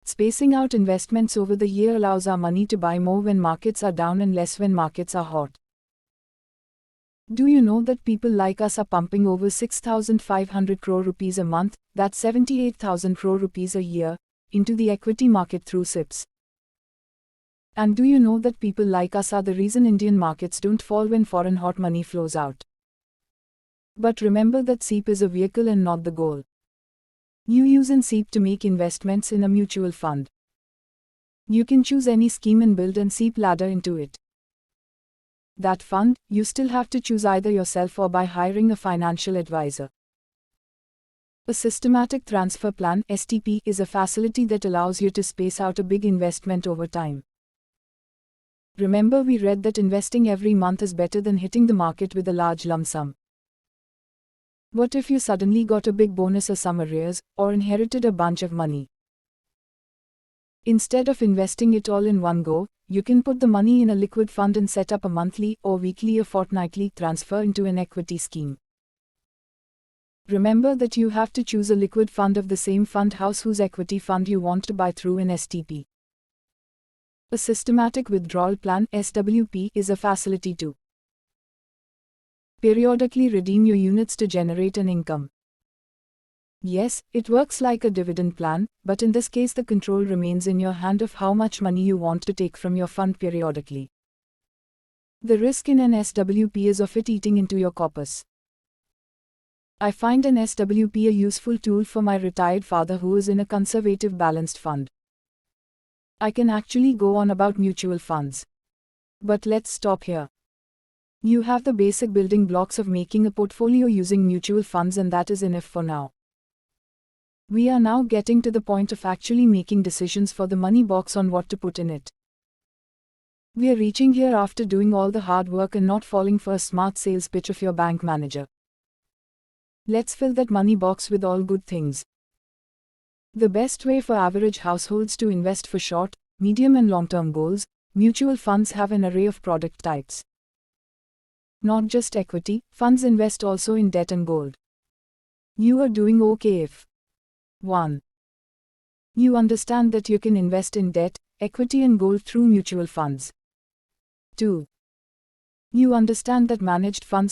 Spacing out investments over the year allows our money to buy more when markets are down and less when markets are hot. Do you know that people like us are pumping over 6,500 crore rupees a month, that's 78,000 crore rupees a year, into the equity market through SIPs? And do you know that people like us are the reason Indian markets don't fall when foreign hot money flows out? But remember that SIP is a vehicle and not the goal. You use an SIP to make investments in a mutual fund. You can choose any scheme and build an SIP ladder into it. That fund, you still have to choose either yourself or by hiring a financial advisor. A systematic transfer plan (STP) is a facility that allows you to space out a big investment over time. Remember, we read that investing every month is better than hitting the market with a large lump sum. What if you suddenly got a big bonus or some arrears, or inherited a bunch of money? Instead of investing it all in one go, you can put the money in a liquid fund and set up a monthly or weekly or fortnightly transfer into an equity scheme. Remember that you have to choose a liquid fund of the same fund house whose equity fund you want to buy through an STP. A systematic withdrawal plan (SWP) is a facility to periodically redeem your units to generate an income. Yes, it works like a dividend plan, but in this case the control remains in your hand of how much money you want to take from your fund periodically. The risk in an SWP is of it eating into your corpus. I find an SWP a useful tool for my retired father who is in a conservative balanced fund. I can actually go on about mutual funds. But let's stop here. You have the basic building blocks of making a portfolio using mutual funds, and that is enough for now. We are now getting to the point of actually making decisions for the money box on what to put in it. We are reaching here after doing all the hard work and not falling for a smart sales pitch of your bank manager. Let's fill that money box with all good things. The best way for average households to invest for short, medium and long-term goals, mutual funds have an array of product types. Not just equity, funds invest also in debt and gold. You are doing okay if 1. You understand that you can invest in debt, equity and gold through mutual funds. 2. You understand that managed funds